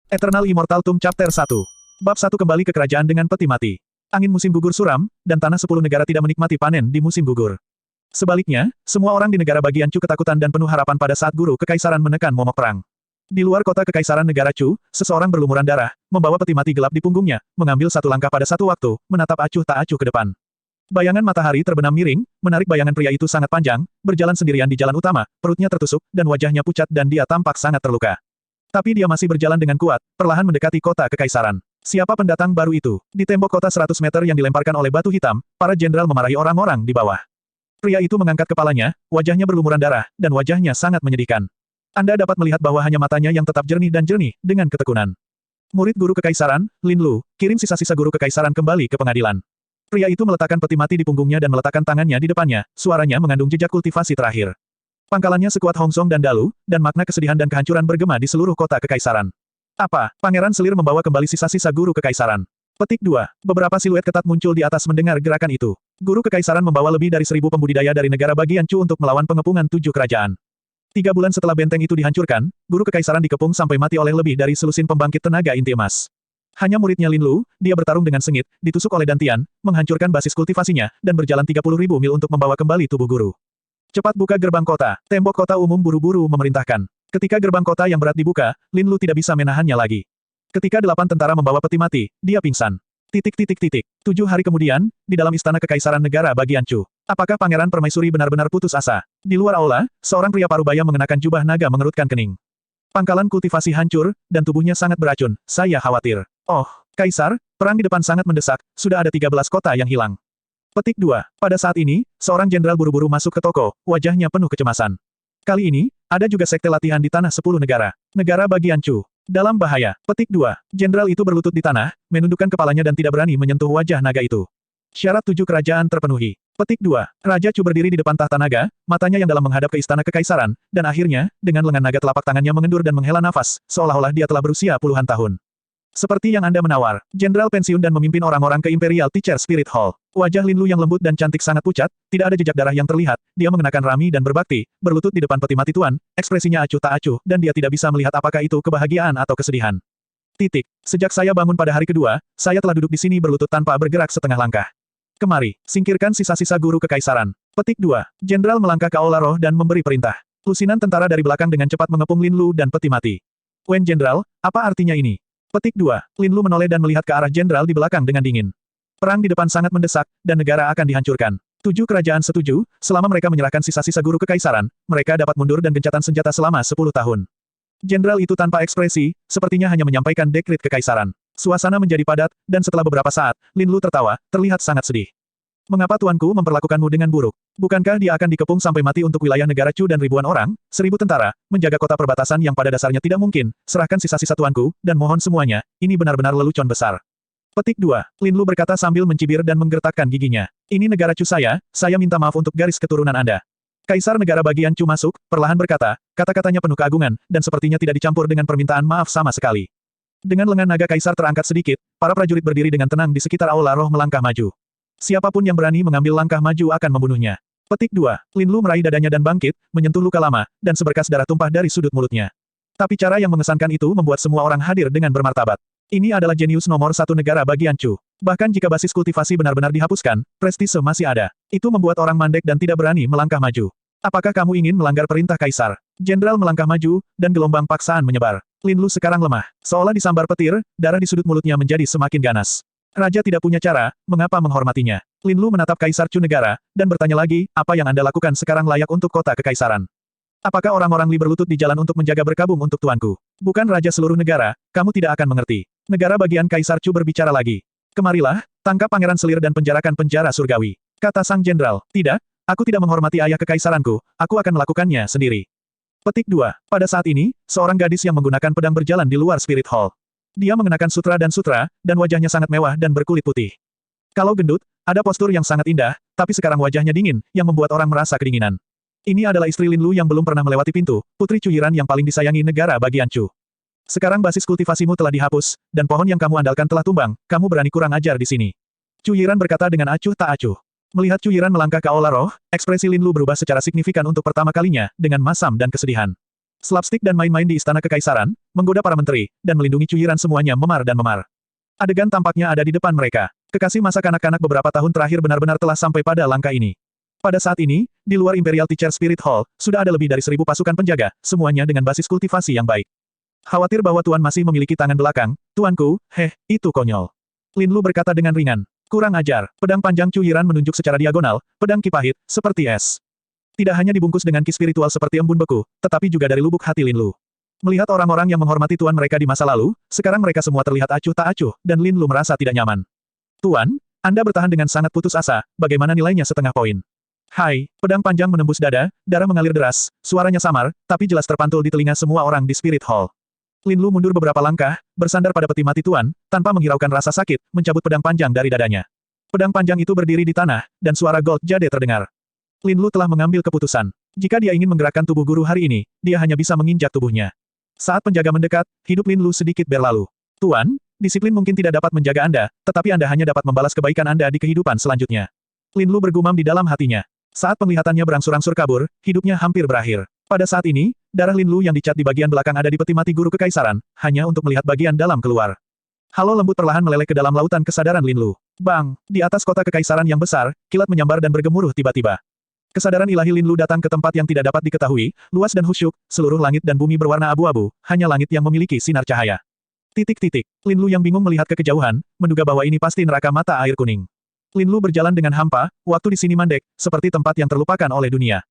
Eternal Immortal Tomb Chapter 1. Bab 1 kembali ke kerajaan dengan peti mati. Angin musim gugur suram, dan tanah 10 negara tidak menikmati panen di musim gugur. Sebaliknya, semua orang di negara bagian Chu ketakutan dan penuh harapan pada saat guru kekaisaran menekan momok perang. Di luar kota kekaisaran negara Chu, seseorang berlumuran darah, membawa peti mati gelap di punggungnya, mengambil satu langkah pada satu waktu, menatap acuh tak acuh ke depan. Bayangan matahari terbenam miring, menarik bayangan pria itu sangat panjang, berjalan sendirian di jalan utama, perutnya tertusuk, dan wajahnya pucat dan dia tampak sangat terluka. Tapi dia masih berjalan dengan kuat, perlahan mendekati kota kekaisaran. Siapa pendatang baru itu? Di tembok kota 100 meter yang dilemparkan oleh batu hitam, para jenderal memarahi orang-orang di bawah. Pria itu mengangkat kepalanya, wajahnya berlumuran darah, dan wajahnya sangat menyedihkan. Anda dapat melihat bahwa hanya matanya yang tetap jernih dan jernih, dengan ketekunan. Murid guru kekaisaran, Lin Lu, kirim sisa-sisa guru kekaisaran kembali ke pengadilan. Pria itu meletakkan peti mati di punggungnya dan meletakkan tangannya di depannya, suaranya mengandung jejak kultivasi terakhir. Pangkalannya sekuat Hong Song dan Dalu, dan makna kesedihan dan kehancuran bergema di seluruh kota kekaisaran. Apa? Pangeran Selir membawa kembali sisa-sisa guru kekaisaran. Petik 2. Beberapa siluet ketat muncul di atas mendengar gerakan itu. Guru kekaisaran membawa lebih dari 1000 pembudidaya dari negara bagian Chu untuk melawan pengepungan 7 kerajaan. 3 bulan setelah benteng itu dihancurkan, guru kekaisaran dikepung sampai mati oleh lebih dari selusin pembangkit tenaga inti emas. Hanya muridnya Lin Lu, dia bertarung dengan sengit, ditusuk oleh Dantian, menghancurkan basis kultivasinya, dan berjalan 30.000 mil untuk membawa kembali tubuh guru. Cepat buka gerbang kota. Tembok kota umum buru-buru memerintahkan. Ketika gerbang kota yang berat dibuka, Lin Lu tidak bisa menahannya lagi. Ketika 8 tentara membawa peti mati, dia pingsan. 7 hari kemudian, di dalam istana kekaisaran negara bagian Chu. Apakah Pangeran Permaisuri benar-benar putus asa? Di luar aula, seorang pria parubaya mengenakan jubah naga mengerutkan kening. Pangkalan kultivasi hancur, dan tubuhnya sangat beracun. Saya khawatir. Oh, Kaisar, perang di depan sangat mendesak, sudah ada 13 kota yang hilang. Petik 2. Pada saat ini, seorang jenderal buru-buru masuk ke toko, wajahnya penuh kecemasan. Kali ini, ada juga sekte latihan di tanah 10 negara. Negara bagian Chu. Dalam bahaya. Petik 2. Jenderal itu berlutut di tanah, menundukkan kepalanya dan tidak berani menyentuh wajah naga itu. Syarat 7 kerajaan terpenuhi. Petik 2. Raja Chu berdiri di depan tahta naga, matanya yang dalam menghadap ke istana kekaisaran, dan akhirnya, dengan lengan naga telapak tangannya mengendur dan menghela nafas, seolah-olah dia telah berusia puluhan tahun. Seperti yang Anda menawar, jenderal pensiun dan memimpin orang-orang ke Imperial Teacher Spirit Hall. Wajah Lin Lu yang lembut dan cantik sangat pucat, tidak ada jejak darah yang terlihat, dia mengenakan rami dan berbakti, berlutut di depan peti mati tuan, ekspresinya acuh tak acuh, dan dia tidak bisa melihat apakah itu kebahagiaan atau kesedihan. Sejak saya bangun pada hari kedua, saya telah duduk di sini berlutut tanpa bergerak setengah langkah. Kemari, singkirkan sisa-sisa guru kekaisaran. Petik 2. Jenderal melangkah ke aula roh dan memberi perintah. Lusinan tentara dari belakang dengan cepat mengepung Lin Lu dan peti mati. Wen Jenderal, apa artinya ini? Petik 2. Lin Lu menoleh dan melihat ke arah jenderal di belakang dengan dingin. Perang di depan sangat mendesak, dan negara akan dihancurkan. 7 kerajaan setuju, selama mereka menyerahkan sisa-sisa guru kekaisaran, mereka dapat mundur dan gencatan senjata selama 10 tahun. Jenderal itu tanpa ekspresi, sepertinya hanya menyampaikan dekrit kekaisaran. Suasana menjadi padat, dan setelah beberapa saat, Lin Lu tertawa, terlihat sangat sedih. Mengapa tuanku memperlakukanmu dengan buruk? Bukankah dia akan dikepung sampai mati untuk wilayah negara Chu dan ribuan orang, 1000 tentara, menjaga kota perbatasan yang pada dasarnya tidak mungkin, serahkan sisa-sisa tuanku, dan mohon semuanya, ini benar-benar lelucon besar. Petik 2. Lin Lu berkata sambil mencibir dan menggertakkan giginya. Ini negara Chu saya minta maaf untuk garis keturunan Anda. Kaisar negara bagian Chu masuk, perlahan berkata, kata-katanya penuh keagungan, dan sepertinya tidak dicampur dengan permintaan maaf sama sekali. Dengan lengan naga Kaisar terangkat sedikit, para prajurit berdiri dengan tenang di sekitar aula roh melangkah maju. Siapapun yang berani mengambil langkah maju akan membunuhnya. Petik 2. Lin Lu meraih dadanya dan bangkit, menyentuh luka lama, dan seberkas darah tumpah dari sudut mulutnya. Tapi cara yang mengesankan itu membuat semua orang hadir dengan bermartabat. Ini adalah jenius nomor 1 negara bagian Chu. Bahkan jika basis kultivasi benar-benar dihapuskan, prestise masih ada. Itu membuat orang mandek dan tidak berani melangkah maju. Apakah kamu ingin melanggar perintah Kaisar? Jenderal melangkah maju, dan gelombang paksaan menyebar. Lin Lu sekarang lemah. Seolah disambar petir, darah di sudut mulutnya menjadi semakin ganas. Raja tidak punya cara, mengapa menghormatinya? Lin Lu menatap Kaisar Chu negara, dan bertanya lagi, apa yang Anda lakukan sekarang layak untuk kota kekaisaran? Apakah orang-orang Li berlutut di jalan untuk menjaga berkabung untuk tuanku? Bukan raja seluruh negara, kamu tidak akan mengerti. Negara bagian Kaisar Chu berbicara lagi. Kemarilah, tangkap Pangeran Selir dan penjarakan penjara surgawi. Kata sang jenderal, tidak, aku tidak menghormati ayah kekaisaranku, aku akan melakukannya sendiri. Petik 2. Pada saat ini, seorang gadis yang menggunakan pedang berjalan di luar Spirit Hall. Dia mengenakan sutra, dan wajahnya sangat mewah dan berkulit putih. Kalau gendut, ada postur yang sangat indah, tapi sekarang wajahnya dingin, yang membuat orang merasa kedinginan. Ini adalah istri Lin Lu yang belum pernah melewati pintu, putri Cuyiran yang paling disayangi negara bagian Chu. Sekarang basis kultivasimu telah dihapus, dan pohon yang kamu andalkan telah tumbang, kamu berani kurang ajar di sini. Cuyiran berkata dengan acuh tak acuh. Melihat Cuyiran melangkah ke aula roh, ekspresi Lin Lu berubah secara signifikan untuk pertama kalinya, dengan masam dan kesedihan. Slapstick dan main-main di Istana Kekaisaran, menggoda para menteri, dan melindungi Cuyiran semuanya memar dan memar. Adegan tampaknya ada di depan mereka. Kekasih masa kanak-kanak beberapa tahun terakhir benar-benar telah sampai pada langkah ini. Pada saat ini, di luar Imperial Teacher Spirit Hall, sudah ada lebih dari 1.000 pasukan penjaga, semuanya dengan basis kultivasi yang baik. Khawatir bahwa Tuan masih memiliki tangan belakang, Tuanku, itu konyol. Lin Lu berkata dengan ringan. Kurang ajar, pedang panjang Cuyiran menunjuk secara diagonal, pedang ki pahit, seperti es. Tidak hanya dibungkus dengan ki spiritual seperti embun beku, tetapi juga dari lubuk hati Lin Lu. Melihat orang-orang yang menghormati Tuan mereka di masa lalu, sekarang mereka semua terlihat acuh tak acuh, dan Lin Lu merasa tidak nyaman. Tuan, Anda bertahan dengan sangat putus asa, bagaimana nilainya setengah poin? Hai, pedang panjang menembus dada, darah mengalir deras, suaranya samar, tapi jelas terpantul di telinga semua orang di Spirit Hall. Lin Lu mundur beberapa langkah, bersandar pada peti mati Tuan, tanpa menghiraukan rasa sakit, mencabut pedang panjang dari dadanya. Pedang panjang itu berdiri di tanah, dan suara Gold Jade terdengar. Lin Lu telah mengambil keputusan. Jika dia ingin menggerakkan tubuh guru hari ini, dia hanya bisa menginjak tubuhnya. Saat penjaga mendekat, hidup Lin Lu sedikit berlalu. Tuan, disiplin mungkin tidak dapat menjaga Anda, tetapi Anda hanya dapat membalas kebaikan Anda di kehidupan selanjutnya. Lin Lu bergumam di dalam hatinya. Saat penglihatannya berangsur-angsur kabur, hidupnya hampir berakhir. Pada saat ini, darah Lin Lu yang dicat di bagian belakang ada di peti mati guru kekaisaran, hanya untuk melihat bagian dalam keluar. Halo lembut perlahan meleleh ke dalam lautan kesadaran Lin Lu. Bang, di atas kota kekaisaran yang besar, kilat menyambar dan bergemuruh tiba-tiba. Kesadaran ilahi Lin Lu datang ke tempat yang tidak dapat diketahui, luas dan khusyuk, seluruh langit dan bumi berwarna abu-abu, hanya langit yang memiliki sinar cahaya. Titik-titik. Lin Lu yang bingung melihat ke kejauhan, menduga bahwa ini pasti neraka mata air kuning. Lin Lu berjalan dengan hampa, waktu di sini mandek, seperti tempat yang terlupakan oleh dunia.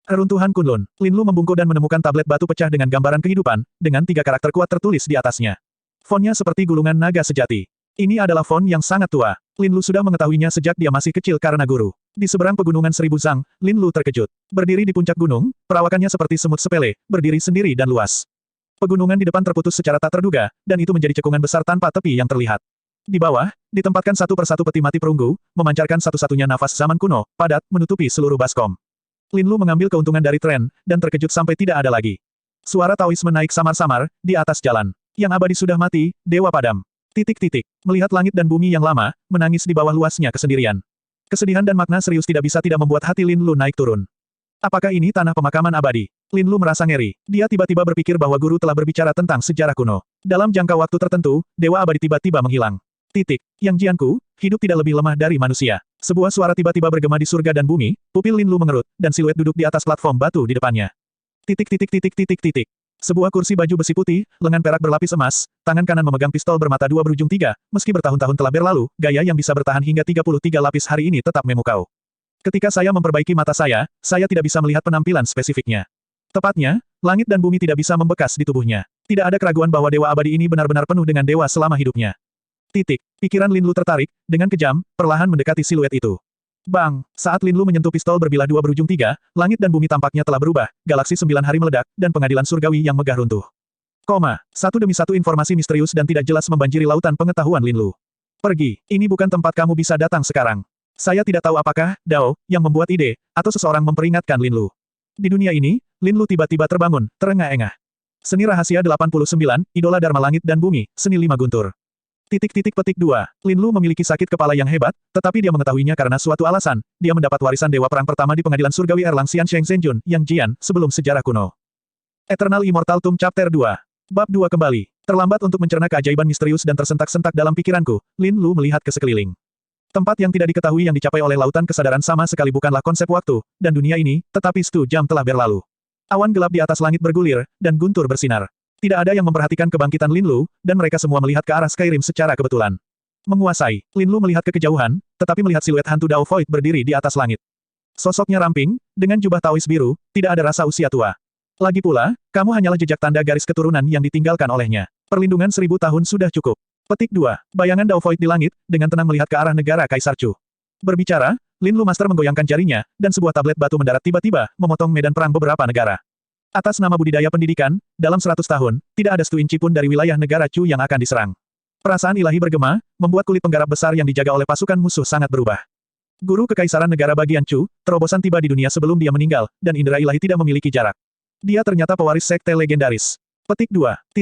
Reruntuhan Kunlun. Lin Lu membungkuk dan menemukan tablet batu pecah dengan gambaran kehidupan, dengan 3 karakter kuat tertulis di atasnya. Fontnya seperti gulungan naga sejati. Ini adalah font yang sangat tua. Lin Lu sudah mengetahuinya sejak dia masih kecil karena guru. Di seberang pegunungan Seribu Zhang, Lin Lu terkejut. Berdiri di puncak gunung, perawakannya seperti semut sepele, berdiri sendiri dan luas. Pegunungan di depan terputus secara tak terduga, dan itu menjadi cekungan besar tanpa tepi yang terlihat. Di bawah, ditempatkan satu persatu peti mati perunggu, memancarkan satu-satunya nafas zaman kuno, padat, menutupi seluruh baskom. Lin Lu mengambil keuntungan dari tren, dan terkejut sampai tidak ada lagi. Suara Taoisme naik samar-samar, di atas jalan. Yang abadi sudah mati, Dewa Padam. Titik-titik. Melihat langit dan bumi yang lama, menangis di bawah luasnya kesendirian. Kesedihan dan makna serius tidak bisa tidak membuat hati Lin Lu naik turun. Apakah ini tanah pemakaman abadi? Lin Lu merasa ngeri. Dia tiba-tiba berpikir bahwa guru telah berbicara tentang sejarah kuno. Dalam jangka waktu tertentu, Dewa Abadi tiba-tiba menghilang. Titik. Yang Jianku, hidup tidak lebih lemah dari manusia. Sebuah suara tiba-tiba bergema di surga dan bumi, pupil Lin Lu mengerut, dan siluet duduk di atas platform batu di depannya. Titik-titik-titik-titik-titik. Sebuah kursi baju besi putih, lengan perak berlapis emas, tangan kanan memegang pistol bermata 2 berujung 3, meski bertahun-tahun telah berlalu, gaya yang bisa bertahan hingga 33 lapis hari ini tetap memukau. Ketika saya memperbaiki mata saya tidak bisa melihat penampilan spesifiknya. Tepatnya, langit dan bumi tidak bisa membekas di tubuhnya. Tidak ada keraguan bahwa Dewa Abadi ini benar-benar penuh dengan dewa selama hidupnya. Titik. Pikiran Lin Lu tertarik, dengan kejam, perlahan mendekati siluet itu. Bang! Saat Lin Lu menyentuh pistol berbilah 2 berujung 3, langit dan bumi tampaknya telah berubah, galaksi 9 hari meledak, dan pengadilan surgawi yang megah runtuh. Satu demi satu informasi misterius dan tidak jelas membanjiri lautan pengetahuan Lin Lu. Pergi, ini bukan tempat kamu bisa datang sekarang. Saya tidak tahu apakah, Dao, yang membuat ide, atau seseorang memperingatkan Lin Lu. Di dunia ini, Lin Lu tiba-tiba terbangun, terengah-engah. Seni rahasia 89, idola Dharma langit dan bumi, seni 5 guntur. Titik-titik petik 2. Lin Lu memiliki sakit kepala yang hebat, tetapi dia mengetahuinya karena suatu alasan. Dia mendapat warisan dewa perang pertama di pengadilan surgawi Erlang Xian Sheng Zhenjun, yang Jian, sebelum sejarah kuno. Eternal Immortal Tomb Chapter 2. Bab 2 kembali. Terlambat untuk mencerna keajaiban misterius dan tersentak-sentak dalam pikiranku, Lin Lu melihat ke sekeliling. Tempat yang tidak diketahui yang dicapai oleh lautan kesadaran sama sekali bukanlah konsep waktu, dan dunia ini, tetapi 1 jam telah berlalu. Awan gelap di atas langit bergulir, dan guntur bersinar. Tidak ada yang memperhatikan kebangkitan Lin Lu, dan mereka semua melihat ke arah Skyrim secara kebetulan. Menguasai, Lin Lu melihat ke kejauhan, tetapi melihat siluet hantu Dao Void berdiri di atas langit. Sosoknya ramping, dengan jubah Taois biru, tidak ada rasa usia tua. Lagi pula, kamu hanyalah jejak tanda garis keturunan yang ditinggalkan olehnya. Perlindungan 1000 tahun sudah cukup. Petik 2. Bayangan Dao Void di langit, dengan tenang melihat ke arah negara Kaisar Chu. Berbicara, Lin Lu Master menggoyangkan jarinya, dan sebuah tablet batu mendarat tiba-tiba, memotong medan perang beberapa negara. Atas nama budidaya pendidikan, dalam 100 tahun, tidak ada 1 inci pun dari wilayah negara Chu yang akan diserang. Perasaan ilahi bergema, membuat kulit penggarap besar yang dijaga oleh pasukan musuh sangat berubah. Guru Kekaisaran Negara Bagian Chu, terobosan tiba di dunia sebelum dia meninggal, dan indera ilahi tidak memiliki jarak. Dia ternyata pewaris sekte legendaris. Petik 2.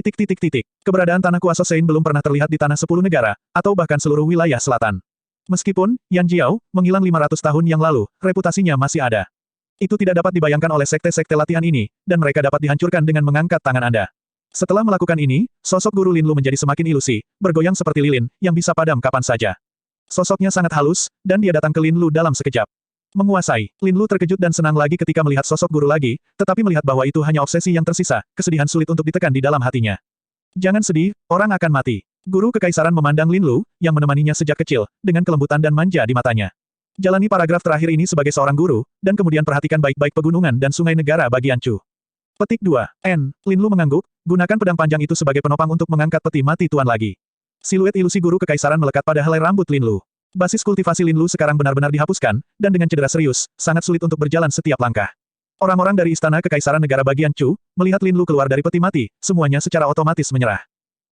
Keberadaan tanah kuasa Sein belum pernah terlihat di tanah 10 negara, atau bahkan seluruh wilayah selatan. Meskipun, Yan Jiao, menghilang 500 tahun yang lalu, reputasinya masih ada. Itu tidak dapat dibayangkan oleh sekte-sekte latihan ini, dan mereka dapat dihancurkan dengan mengangkat tangan Anda. Setelah melakukan ini, sosok guru Linlu menjadi semakin ilusi, bergoyang seperti lilin, yang bisa padam kapan saja. Sosoknya sangat halus, dan dia datang ke Linlu dalam sekejap. Menguasai, Linlu terkejut dan senang lagi ketika melihat sosok guru lagi, tetapi melihat bahwa itu hanya obsesi yang tersisa, kesedihan sulit untuk ditekan di dalam hatinya. Jangan sedih, orang akan mati. Guru Kekaisaran memandang Linlu, yang menemaninya sejak kecil, dengan kelembutan dan manja di matanya. Jalani paragraf terakhir ini sebagai seorang guru, dan kemudian perhatikan baik-baik pegunungan dan sungai negara bagian Chu. Petik 2. N. Linlu mengangguk, gunakan pedang panjang itu sebagai penopang untuk mengangkat peti mati tuan lagi. Siluet ilusi guru kekaisaran melekat pada helai rambut Linlu. Basis kultivasi Linlu sekarang benar-benar dihapuskan, dan dengan cedera serius, sangat sulit untuk berjalan setiap langkah. Orang-orang dari istana kekaisaran negara bagian Chu, melihat Linlu keluar dari peti mati, semuanya secara otomatis menyerah.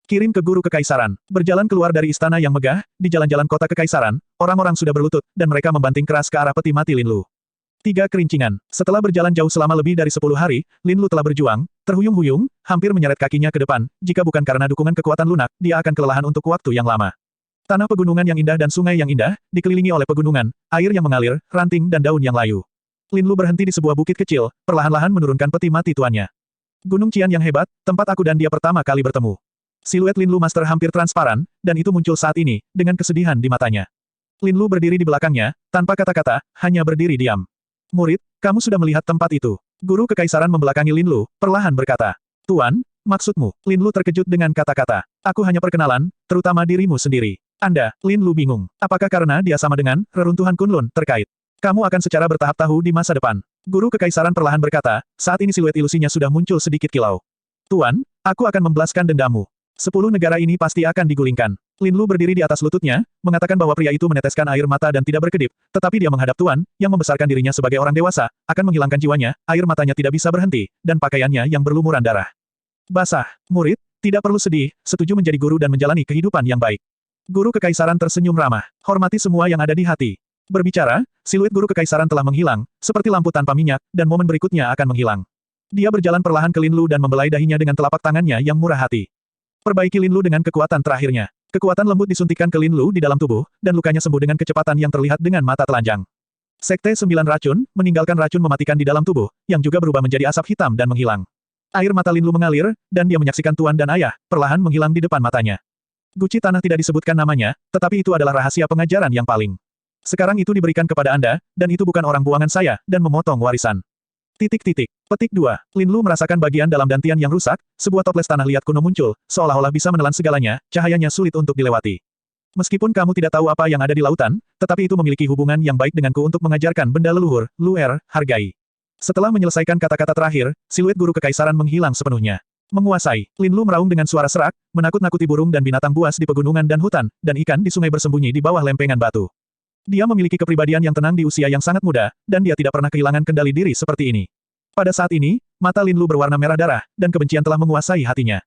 Kirim ke guru kekaisaran. Berjalan keluar dari istana yang megah, di jalan-jalan kota kekaisaran, orang-orang sudah berlutut, dan mereka membanting keras ke arah peti mati Linlu. 3 kerincingan. Setelah berjalan jauh selama lebih dari 10 hari, Linlu telah berjuang, terhuyung-huyung, hampir menyeret kakinya ke depan, jika bukan karena dukungan kekuatan lunak, dia akan kelelahan untuk waktu yang lama. Tanah pegunungan yang indah dan sungai yang indah, dikelilingi oleh pegunungan, air yang mengalir, ranting dan daun yang layu. Linlu berhenti di sebuah bukit kecil, perlahan-lahan menurunkan peti mati tuannya. Gunung Qian yang hebat, tempat aku dan dia pertama kali bertemu. Siluet Linlu Master hampir transparan, dan itu muncul saat ini, dengan kesedihan di matanya. Linlu berdiri di belakangnya, tanpa kata-kata, hanya berdiri diam. Murid, kamu sudah melihat tempat itu. Guru kekaisaran membelakangi Linlu, perlahan berkata. Tuan, maksudmu? Linlu terkejut dengan kata-kata. Aku hanya perkenalan, terutama dirimu sendiri. Anda, Linlu bingung. Apakah karena dia sama dengan reruntuhan Kunlun terkait? Kamu akan secara bertahap tahu di masa depan. Guru kekaisaran perlahan berkata, saat ini siluet ilusinya sudah muncul sedikit kilau. Tuan, aku akan membalaskan dendamu. 10 negara ini pasti akan digulingkan. Linlu berdiri di atas lututnya, mengatakan bahwa pria itu meneteskan air mata dan tidak berkedip, tetapi dia menghadap Tuan, yang membesarkan dirinya sebagai orang dewasa, akan menghilangkan jiwanya, air matanya tidak bisa berhenti, dan pakaiannya yang berlumuran darah. Basah, murid, tidak perlu sedih, setuju menjadi guru dan menjalani kehidupan yang baik. Guru kekaisaran tersenyum ramah, hormati semua yang ada di hati. Berbicara, siluet guru kekaisaran telah menghilang, seperti lampu tanpa minyak, dan momen berikutnya akan menghilang. Dia berjalan perlahan ke Linlu dan membelai dahinya dengan telapak tangannya yang murah hati. Perbaiki Linlu dengan kekuatan terakhirnya. Kekuatan lembut disuntikkan ke Linlu di dalam tubuh, dan lukanya sembuh dengan kecepatan yang terlihat dengan mata telanjang. Sekte 9 racun, meninggalkan racun mematikan di dalam tubuh, yang juga berubah menjadi asap hitam dan menghilang. Air mata Linlu mengalir, dan dia menyaksikan tuan dan ayah, perlahan menghilang di depan matanya. Guci tanah tidak disebutkan namanya, tetapi itu adalah rahasia pengajaran yang paling. Sekarang itu diberikan kepada Anda, dan itu bukan orang buangan saya, dan memotong warisan. Petik 2. Linlu merasakan bagian dalam dantian yang rusak, sebuah toples tanah liat kuno muncul, seolah-olah bisa menelan segalanya, cahayanya sulit untuk dilewati. Meskipun kamu tidak tahu apa yang ada di lautan, tetapi itu memiliki hubungan yang baik denganku untuk mengajarkan benda leluhur, Luer, hargai. Setelah menyelesaikan kata-kata terakhir, siluet guru kekaisaran menghilang sepenuhnya. Menguasai, Linlu meraung dengan suara serak, menakut-nakuti burung dan binatang buas di pegunungan dan hutan, dan ikan di sungai bersembunyi di bawah lempengan batu. Dia memiliki kepribadian yang tenang di usia yang sangat muda, dan dia tidak pernah kehilangan kendali diri seperti ini. Pada saat ini, mata Linlu berwarna merah darah, dan kebencian telah menguasai hatinya.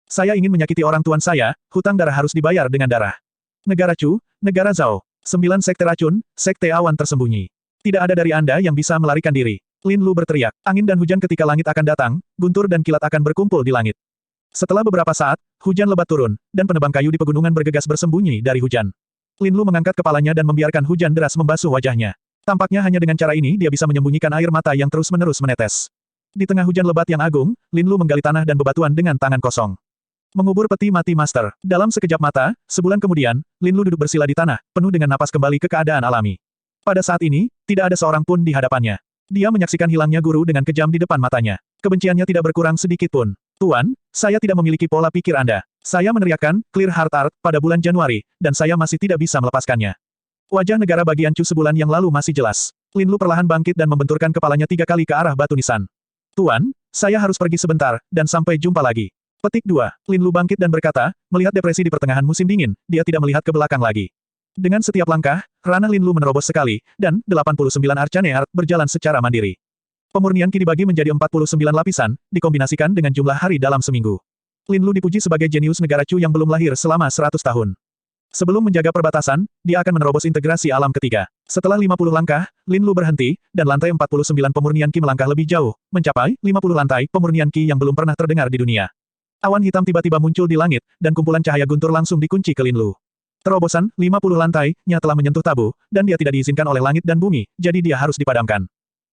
Saya ingin menyakiti orang tuan saya, hutang darah harus dibayar dengan darah. Negara Chu, negara Zhao. 9 sekte racun, sekte awan tersembunyi. Tidak ada dari Anda yang bisa melarikan diri. Linlu berteriak. Angin dan hujan ketika langit akan datang, guntur dan kilat akan berkumpul di langit. Setelah beberapa saat, hujan lebat turun, dan penebang kayu di pegunungan bergegas bersembunyi dari hujan. Linlu mengangkat kepalanya dan membiarkan hujan deras membasuh wajahnya. Tampaknya hanya dengan cara ini dia bisa menyembunyikan air mata yang terus-menerus menetes. Di tengah hujan lebat yang agung, Linlu menggali tanah dan bebatuan dengan tangan kosong. Mengubur peti mati master. Dalam sekejap mata, sebulan kemudian, Linlu duduk bersila di tanah, penuh dengan napas kembali ke keadaan alami. Pada saat ini, tidak ada seorang pun di hadapannya. Dia menyaksikan hilangnya guru dengan kejam di depan matanya. Kebenciannya tidak berkurang sedikit pun. Tuan, saya tidak memiliki pola pikir Anda. Saya meneriakkan, Clear Heart Art, pada bulan Januari, dan saya masih tidak bisa melepaskannya. Wajah negara bagian Chu sebulan yang lalu masih jelas. Linlu perlahan bangkit dan membenturkan kepalanya 3 kali ke arah batu nisan. Tuan, saya harus pergi sebentar, dan sampai jumpa lagi. Petik 2. Linlu bangkit dan berkata, melihat depresi di pertengahan musim dingin, dia tidak melihat ke belakang lagi. Dengan setiap langkah, ranah Linlu menerobos sekali, dan 89 Arcane Art berjalan secara mandiri. Pemurnian Ki dibagi menjadi 49 lapisan, dikombinasikan dengan jumlah hari dalam seminggu. Linlu dipuji sebagai jenius negara Chu yang belum lahir selama 100 tahun. Sebelum menjaga perbatasan, dia akan menerobos integrasi alam ketiga. Setelah 50 langkah, Linlu berhenti, dan lantai 49 pemurnian Ki melangkah lebih jauh, mencapai 50 lantai pemurnian Ki yang belum pernah terdengar di dunia. Awan hitam tiba-tiba muncul di langit, dan kumpulan cahaya guntur langsung dikunci ke Linlu. Terobosan, 50 lantai, nya telah menyentuh tabu, dan dia tidak diizinkan oleh langit dan bumi, jadi dia harus dipadamkan.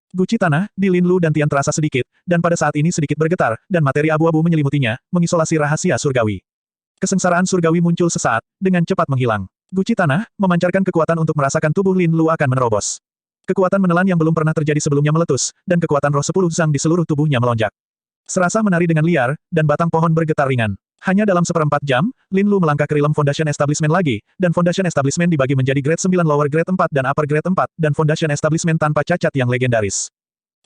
Guci tanah di Lin Lu dan Tian terasa sedikit, dan pada saat ini sedikit bergetar, dan materi abu-abu menyelimutinya, mengisolasi rahasia surgawi. Kesengsaraan surgawi muncul sesaat, dengan cepat menghilang. Guci tanah memancarkan kekuatan untuk merasakan tubuh Lin Lu akan menerobos. Kekuatan menelan yang belum pernah terjadi sebelumnya meletus, dan kekuatan roh 10 zang di seluruh tubuhnya melonjak. Serasa menari dengan liar, dan batang pohon bergetar ringan. Hanya dalam seperempat jam, Lin Lu melangkah ke Realm Foundation Establishment lagi, dan Foundation Establishment dibagi menjadi grade 9 lower grade 4 dan upper grade 4, dan Foundation Establishment tanpa cacat yang legendaris.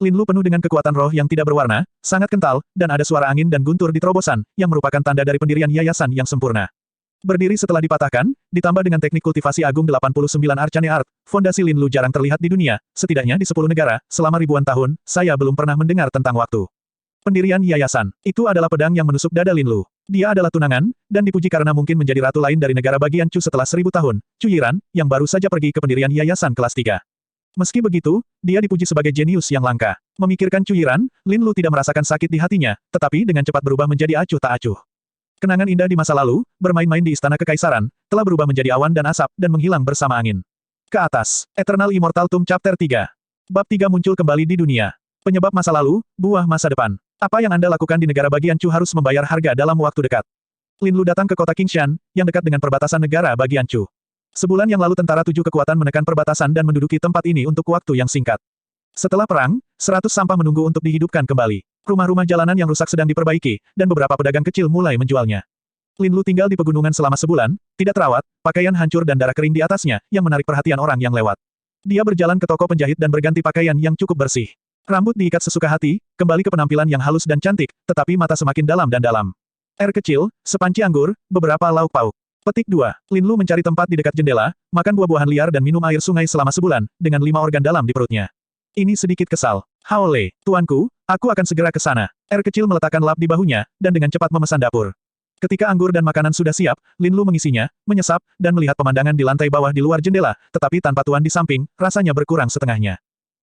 Lin Lu penuh dengan kekuatan roh yang tidak berwarna, sangat kental, dan ada suara angin dan guntur di terobosan, yang merupakan tanda dari pendirian yayasan yang sempurna. Berdiri setelah dipatahkan, ditambah dengan teknik kultivasi agung 89 Arcane Art, fondasi Lin Lu jarang terlihat di dunia, setidaknya di 10 negara, selama ribuan tahun, saya belum pernah mendengar tentang waktu. Pendirian yayasan, itu adalah pedang yang menusuk dada Lin Lu. Dia adalah tunangan, dan dipuji karena mungkin menjadi ratu lain dari negara bagian Chu setelah 1000 tahun, Chu Yiran, yang baru saja pergi ke pendirian yayasan kelas 3. Meski begitu, dia dipuji sebagai jenius yang langka. Memikirkan Chu Yiran, Lin Lu tidak merasakan sakit di hatinya, tetapi dengan cepat berubah menjadi acuh tak acuh. Kenangan indah di masa lalu, bermain-main di Istana Kekaisaran, telah berubah menjadi awan dan asap, dan menghilang bersama angin. Ke atas, Eternal Immortal Tomb Chapter 3. Bab 3 muncul kembali di dunia. Penyebab masa lalu, buah masa depan. Apa yang Anda lakukan di negara bagian Chu harus membayar harga dalam waktu dekat. Lin Lu datang ke kota Qingshan, yang dekat dengan perbatasan negara bagian Chu. Sebulan yang lalu tentara 7 kekuatan menekan perbatasan dan menduduki tempat ini untuk waktu yang singkat. Setelah perang, 100 sampah menunggu untuk dihidupkan kembali. Rumah-rumah jalanan yang rusak sedang diperbaiki, dan beberapa pedagang kecil mulai menjualnya. Lin Lu tinggal di pegunungan selama sebulan, tidak terawat, pakaian hancur dan darah kering di atasnya, yang menarik perhatian orang yang lewat. Dia berjalan ke toko penjahit dan berganti pakaian yang cukup bersih. Rambut diikat sesuka hati, kembali ke penampilan yang halus dan cantik, tetapi mata semakin dalam dan dalam. Air kecil, sepanci anggur, beberapa lauk pauk. Petik 2. Lin Lu mencari tempat di dekat jendela, makan buah-buahan liar dan minum air sungai selama sebulan, dengan 5 organ dalam di perutnya. Ini sedikit kesal. Hao Le, tuanku, aku akan segera ke sana. Air kecil meletakkan lap di bahunya, dan dengan cepat memesan dapur. Ketika anggur dan makanan sudah siap, Lin Lu mengisinya, menyesap, dan melihat pemandangan di lantai bawah di luar jendela, tetapi tanpa tuan di samping, rasanya berkurang setengahnya.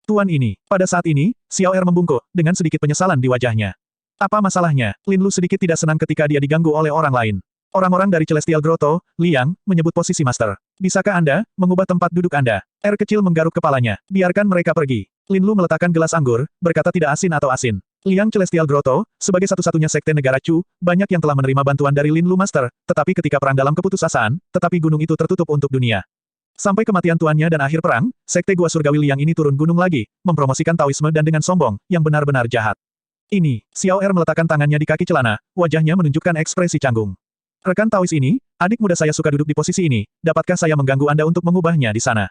Tuan ini, pada saat ini, Xiao Er membungkuk, dengan sedikit penyesalan di wajahnya. Apa masalahnya? Lin Lu sedikit tidak senang ketika dia diganggu oleh orang lain. Orang-orang dari Celestial Grotto, Liang, menyebut posisi Master. Bisakah Anda mengubah tempat duduk Anda? Er kecil menggaruk kepalanya. Biarkan mereka pergi. Lin Lu meletakkan gelas anggur, berkata tidak asin atau asin. Liang Celestial Grotto, sebagai satu-satunya sekte negara Chu, banyak yang telah menerima bantuan dari Lin Lu Master, tetapi ketika perang dalam keputusasaan, tetapi gunung itu tertutup untuk dunia. Sampai kematian tuannya dan akhir perang, sekte Gua Surgawi Liang ini turun gunung lagi, mempromosikan Taoisme dan dengan sombong, yang benar-benar jahat. Ini, Xiao Er meletakkan tangannya di kaki celana, wajahnya menunjukkan ekspresi canggung. Rekan Taois ini, adik muda saya suka duduk di posisi ini, dapatkah saya mengganggu Anda untuk mengubahnya di sana?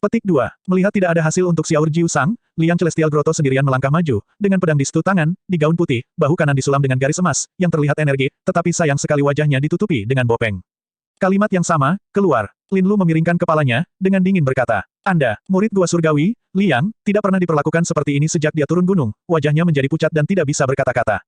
Petik 2. Melihat tidak ada hasil untuk Xiao Jiu Sang, Liang Celestial Grotto sendirian melangkah maju, dengan pedang di situ tangan, di gaun putih, bahu kanan disulam dengan garis emas, yang terlihat energi, tetapi sayang sekali wajahnya ditutupi dengan bopeng. Kalimat yang sama, keluar. Lin Lu memiringkan kepalanya, dengan dingin berkata, Anda, murid Gua Surgawi, Liang, tidak pernah diperlakukan seperti ini sejak dia turun gunung, wajahnya menjadi pucat dan tidak bisa berkata-kata.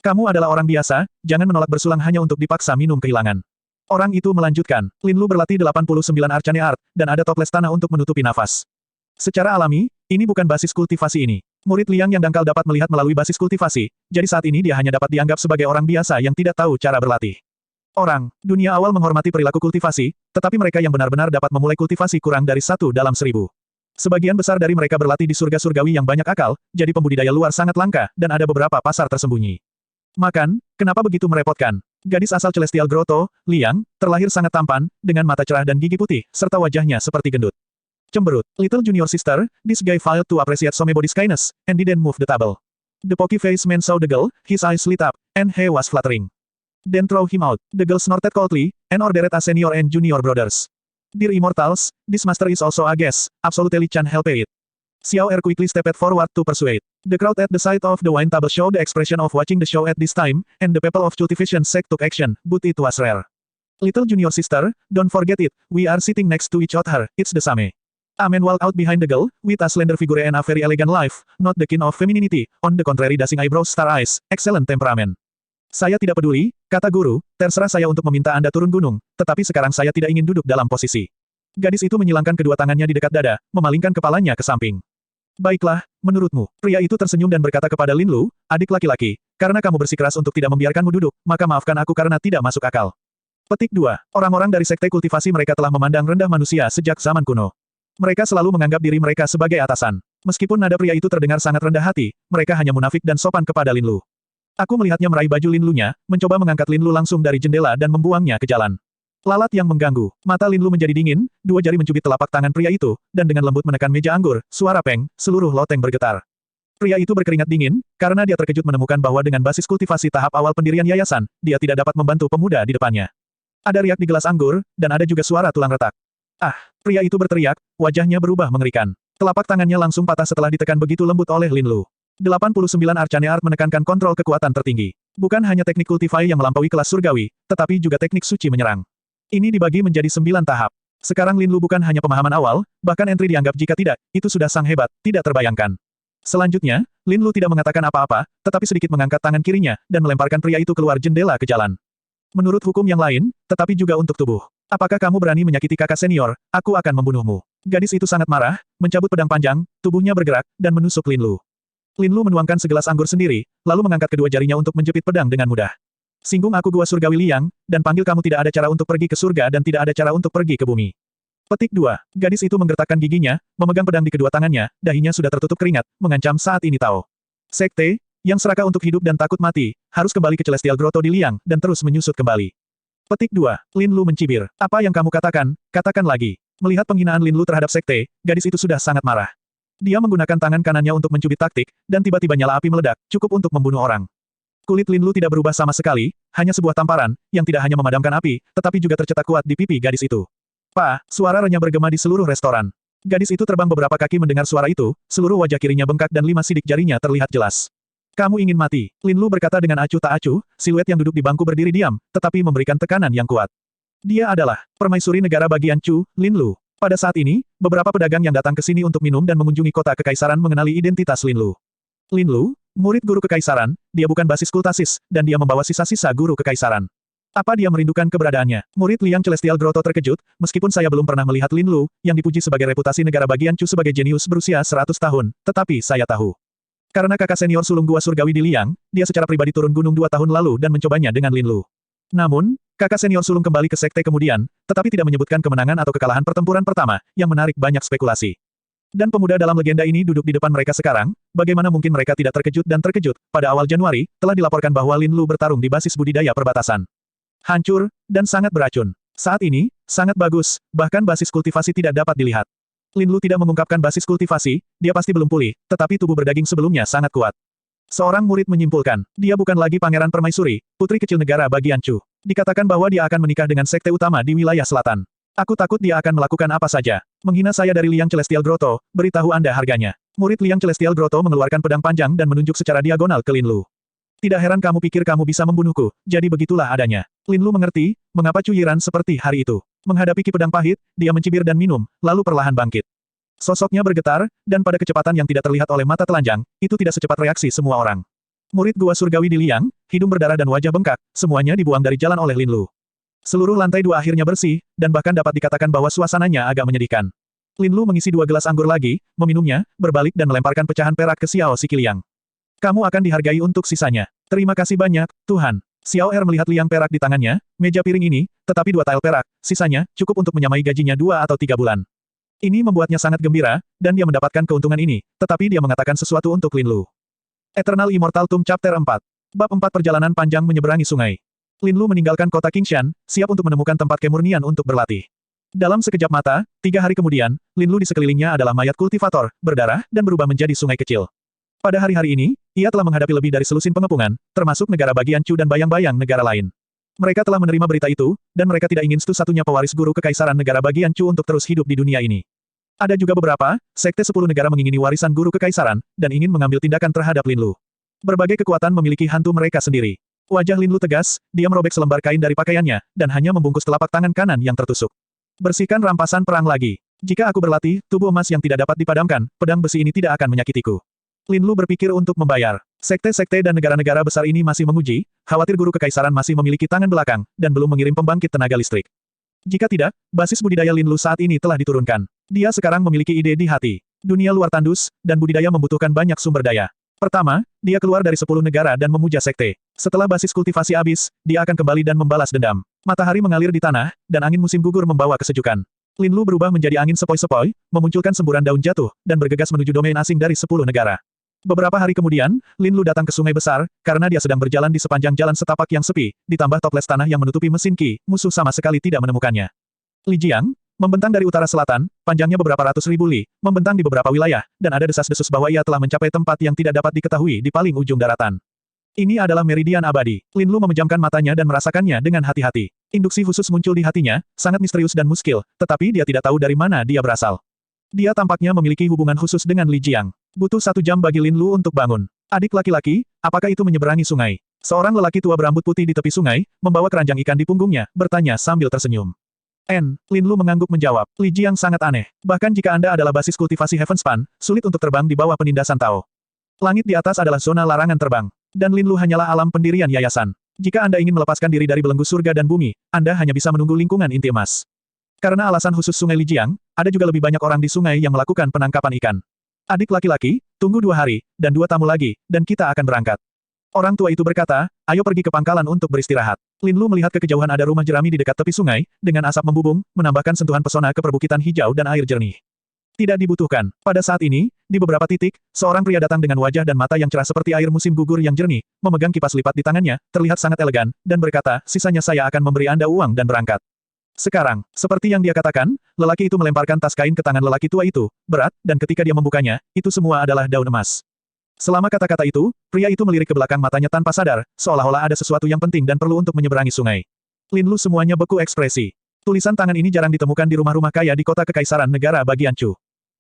Kamu adalah orang biasa, jangan menolak bersulang hanya untuk dipaksa minum kehilangan. Orang itu melanjutkan, Lin Lu berlatih 89 Arcane Art, dan ada toples tanah untuk menutupi nafas. Secara alami, ini bukan basis kultivasi ini. Murid Liang yang dangkal dapat melihat melalui basis kultivasi, jadi saat ini dia hanya dapat dianggap sebagai orang biasa yang tidak tahu cara berlatih. Orang, dunia awal menghormati perilaku kultivasi, tetapi mereka yang benar-benar dapat memulai kultivasi kurang dari 1 dalam 1000. Sebagian besar dari mereka berlatih di surga surgawi yang banyak akal, jadi pembudidaya luar sangat langka, dan ada beberapa pasar tersembunyi. Makan, kenapa begitu merepotkan? Gadis asal Celestial Grotto, Liang, terlahir sangat tampan, dengan mata cerah dan gigi putih, serta wajahnya seperti gendut. Cemberut, little junior sister, this guy failed to appreciate somebody's kindness, and didn't move the table. The poky face man saw the girl, his eyes lit up, and he was fluttering. Then throw him out. The girl snorted coldly, and ordered a senior and junior brothers. Dear immortals, this master is also a guest, absolutely can't help it. Xiao Er quickly stepped forward to persuade. The crowd at the side of the wine table showed the expression of watching the show at this time, and the people of Cultivation Sect took action, but it was rare. Little junior sister, don't forget it, we are sitting next to each other, it's the same. A man walked out behind the girl, with a slender figure and a very elegant life, not the king of femininity, on the contrary dashing eyebrows star eyes, excellent temperament. Saya tidak peduli, kata guru, terserah saya untuk meminta Anda turun gunung, tetapi sekarang saya tidak ingin duduk dalam posisi. Gadis itu menyilangkan kedua tangannya di dekat dada, memalingkan kepalanya ke samping. Baiklah, menurutmu, pria itu tersenyum dan berkata kepada Lin Lu, adik laki-laki, karena kamu bersikeras untuk tidak membiarkanmu duduk, maka maafkan aku karena tidak masuk akal. Petik 2. Orang-orang dari sekte kultivasi mereka telah memandang rendah manusia sejak zaman kuno. Mereka selalu menganggap diri mereka sebagai atasan. Meskipun nada pria itu terdengar sangat rendah hati, mereka hanya munafik dan sopan kepada Lin Lu. Aku melihatnya meraih baju Lin Lu-nya, mencoba mengangkat Lin Lu langsung dari jendela dan membuangnya ke jalan. Lalat yang mengganggu. Mata Lin Lu menjadi dingin, dua jari mencubit telapak tangan pria itu, dan dengan lembut menekan meja anggur, suara peng, seluruh loteng bergetar. Pria itu berkeringat dingin, karena dia terkejut menemukan bahwa dengan basis kultivasi tahap awal pendirian yayasan, dia tidak dapat membantu pemuda di depannya. Ada riak di gelas anggur, dan ada juga suara tulang retak. Ah! Pria itu berteriak, wajahnya berubah mengerikan. Telapak tangannya langsung patah setelah ditekan begitu lembut oleh Lin Lu. 89 Arcane Art menekankan kontrol kekuatan tertinggi. Bukan hanya teknik kultivai yang melampaui kelas surgawi, tetapi juga teknik suci menyerang. Ini dibagi menjadi 9 tahap. Sekarang Lin Lu bukan hanya pemahaman awal, bahkan entry dianggap jika tidak, itu sudah sang hebat, tidak terbayangkan. Selanjutnya, Lin Lu tidak mengatakan apa-apa, tetapi sedikit mengangkat tangan kirinya, dan melemparkan pria itu keluar jendela ke jalan. Menurut hukum yang lain, tetapi juga untuk tubuh. Apakah kamu berani menyakiti kakak senior, aku akan membunuhmu. Gadis itu sangat marah, mencabut pedang panjang, tubuhnya bergerak, dan menusuk Lin Lu. Lin Lu menuangkan segelas anggur sendiri, lalu mengangkat kedua jarinya untuk menjepit pedang dengan mudah. Singgung aku gua surgawi Liang, dan panggil kamu tidak ada cara untuk pergi ke surga dan tidak ada cara untuk pergi ke bumi. Petik 2. Gadis itu menggertakkan giginya, memegang pedang di kedua tangannya, dahinya sudah tertutup keringat, mengancam saat ini Tao. Sekte, yang serakah untuk hidup dan takut mati, harus kembali ke Celestial Grotto di Liang, dan terus menyusut kembali. Petik 2. Lin Lu mencibir. Apa yang kamu katakan, katakan lagi. Melihat penghinaan Lin Lu terhadap sekte, gadis itu sudah sangat marah. Dia menggunakan tangan kanannya untuk mencubit taktik, dan tiba-tiba nyala api meledak, cukup untuk membunuh orang. Kulit Lin Lu tidak berubah sama sekali, hanya sebuah tamparan, yang tidak hanya memadamkan api, tetapi juga tercetak kuat di pipi gadis itu. Pa, suara renyah bergema di seluruh restoran. Gadis itu terbang beberapa kaki mendengar suara itu, seluruh wajah kirinya bengkak dan 5 sidik jarinya terlihat jelas. Kamu ingin mati, Lin Lu berkata dengan acuh tak acuh, siluet yang duduk di bangku berdiri diam, tetapi memberikan tekanan yang kuat. Dia adalah permaisuri negara bagian Chu, Lin Lu. Pada saat ini, beberapa pedagang yang datang ke sini untuk minum dan mengunjungi kota kekaisaran mengenali identitas Lin Lu. Lin Lu, murid guru kekaisaran, dia bukan basis kultasis, dan dia membawa sisa-sisa guru kekaisaran. Apa dia merindukan keberadaannya? Murid Liang Celestial Grotto terkejut, meskipun saya belum pernah melihat Lin Lu, yang dipuji sebagai reputasi negara bagian Chu sebagai jenius berusia 100 tahun, tetapi saya tahu. Karena kakak senior sulung gua surgawi di Liang, dia secara pribadi turun gunung 2 tahun lalu dan mencobanya dengan Lin Lu. Namun, kakak senior sulung kembali ke sekte kemudian, tetapi tidak menyebutkan kemenangan atau kekalahan pertempuran pertama, yang menarik banyak spekulasi. Dan pemuda dalam legenda ini duduk di depan mereka sekarang, bagaimana mungkin mereka tidak terkejut dan terkejut, pada awal Januari, telah dilaporkan bahwa Lin Lu bertarung di basis budidaya perbatasan. Hancur, dan sangat beracun. Saat ini, sangat bagus, bahkan basis kultivasi tidak dapat dilihat. Lin Lu tidak mengungkapkan basis kultivasi, dia pasti belum pulih, tetapi tubuh berdaging sebelumnya sangat kuat. Seorang murid menyimpulkan, dia bukan lagi pangeran permaisuri, putri kecil negara bagian Chu. Dikatakan bahwa dia akan menikah dengan sekte utama di wilayah selatan. Aku takut dia akan melakukan apa saja. Menghina saya dari Liang Celestial Grotto, beritahu Anda harganya. Murid Liang Celestial Grotto mengeluarkan pedang panjang dan menunjuk secara diagonal ke Lin Lu. Tidak heran kamu pikir kamu bisa membunuhku, jadi begitulah adanya. Lin Lu mengerti, mengapa Cu Yiran seperti hari itu. Menghadapi ki pedang pahit, dia mencibir dan minum, lalu perlahan bangkit. Sosoknya bergetar, dan pada kecepatan yang tidak terlihat oleh mata telanjang, itu tidak secepat reaksi semua orang. Murid gua surgawi di Liang, hidung berdarah dan wajah bengkak, semuanya dibuang dari jalan oleh Lin Lu. Seluruh lantai 2 akhirnya bersih, dan bahkan dapat dikatakan bahwa suasananya agak menyedihkan. Lin Lu mengisi 2 gelas anggur lagi, meminumnya, berbalik dan melemparkan pecahan perak ke Xiao Sikiliang. Kamu akan dihargai untuk sisanya. Terima kasih banyak, Tuhan. Xiao Er melihat liang perak di tangannya, meja piring ini, tetapi 2 tile perak, sisanya, cukup untuk menyamai gajinya 2 atau 3 bulan. Ini membuatnya sangat gembira, dan dia mendapatkan keuntungan ini, tetapi dia mengatakan sesuatu untuk Lin Lu. Eternal Immortal Tomb Chapter 4. Bab 4 Perjalanan Panjang Menyeberangi Sungai. Lin Lu meninggalkan kota Qingshan, siap untuk menemukan tempat kemurnian untuk berlatih. Dalam sekejap mata, 3 hari kemudian, Lin Lu di sekelilingnya adalah mayat kultivator, berdarah, dan berubah menjadi sungai kecil. Pada hari-hari ini, ia telah menghadapi lebih dari selusin pengepungan, termasuk negara bagian Chu dan bayang-bayang negara lain. Mereka telah menerima berita itu, dan mereka tidak ingin satu-satunya pewaris guru kekaisaran negara bagian Chu untuk terus hidup di dunia ini. Ada juga beberapa, sekte 10 negara mengingini warisan guru kekaisaran, dan ingin mengambil tindakan terhadap Lin Lu. Berbagai kekuatan memiliki hantu mereka sendiri. Wajah Lin Lu tegas, dia merobek selembar kain dari pakaiannya, dan hanya membungkus telapak tangan kanan yang tertusuk. Bersihkan rampasan perang lagi. Jika aku berlatih, tubuh emas yang tidak dapat dipadamkan, pedang besi ini tidak akan menyakitiku. Lin Lu berpikir untuk membayar. Sekte-sekte dan negara-negara besar ini masih menguji, khawatir guru kekaisaran masih memiliki tangan belakang, dan belum mengirim pembangkit tenaga listrik. Jika tidak, basis budidaya Lin Lu saat ini telah diturunkan. Dia sekarang memiliki ide di hati. Dunia luar tandus, dan budidaya membutuhkan banyak sumber daya. Pertama, dia keluar dari 10 negara dan memuja sekte. Setelah basis kultivasi habis, dia akan kembali dan membalas dendam. Matahari mengalir di tanah, dan angin musim gugur membawa kesejukan. Lin Lu berubah menjadi angin sepoi-sepoi, memunculkan semburan daun jatuh, dan bergegas menuju domain asing dari 10 negara. Beberapa hari kemudian, Lin Lu datang ke sungai besar, karena dia sedang berjalan di sepanjang jalan setapak yang sepi, ditambah toples tanah yang menutupi mesin Qi, musuh sama sekali tidak menemukannya. Li Jiang, membentang dari utara selatan, panjangnya beberapa ratus ribu li, membentang di beberapa wilayah, dan ada desas-desus bahwa ia telah mencapai tempat yang tidak dapat diketahui di paling ujung daratan. Ini adalah meridian abadi. Lin Lu memejamkan matanya dan merasakannya dengan hati-hati. Induksi khusus muncul di hatinya, sangat misterius dan muskil, tetapi dia tidak tahu dari mana dia berasal. Dia tampaknya memiliki hubungan khusus dengan Li Jiang. Butuh 1 jam bagi Lin Lu untuk bangun. Adik laki-laki, apakah itu menyeberangi sungai? Seorang lelaki tua berambut putih di tepi sungai, membawa keranjang ikan di punggungnya, bertanya sambil tersenyum. Lin Lu mengangguk menjawab, Li Jiang sangat aneh. Bahkan jika Anda adalah basis kultivasi Heavenspan, sulit untuk terbang di bawah penindasan Tao. Langit di atas adalah zona larangan terbang. Dan Lin Lu hanyalah alam pendirian yayasan. Jika Anda ingin melepaskan diri dari belenggu surga dan bumi, Anda hanya bisa menunggu lingkungan inti emas. Karena alasan khusus sungai Li Jiang, ada juga lebih banyak orang di sungai yang melakukan penangkapan ikan. Adik laki-laki, tunggu 2 hari, dan 2 tamu lagi, dan kita akan berangkat. Orang tua itu berkata, ayo pergi ke pangkalan untuk beristirahat. Lin Lu melihat ke kejauhan ada rumah jerami di dekat tepi sungai, dengan asap membubung, menambahkan sentuhan pesona ke perbukitan hijau dan air jernih. Tidak dibutuhkan. Pada saat ini, di beberapa titik, seorang pria datang dengan wajah dan mata yang cerah seperti air musim gugur yang jernih, memegang kipas lipat di tangannya, terlihat sangat elegan, dan berkata, sisanya saya akan memberi Anda uang dan berangkat. Sekarang, seperti yang dia katakan, lelaki itu melemparkan tas kain ke tangan lelaki tua itu, berat, dan ketika dia membukanya, itu semua adalah daun emas. Selama kata-kata itu, pria itu melirik ke belakang matanya tanpa sadar, seolah-olah ada sesuatu yang penting dan perlu untuk menyeberangi sungai. Lin Lu semuanya beku ekspresi. Tulisan tangan ini jarang ditemukan di rumah-rumah kaya di kota kekaisaran negara bagian Chu.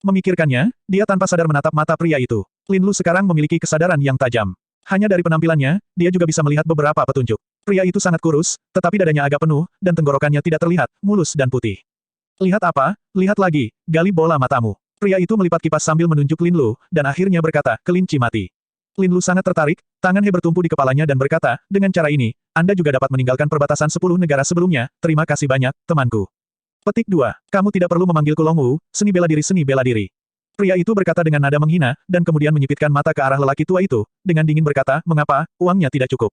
Memikirkannya, dia tanpa sadar menatap mata pria itu. Lin Lu sekarang memiliki kesadaran yang tajam. Hanya dari penampilannya, dia juga bisa melihat beberapa petunjuk. Pria itu sangat kurus, tetapi dadanya agak penuh, dan tenggorokannya tidak terlihat, mulus dan putih. Lihat apa? Lihat lagi, gali bola matamu. Pria itu melipat kipas sambil menunjuk Lin Lu, dan akhirnya berkata, kelinci mati. Lin Lu sangat tertarik, tangan He bertumpu di kepalanya dan berkata, dengan cara ini, Anda juga dapat meninggalkan perbatasan 10 negara sebelumnya, terima kasih banyak, temanku. Petik 2. Kamu tidak perlu memanggilku Long Wu, seni bela diri. Pria itu berkata dengan nada menghina, dan kemudian menyipitkan mata ke arah lelaki tua itu, dengan dingin berkata, mengapa, uangnya tidak cukup.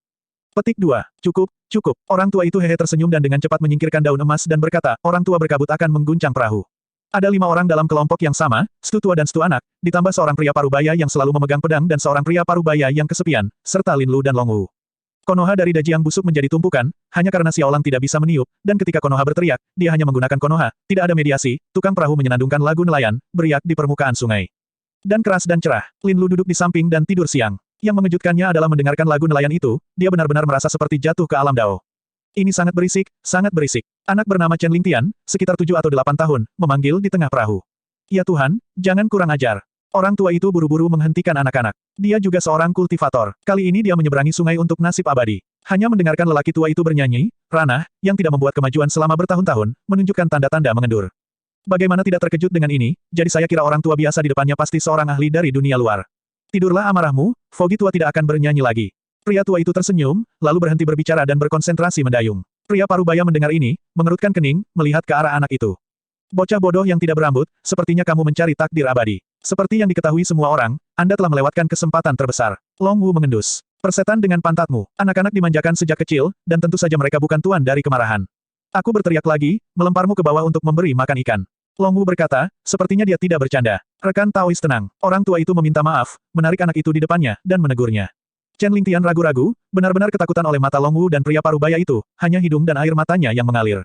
Petik 2. Cukup. Orang tua itu hehe tersenyum dan dengan cepat menyingkirkan daun emas dan berkata, orang tua berkabut akan mengguncang perahu. Ada 5 orang dalam kelompok yang sama, stu tua dan stu anak, ditambah seorang pria parubaya yang selalu memegang pedang dan seorang pria parubaya yang kesepian, serta Lin Lu dan Long Wu. Konoha dari Dajiang busuk menjadi tumpukan, hanya karena Xiaolang tidak bisa meniup, dan ketika Konoha berteriak, dia hanya menggunakan Konoha, tidak ada mediasi, tukang perahu menyenandungkan lagu nelayan, beriak di permukaan sungai. Dan keras dan cerah, Lin Lu duduk di samping dan tidur siang. Yang mengejutkannya adalah mendengarkan lagu nelayan itu, dia benar-benar merasa seperti jatuh ke alam Dao. Ini sangat berisik, sangat berisik. Anak bernama Chen Lingtian, sekitar 7 atau 8 tahun, memanggil di tengah perahu. Ya Tuhan, jangan kurang ajar. Orang tua itu buru-buru menghentikan anak-anak. Dia juga seorang kultivator. Kali ini dia menyeberangi sungai untuk nasib abadi. Hanya mendengarkan lelaki tua itu bernyanyi, ranah, yang tidak membuat kemajuan selama bertahun-tahun, menunjukkan tanda-tanda mengendur. Bagaimana tidak terkejut dengan ini, jadi saya kira orang tua biasa di depannya pasti seorang ahli dari dunia luar. Tidurlah amarahmu, Fogi tua tidak akan bernyanyi lagi. Pria tua itu tersenyum, lalu berhenti berbicara dan berkonsentrasi mendayung. Pria parubaya mendengar ini, mengerutkan kening, melihat ke arah anak itu. Bocah bodoh yang tidak berambut, sepertinya kamu mencari takdir abadi. Seperti yang diketahui semua orang, Anda telah melewatkan kesempatan terbesar. Long Wu mengendus. Persetan dengan pantatmu. Anak-anak dimanjakan sejak kecil, dan tentu saja mereka bukan tuan dari kemarahan. Aku berteriak lagi, melemparmu ke bawah untuk memberi makan ikan. Long Wu berkata, sepertinya dia tidak bercanda. Rekan Taois tenang. Orang tua itu meminta maaf, menarik anak itu di depannya, dan menegurnya. Chen Lingtian ragu-ragu, benar-benar ketakutan oleh mata Long Wu dan pria parubaya itu, hanya hidung dan air matanya yang mengalir.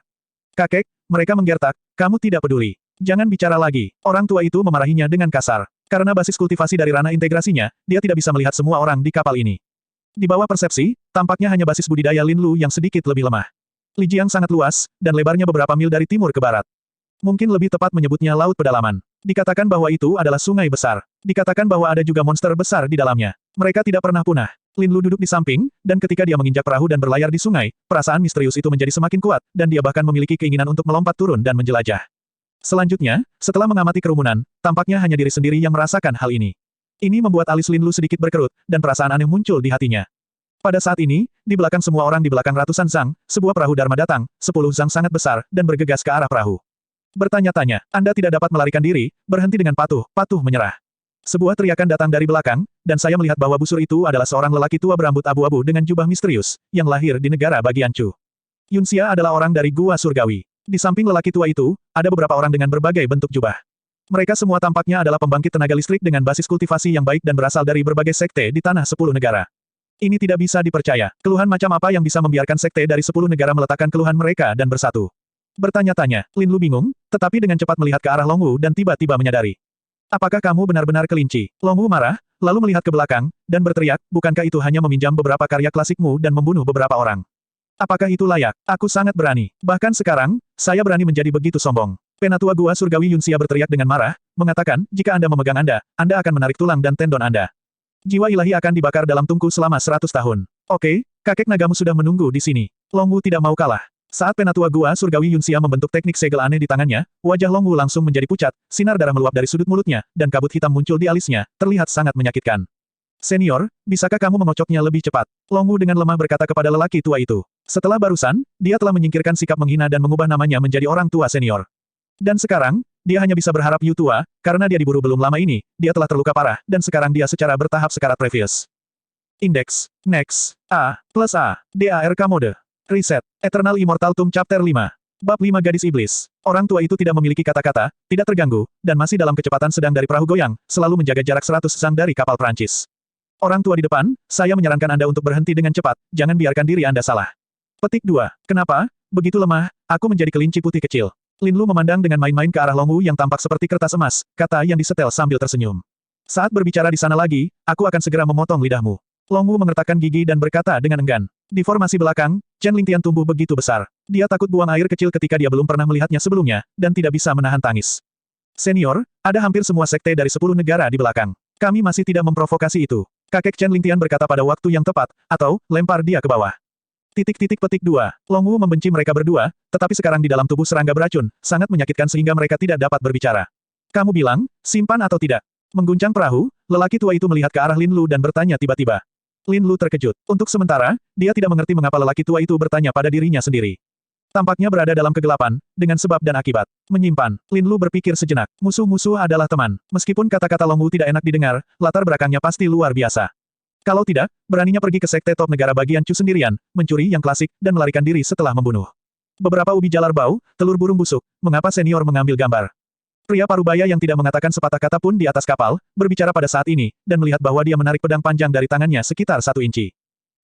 Kakek, mereka menggertak, kamu tidak peduli. Jangan bicara lagi. Orang tua itu memarahinya dengan kasar. Karena basis kultivasi dari ranah integrasinya, dia tidak bisa melihat semua orang di kapal ini. Di bawah persepsi, tampaknya hanya basis budidaya Lin Lu yang sedikit lebih lemah. Li Jiang sangat luas, dan lebarnya beberapa mil dari timur ke barat. Mungkin lebih tepat menyebutnya laut pedalaman. Dikatakan bahwa itu adalah sungai besar. Dikatakan bahwa ada juga monster besar di dalamnya. Mereka tidak pernah punah. Lin Lu duduk di samping, dan ketika dia menginjak perahu dan berlayar di sungai, perasaan misterius itu menjadi semakin kuat, dan dia bahkan memiliki keinginan untuk melompat turun dan menjelajah. Selanjutnya, setelah mengamati kerumunan, tampaknya hanya diri sendiri yang merasakan hal ini. Ini membuat alis Lin Lu sedikit berkerut, dan perasaan aneh muncul di hatinya. Pada saat ini, di belakang semua orang di belakang ratusan zhang, sebuah perahu Dharma datang, 10 zhang sangat besar, dan bergegas ke arah perahu. Bertanya-tanya, Anda tidak dapat melarikan diri, berhenti dengan patuh menyerah. Sebuah teriakan datang dari belakang, dan saya melihat bahwa busur itu adalah seorang lelaki tua berambut abu-abu dengan jubah misterius, yang lahir di negara bagian Chu. Yunxia adalah orang dari Gua Surgawi. Di samping lelaki tua itu, ada beberapa orang dengan berbagai bentuk jubah. Mereka semua tampaknya adalah pembangkit tenaga listrik dengan basis kultivasi yang baik dan berasal dari berbagai sekte di tanah 10 negara. Ini tidak bisa dipercaya. Keluhan macam apa yang bisa membiarkan sekte dari 10 negara meletakkan keluhan mereka dan bersatu? Bertanya-tanya, Lin Lu bingung, tetapi dengan cepat melihat ke arah Long Wu dan tiba-tiba menyadari. Apakah kamu benar-benar kelinci? Long Wu marah, lalu melihat ke belakang, dan berteriak, bukankah itu hanya meminjam beberapa karya klasikmu dan membunuh beberapa orang? Apakah itu layak? Aku sangat berani. Bahkan sekarang, saya berani menjadi begitu sombong. Penatua Gua Surgawi Yunxia berteriak dengan marah, mengatakan, jika Anda memegang Anda akan menarik tulang dan tendon Anda. Jiwa ilahi akan dibakar dalam tungku selama 100 tahun. Oke, kakek nagamu sudah menunggu di sini. Long Wu tidak mau kalah. Saat Penatua Gua Surgawi Yunxia membentuk teknik segel aneh di tangannya, wajah Long Wu langsung menjadi pucat, sinar darah meluap dari sudut mulutnya, dan kabut hitam muncul di alisnya, terlihat sangat menyakitkan. Senior, bisakah kamu mengocoknya lebih cepat? Long Wu dengan lemah berkata kepada lelaki tua itu. Setelah barusan, dia telah menyingkirkan sikap menghina dan mengubah namanya menjadi orang tua senior. Dan sekarang, dia hanya bisa berharap Yu tua, karena dia diburu belum lama ini, dia telah terluka parah, dan sekarang dia secara bertahap sekarat previous. Indeks, Next, A, plus A, DARK Mode. Reset, Eternal Immortal Tomb Chapter 5. Bab 5 Gadis Iblis. Orang tua itu tidak memiliki kata-kata, tidak terganggu, dan masih dalam kecepatan sedang dari perahu goyang, selalu menjaga jarak 100 sang dari kapal Prancis. Orang tua di depan, saya menyarankan Anda untuk berhenti dengan cepat, jangan biarkan diri Anda salah. Petik 2. Kenapa? Begitu lemah, aku menjadi kelinci putih kecil. Lin Lu memandang dengan main-main ke arah Long Wu yang tampak seperti kertas emas, kata yang disetel sambil tersenyum. Saat berbicara di sana lagi, aku akan segera memotong lidahmu. Long Wu mengertakkan gigi dan berkata dengan enggan. Di formasi belakang, Chen Lingtian tumbuh begitu besar. Dia takut buang air kecil ketika dia belum pernah melihatnya sebelumnya, dan tidak bisa menahan tangis. Senior, ada hampir semua sekte dari 10 negara di belakang. Kami masih tidak memprovokasi itu. Kakek Chen Lingtian berkata pada waktu yang tepat, atau, lempar dia ke bawah. Petik 2. Long Wu membenci mereka berdua, tetapi sekarang di dalam tubuh serangga beracun, sangat menyakitkan sehingga mereka tidak dapat berbicara. Kamu bilang, simpan atau tidak? Mengguncang perahu, lelaki tua itu melihat ke arah Lin Lu dan bertanya tiba-tiba. Lin Lu terkejut. Untuk sementara, dia tidak mengerti mengapa lelaki tua itu bertanya pada dirinya sendiri. Tampaknya berada dalam kegelapan, dengan sebab dan akibat. Menyimpan. Lin Lu berpikir sejenak. Musuh-musuh adalah teman. Meskipun kata-kata Long Wu tidak enak didengar, latar belakangnya pasti luar biasa. Kalau tidak, beraninya pergi ke sekte top negara bagian Chu sendirian, mencuri yang klasik, dan melarikan diri setelah membunuh. Beberapa ubi jalar bau, telur burung busuk, mengapa senior mengambil gambar? Pria parubaya yang tidak mengatakan sepatah kata pun di atas kapal, berbicara pada saat ini, dan melihat bahwa dia menarik pedang panjang dari tangannya sekitar 1 inci.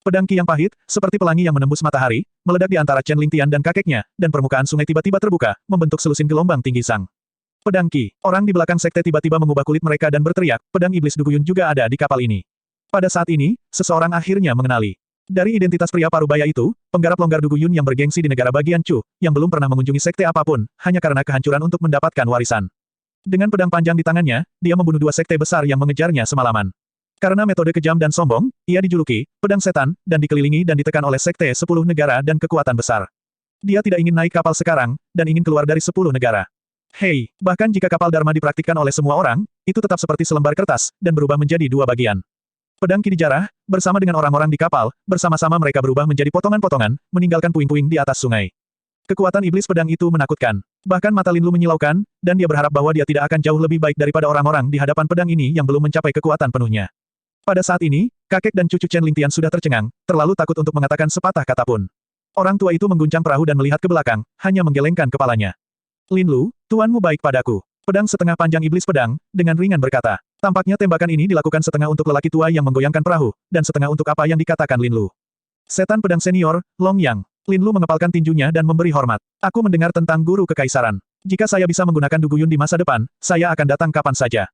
Pedang Qi yang pahit, seperti pelangi yang menembus matahari, meledak di antara Chen Lingtian dan kakeknya, dan permukaan sungai tiba-tiba terbuka, membentuk selusin gelombang tinggi sang. Pedang Qi. Orang di belakang sekte tiba-tiba mengubah kulit mereka dan berteriak, pedang iblis Duguyun juga ada di kapal ini. Pada saat ini, seseorang akhirnya mengenali. Dari identitas pria parubaya itu, penggarap longgar Duguyun yang bergengsi di negara bagian Chu, yang belum pernah mengunjungi sekte apapun, hanya karena kehancuran untuk mendapatkan warisan. Dengan pedang panjang di tangannya, dia membunuh 2 sekte besar yang mengejarnya semalaman. Karena metode kejam dan sombong, ia dijuluki pedang setan, dan dikelilingi dan ditekan oleh sekte 10 negara dan kekuatan besar. Dia tidak ingin naik kapal sekarang, dan ingin keluar dari 10 negara. Hei, bahkan jika kapal Dharma dipraktikkan oleh semua orang, itu tetap seperti selembar kertas, dan berubah menjadi 2 bagian. Pedang Qi dijarah, bersama dengan orang-orang di kapal, bersama-sama mereka berubah menjadi potongan-potongan, meninggalkan puing-puing di atas sungai. Kekuatan iblis pedang itu menakutkan. Bahkan mata Lin Lu menyilaukan, dan dia berharap bahwa dia tidak akan jauh lebih baik daripada orang-orang di hadapan pedang ini yang belum mencapai kekuatan penuhnya. Pada saat ini, kakek dan cucu Chen Lingtian sudah tercengang, terlalu takut untuk mengatakan sepatah kata pun. Orang tua itu mengguncang perahu dan melihat ke belakang, hanya menggelengkan kepalanya. Lin Lu, tuanmu baik padaku. Pedang setengah panjang iblis pedang, dengan ringan berkata. Tampaknya tembakan ini dilakukan setengah untuk lelaki tua yang menggoyangkan perahu, dan setengah untuk apa yang dikatakan Lin Lu. Setan pedang senior, Long Yang. Lin Lu mengepalkan tinjunya dan memberi hormat. Aku mendengar tentang guru kekaisaran. Jika saya bisa menggunakan Duguyun di masa depan, saya akan datang kapan saja.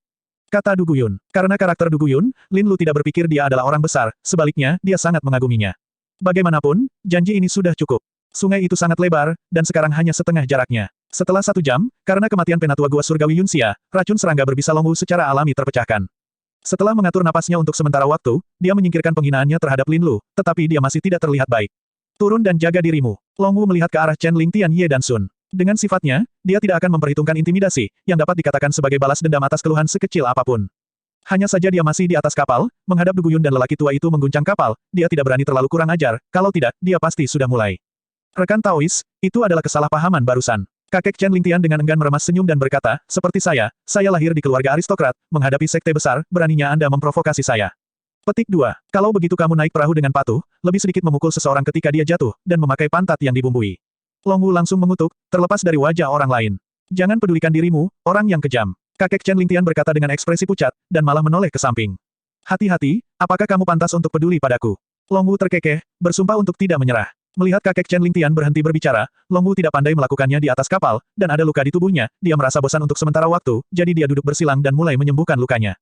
Kata Duguyun. Karena karakter Duguyun, Lin Lu tidak berpikir dia adalah orang besar, sebaliknya, dia sangat mengaguminya. Bagaimanapun, janji ini sudah cukup. Sungai itu sangat lebar, dan sekarang hanya setengah jaraknya. Setelah 1 jam, karena kematian Penatua Gua Surgawi Yunxia, racun serangga berbisa Long Wu secara alami terpecahkan. Setelah mengatur napasnya untuk sementara waktu, dia menyingkirkan penghinaannya terhadap Lin Lu, tetapi dia masih tidak terlihat baik. Turun dan jaga dirimu. Long Wu melihat ke arah Chen Lingtian Ye dan Sun. Dengan sifatnya, dia tidak akan memperhitungkan intimidasi, yang dapat dikatakan sebagai balas dendam atas keluhan sekecil apapun. Hanya saja dia masih di atas kapal, menghadap Duguyun dan lelaki tua itu mengguncang kapal, dia tidak berani terlalu kurang ajar, kalau tidak, dia pasti sudah mulai. Rekan Taois, itu adalah kesalahpahaman barusan. Kakek Chen Lingtian dengan enggan meremas senyum dan berkata, seperti saya lahir di keluarga aristokrat, menghadapi sekte besar, beraninya Anda memprovokasi saya. Petik 2. Kalau begitu kamu naik perahu dengan patuh, lebih sedikit memukul seseorang ketika dia jatuh, dan memakai pantat yang dibumbui. Long Wu langsung mengutuk, terlepas dari wajah orang lain. Jangan pedulikan dirimu, orang yang kejam. Kakek Chen Lingtian berkata dengan ekspresi pucat, dan malah menoleh ke samping. Hati-hati, apakah kamu pantas untuk peduli padaku? Long Wu terkekeh, bersumpah untuk tidak menyerah. Melihat kakek Chen Lingtian berhenti berbicara, Long Wu tidak pandai melakukannya di atas kapal, dan ada luka di tubuhnya, dia merasa bosan untuk sementara waktu, jadi dia duduk bersilang dan mulai menyembuhkan lukanya.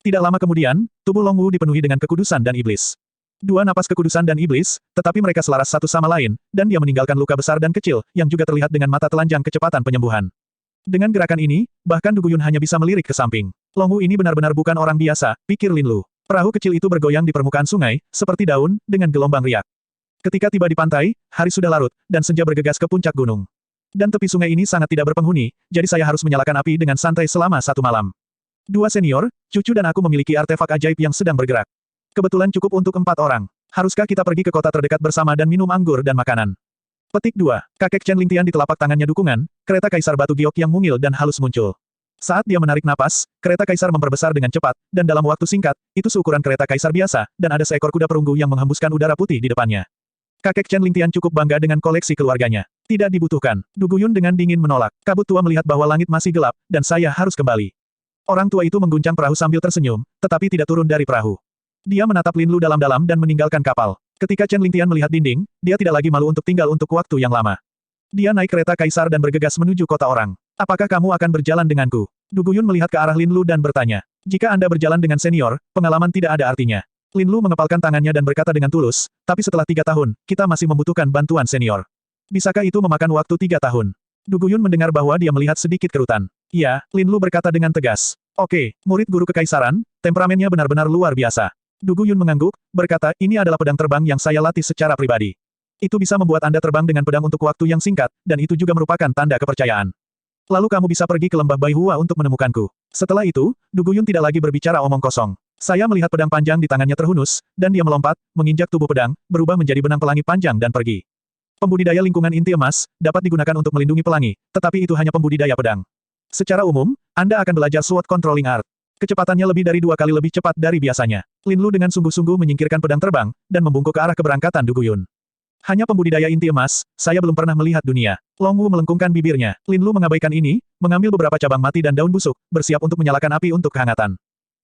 Tidak lama kemudian, tubuh Long Wu dipenuhi dengan kekudusan dan iblis. Dua napas kekudusan dan iblis, tetapi mereka selaras satu sama lain, dan dia meninggalkan luka besar dan kecil, yang juga terlihat dengan mata telanjang kecepatan penyembuhan. Dengan gerakan ini, bahkan Du Guyun hanya bisa melirik ke samping. Long Wu ini benar-benar bukan orang biasa, pikir Lin Lu. Perahu kecil itu bergoyang di permukaan sungai, seperti daun, dengan gelombang riak. Ketika tiba di pantai, hari sudah larut, dan senja bergegas ke puncak gunung. Dan tepi sungai ini sangat tidak berpenghuni, jadi saya harus menyalakan api dengan santai selama 1 malam. Dua senior, cucu dan aku memiliki artefak ajaib yang sedang bergerak. Kebetulan cukup untuk 4 orang. Haruskah kita pergi ke kota terdekat bersama dan minum anggur dan makanan? Petik 2. Kakek Chen Lingtian di telapak tangannya dukungan, kereta kaisar batu giok yang mungil dan halus muncul. Saat dia menarik napas, kereta kaisar memperbesar dengan cepat, dan dalam waktu singkat, itu seukuran kereta kaisar biasa, dan ada seekor kuda perunggu yang menghembuskan udara putih di depannya. Kakek Chen Lingtian cukup bangga dengan koleksi keluarganya. Tidak dibutuhkan. Du Guyun dengan dingin menolak. Kabut tua melihat bahwa langit masih gelap, dan saya harus kembali. Orang tua itu mengguncang perahu sambil tersenyum, tetapi tidak turun dari perahu. Dia menatap Lin Lu dalam-dalam dan meninggalkan kapal. Ketika Chen Lingtian melihat dinding, dia tidak lagi malu untuk tinggal untuk waktu yang lama. Dia naik kereta kaisar dan bergegas menuju kota orang. Apakah kamu akan berjalan denganku? Du Guyun melihat ke arah Lin Lu dan bertanya. Jika Anda berjalan dengan senior, pengalaman tidak ada artinya. Lin Lu mengepalkan tangannya dan berkata dengan tulus, tapi setelah 3 tahun, kita masih membutuhkan bantuan senior. Bisakah itu memakan waktu 3 tahun? Du Guyun mendengar bahwa dia melihat sedikit kerutan. Ya, Lin Lu berkata dengan tegas. Oke, murid guru kekaisaran, temperamennya benar-benar luar biasa. Du Guyun mengangguk, berkata, ini adalah pedang terbang yang saya latih secara pribadi. Itu bisa membuat Anda terbang dengan pedang untuk waktu yang singkat, dan itu juga merupakan tanda kepercayaan. Lalu kamu bisa pergi ke lembah Baihua untuk menemukanku. Setelah itu, Du Guyun tidak lagi berbicara omong kosong. Saya melihat pedang panjang di tangannya terhunus, dan dia melompat, menginjak tubuh pedang, berubah menjadi benang pelangi panjang dan pergi. Pembudidaya lingkungan inti emas, dapat digunakan untuk melindungi pelangi, tetapi itu hanya pembudidaya pedang. Secara umum, Anda akan belajar sword controlling art. Kecepatannya lebih dari 2 kali lebih cepat dari biasanya. Lin Lu dengan sungguh-sungguh menyingkirkan pedang terbang, dan membungkuk ke arah keberangkatan Du Guyun. Hanya pembudidaya inti emas, saya belum pernah melihat dunia. Long Wu melengkungkan bibirnya. Lin Lu mengabaikan ini, mengambil beberapa cabang mati dan daun busuk, bersiap untuk menyalakan api untuk kehangatan.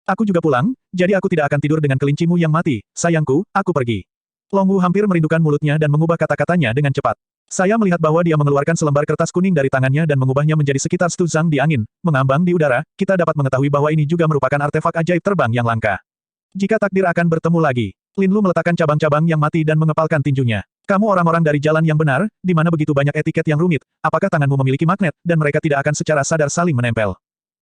Aku juga pulang, jadi aku tidak akan tidur dengan kelincimu yang mati. Sayangku, aku pergi. Long Wu hampir merindukan mulutnya dan mengubah kata-katanya dengan cepat. Saya melihat bahwa dia mengeluarkan selembar kertas kuning dari tangannya dan mengubahnya menjadi sekitar stuzang di angin, mengambang di udara, kita dapat mengetahui bahwa ini juga merupakan artefak ajaib terbang yang langka. Jika takdir akan bertemu lagi. Lin Lu meletakkan cabang-cabang yang mati dan mengepalkan tinjunya. Kamu orang-orang dari jalan yang benar, di mana begitu banyak etiket yang rumit, apakah tanganmu memiliki magnet, dan mereka tidak akan secara sadar saling menempel.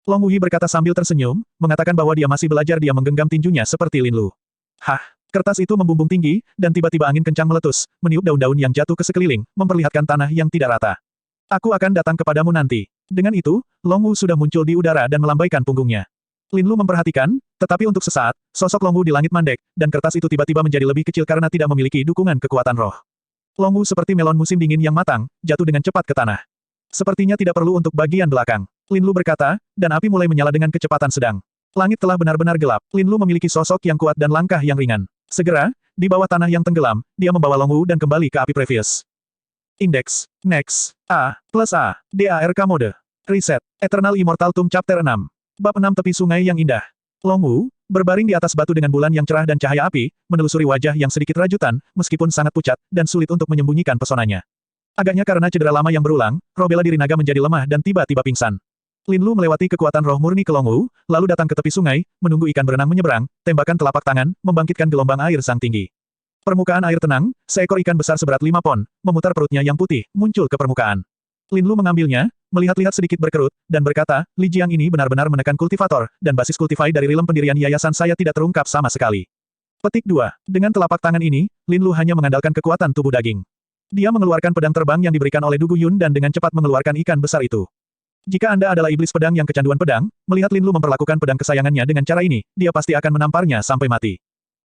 Long Wuhi berkata sambil tersenyum, mengatakan bahwa dia masih belajar. Dia menggenggam tinjunya seperti Lin Lu. Hah? Kertas itu membumbung tinggi, dan tiba-tiba angin kencang meletus, meniup daun-daun yang jatuh ke sekeliling, memperlihatkan tanah yang tidak rata. Aku akan datang kepadamu nanti. Dengan itu, Long Wu sudah muncul di udara dan melambaikan punggungnya. Lin Lu memperhatikan, tetapi untuk sesaat, sosok Long Wu di langit mandek, dan kertas itu tiba-tiba menjadi lebih kecil karena tidak memiliki dukungan kekuatan roh. Long Wu seperti melon musim dingin yang matang, jatuh dengan cepat ke tanah. Sepertinya tidak perlu untuk bagian belakang. Lin Lu berkata, dan api mulai menyala dengan kecepatan sedang. Langit telah benar-benar gelap. Lin Lu memiliki sosok yang kuat dan langkah yang ringan. Segera, di bawah tanah yang tenggelam, dia membawa Long Wu dan kembali ke api previous. Indeks. Next. A. Plus A. DARK Mode. Reset. Eternal Immortal Tomb Chapter 6. Bab 6 Tepi Sungai yang Indah. Long Wu, berbaring di atas batu dengan bulan yang cerah dan cahaya api, menelusuri wajah yang sedikit rajutan, meskipun sangat pucat, dan sulit untuk menyembunyikan pesonanya. Agaknya karena cedera lama yang berulang, roh bela diri naga menjadi lemah dan tiba-tiba pingsan. Lin Lu melewati kekuatan roh murni ke Long Wu, lalu datang ke tepi sungai, menunggu ikan berenang menyeberang, tembakan telapak tangan, membangkitkan gelombang air sang tinggi. Permukaan air tenang, seekor ikan besar seberat 5 pon, memutar perutnya yang putih, muncul ke permukaan. Lin Lu mengambilnya, melihat-lihat sedikit berkerut, dan berkata, Li Jiang ini benar-benar menekan kultivator, dan basis kultifai dari rilem pendirian yayasan saya tidak terungkap sama sekali. Petik 2. Dengan telapak tangan ini, Lin Lu hanya mengandalkan kekuatan tubuh daging. Dia mengeluarkan pedang terbang yang diberikan oleh Du Guyun dan dengan cepat mengeluarkan ikan besar itu. Jika Anda adalah iblis pedang yang kecanduan pedang, melihat Lin Lu memperlakukan pedang kesayangannya dengan cara ini, dia pasti akan menamparnya sampai mati.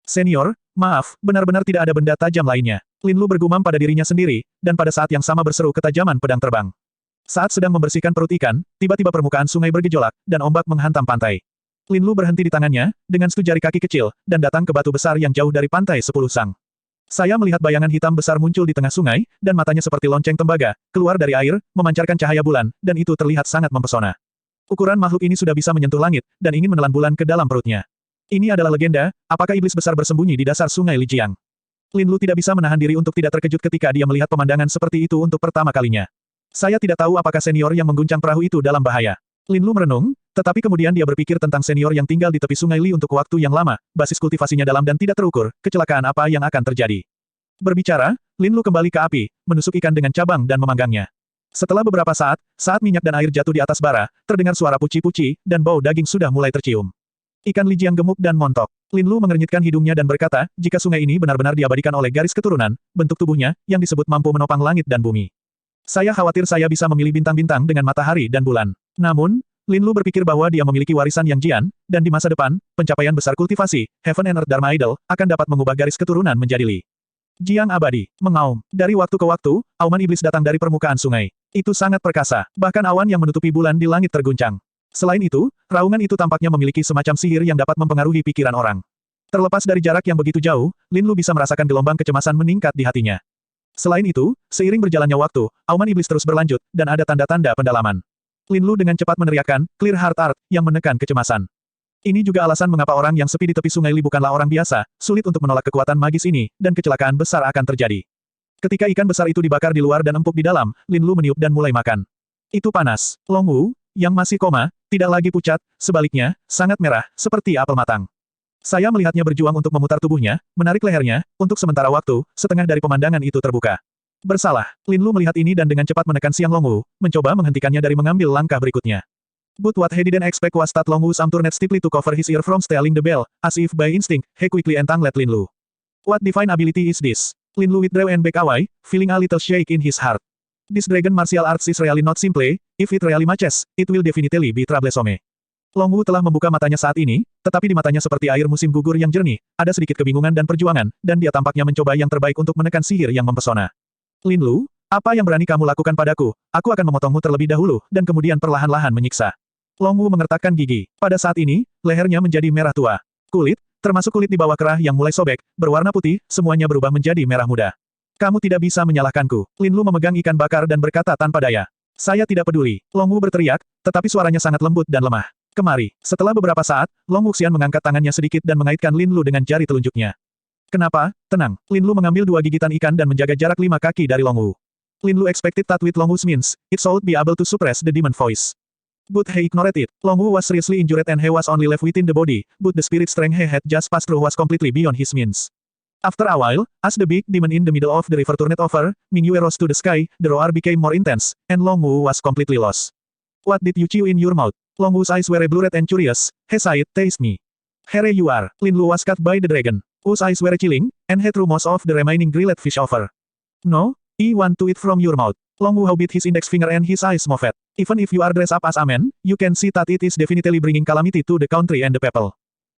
Senior, maaf, benar-benar tidak ada benda tajam lainnya. Lin Lu bergumam pada dirinya sendiri, dan pada saat yang sama berseru ketajaman pedang terbang. Saat sedang membersihkan perut ikan, tiba-tiba permukaan sungai bergejolak, dan ombak menghantam pantai. Lin Lu berhenti di tangannya, dengan 1 jari kaki kecil, dan datang ke batu besar yang jauh dari pantai 10 sang. Saya melihat bayangan hitam besar muncul di tengah sungai, dan matanya seperti lonceng tembaga, keluar dari air, memancarkan cahaya bulan, dan itu terlihat sangat mempesona. Ukuran makhluk ini sudah bisa menyentuh langit, dan ingin menelan bulan ke dalam perutnya. Ini adalah legenda, apakah iblis besar bersembunyi di dasar sungai Lijiang? Lin Lu tidak bisa menahan diri untuk tidak terkejut ketika dia melihat pemandangan seperti itu untuk pertama kalinya. Saya tidak tahu apakah senior yang mengguncang perahu itu dalam bahaya. Lin Lu merenung, tetapi kemudian dia berpikir tentang senior yang tinggal di tepi sungai Li untuk waktu yang lama, basis kultivasinya dalam dan tidak terukur, kecelakaan apa yang akan terjadi. Berbicara, Lin Lu kembali ke api, menusuk ikan dengan cabang dan memanggangnya. Setelah beberapa saat minyak dan air jatuh di atas bara, terdengar suara puci-puci, dan bau daging sudah mulai tercium. Ikan Lijiang gemuk dan montok. Lin Lu mengernyitkan hidungnya dan berkata, jika sungai ini benar-benar diabadikan oleh garis keturunan, bentuk tubuhnya, yang disebut mampu menopang langit dan bumi. Saya khawatir saya bisa memilih bintang-bintang dengan matahari dan bulan. Namun, Lin Lu berpikir bahwa dia memiliki warisan yang jian, dan di masa depan, pencapaian besar kultivasi, Heaven and Earth Dharma Idol, akan dapat mengubah garis keturunan menjadi Li. Jiang abadi, mengaum. Dari waktu ke waktu, auman iblis datang dari permukaan sungai. Itu sangat perkasa, bahkan awan yang menutupi bulan di langit terguncang. Selain itu, raungan itu tampaknya memiliki semacam sihir yang dapat mempengaruhi pikiran orang. Terlepas dari jarak yang begitu jauh, Lin Lu bisa merasakan gelombang kecemasan meningkat di hatinya. Selain itu, seiring berjalannya waktu, auman iblis terus berlanjut, dan ada tanda-tanda pendalaman. Lin Lu dengan cepat meneriakkan, Clear Heart Art, yang menekan kecemasan. Ini juga alasan mengapa orang yang sepi di tepi sungai Li bukanlah orang biasa, sulit untuk menolak kekuatan magis ini, dan kecelakaan besar akan terjadi. Ketika ikan besar itu dibakar di luar dan empuk di dalam, Lin Lu meniup dan mulai makan. Itu panas. Long Wu, yang masih koma, tidak lagi pucat, sebaliknya, sangat merah, seperti apel matang. Saya melihatnya berjuang untuk memutar tubuhnya, menarik lehernya, untuk sementara waktu, setengah dari pemandangan itu terbuka. Bersalah, Lin Lu melihat ini dan dengan cepat menekan Siang Long Wu, mencoba menghentikannya dari mengambil langkah berikutnya. But what he didn't expect was that Long Wu's arm turned steeply to cover his ear from stealing the bell, as if by instinct, he quickly entangled Lin Lu. What divine ability is this? Lin Lu withdrew and back away, feeling a little shake in his heart. This dragon martial arts is really not simple, if it really matches, it will definitely be troublesome. Long Wu telah membuka matanya saat ini, tetapi di matanya seperti air musim gugur yang jernih, ada sedikit kebingungan dan perjuangan, dan dia tampaknya mencoba yang terbaik untuk menekan sihir yang mempesona. Lin Lu, apa yang berani kamu lakukan padaku? Aku akan memotongmu terlebih dahulu, dan kemudian perlahan-lahan menyiksa. Long Wu mengertakkan gigi. Pada saat ini, lehernya menjadi merah tua. Kulit, termasuk kulit di bawah kerah yang mulai sobek, berwarna putih, semuanya berubah menjadi merah muda. Kamu tidak bisa menyalahkanku. Lin Lu memegang ikan bakar dan berkata tanpa daya. Saya tidak peduli. Long Wu berteriak, tetapi suaranya sangat lembut dan lemah. Kemari. Setelah beberapa saat, Long Wuxian mengangkat tangannya sedikit dan mengaitkan Lin Lu dengan jari telunjuknya. Kenapa? Tenang. Lin Lu mengambil 2 gigitan ikan dan menjaga jarak 5 kaki dari Long Wu. Lin Lu expected that with Long Wu's means, it should be able to suppress the demon voice. But he ignored it. Long Wu was seriously injured and he was only left within the body, but the spirit strength he had just passed through was completely beyond his means. After a while, as the big demon in the middle of the river turned over, Mingyue rose to the sky, the roar became more intense, and Long Wu was completely lost. What did you chew in your mouth? Long Wu's eyes were blurred and curious. He sighed, taste me. Here you are. Lin Lu was cut by the dragon. Wu's eyes were chilling, and he threw most of the remaining grilled fish over. No, I want to eat from your mouth. Long Wu bit his index finger and his eyes moved. Even if you are dressed up as a man, you can see that it is definitely bringing calamity to the country and the people.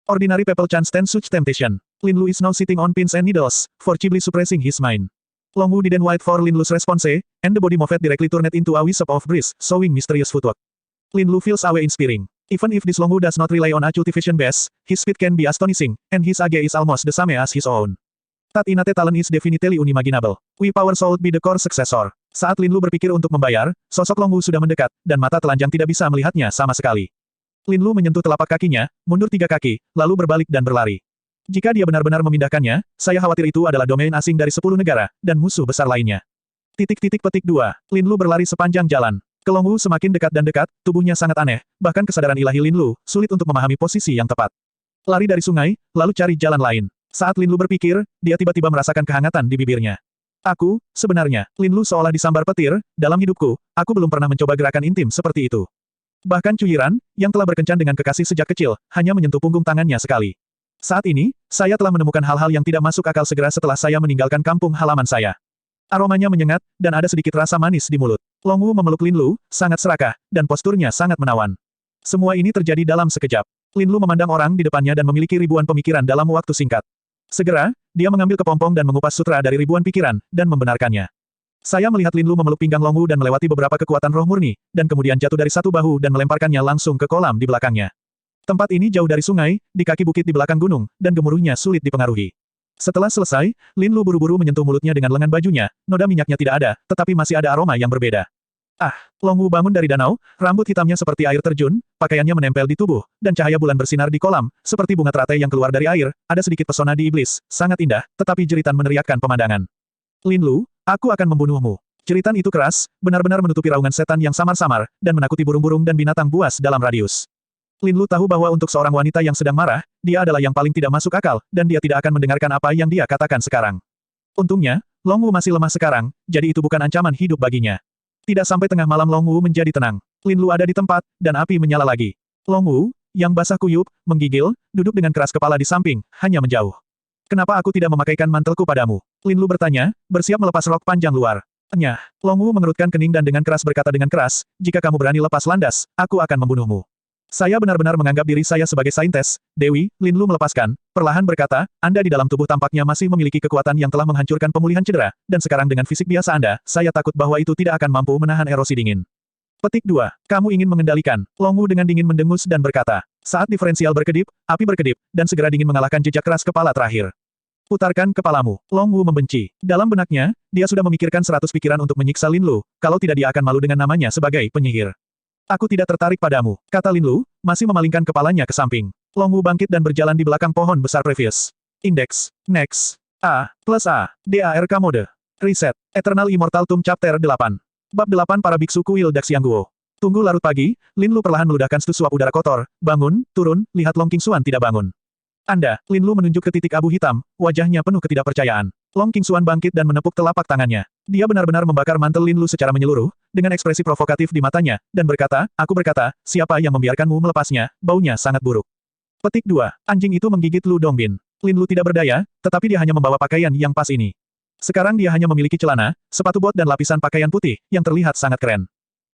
Ordinary people can't stand such temptation. Lin Lu is now sitting on pins and needles, forcibly suppressing his mind. Long Wu didn't wait for Lin Lu's response, and the body moved directly turned into a wisp of breeze, showing mysterious footwork. Lin Lu feels awe-inspiring. Even if this Long Wu does not rely on a cultivation base, his speed can be astonishing, and his age is almost the same as his own. That innate talent is definitely unimaginable. We power should be the core successor. Saat Lin Lu berpikir untuk membayar, sosok Long Wu sudah mendekat, dan mata telanjang tidak bisa melihatnya sama sekali. Lin Lu menyentuh telapak kakinya, mundur 3 kaki, lalu berbalik dan berlari. Jika dia benar-benar memindahkannya, saya khawatir itu adalah domain asing dari 10 negara, dan musuh besar lainnya. Petik 2. Lin Lu berlari sepanjang jalan. Ke Long Wu semakin dekat dan dekat, tubuhnya sangat aneh, bahkan kesadaran ilahi Lin Lu, sulit untuk memahami posisi yang tepat. Lari dari sungai, lalu cari jalan lain. Saat Lin Lu berpikir, dia tiba-tiba merasakan kehangatan di bibirnya. Sebenarnya, Lin Lu seolah disambar petir, dalam hidupku, aku belum pernah mencoba gerakan intim seperti itu. Bahkan Cuyiran, yang telah berkencan dengan kekasih sejak kecil, hanya menyentuh punggung tangannya sekali. Saat ini, saya telah menemukan hal-hal yang tidak masuk akal segera setelah saya meninggalkan kampung halaman saya. Aromanya menyengat, dan ada sedikit rasa manis di mulut. Long Wu memeluk Lin Lu, sangat serakah, dan posturnya sangat menawan. Semua ini terjadi dalam sekejap. Lin Lu memandang orang di depannya dan memiliki ribuan pemikiran dalam waktu singkat. Segera, dia mengambil kepompong dan mengupas sutra dari ribuan pikiran, dan membenarkannya. Saya melihat Lin Lu memeluk pinggang Long Wu dan melewati beberapa kekuatan roh murni, dan kemudian jatuh dari satu bahu dan melemparkannya langsung ke kolam di belakangnya. Tempat ini jauh dari sungai, di kaki bukit di belakang gunung, dan gemuruhnya sulit dipengaruhi. Setelah selesai, Lin Lu buru-buru menyentuh mulutnya dengan lengan bajunya, noda minyaknya tidak ada, tetapi masih ada aroma yang berbeda. Ah, Long Wu bangun dari danau, rambut hitamnya seperti air terjun, pakaiannya menempel di tubuh, dan cahaya bulan bersinar di kolam, seperti bunga teratai yang keluar dari air, ada sedikit pesona di iblis, sangat indah, tetapi jeritan meneriakkan pemandangan. Lin Lu, aku akan membunuhmu. Jeritan itu keras, benar-benar menutupi raungan setan yang samar-samar, dan menakuti burung-burung dan binatang buas dalam radius. Lin Lu tahu bahwa untuk seorang wanita yang sedang marah, dia adalah yang paling tidak masuk akal, dan dia tidak akan mendengarkan apa yang dia katakan sekarang. Untungnya, Long Wu masih lemah sekarang, jadi itu bukan ancaman hidup baginya. Tidak sampai tengah malam Long Wu menjadi tenang. Lin Lu ada di tempat, dan api menyala lagi. Long Wu, yang basah kuyup, menggigil, duduk dengan keras kepala di samping, hanya menjauh. Kenapa aku tidak memakaikan mantelku padamu? Lin Lu bertanya, bersiap melepas rok panjang luar. Nyah, Long Wu mengerutkan kening dan dengan keras berkata dengan keras, jika kamu berani lepas landas, aku akan membunuhmu. Saya benar-benar menganggap diri saya sebagai saintes, Dewi. Lin Lu melepaskan, perlahan berkata, Anda di dalam tubuh tampaknya masih memiliki kekuatan yang telah menghancurkan pemulihan cedera, dan sekarang dengan fisik biasa Anda, saya takut bahwa itu tidak akan mampu menahan erosi dingin. Petik 2. Kamu ingin mengendalikan. Long Wu dengan dingin mendengus dan berkata, saat diferensial berkedip, api berkedip, dan segera dingin mengalahkan jejak keras kepala terakhir. Putarkan kepalamu. Long Wu membenci. Dalam benaknya, dia sudah memikirkan 100 pikiran untuk menyiksa Lin Lu, kalau tidak dia akan malu dengan namanya sebagai penyihir. Aku tidak tertarik padamu, kata Lin Lu, masih memalingkan kepalanya ke samping. Long Wu bangkit dan berjalan di belakang pohon besar Previous. Index. Next. A. Plus A. DARK Mode. Reset. Eternal Immortal Tomb Chapter 8. Bab 8 Para Biksu Kuil Daxiangguo. Tunggu larut pagi, Lin Lu perlahan meludahkan sesuap udara kotor. Bangun, turun, lihat Long Qingxuan tidak bangun. Anda, Lin Lu menunjuk ke titik abu hitam, wajahnya penuh ketidakpercayaan. Long Qingxuan bangkit dan menepuk telapak tangannya. Dia benar-benar membakar mantel Lin Lu secara menyeluruh, dengan ekspresi provokatif di matanya, dan berkata, aku berkata, siapa yang membiarkanmu melepasnya, baunya sangat buruk. Petik 2. Anjing itu menggigit Lu Dongbin. Lin Lu tidak berdaya, tetapi dia hanya membawa pakaian yang pas ini. Sekarang dia hanya memiliki celana, sepatu bot dan lapisan pakaian putih, yang terlihat sangat keren.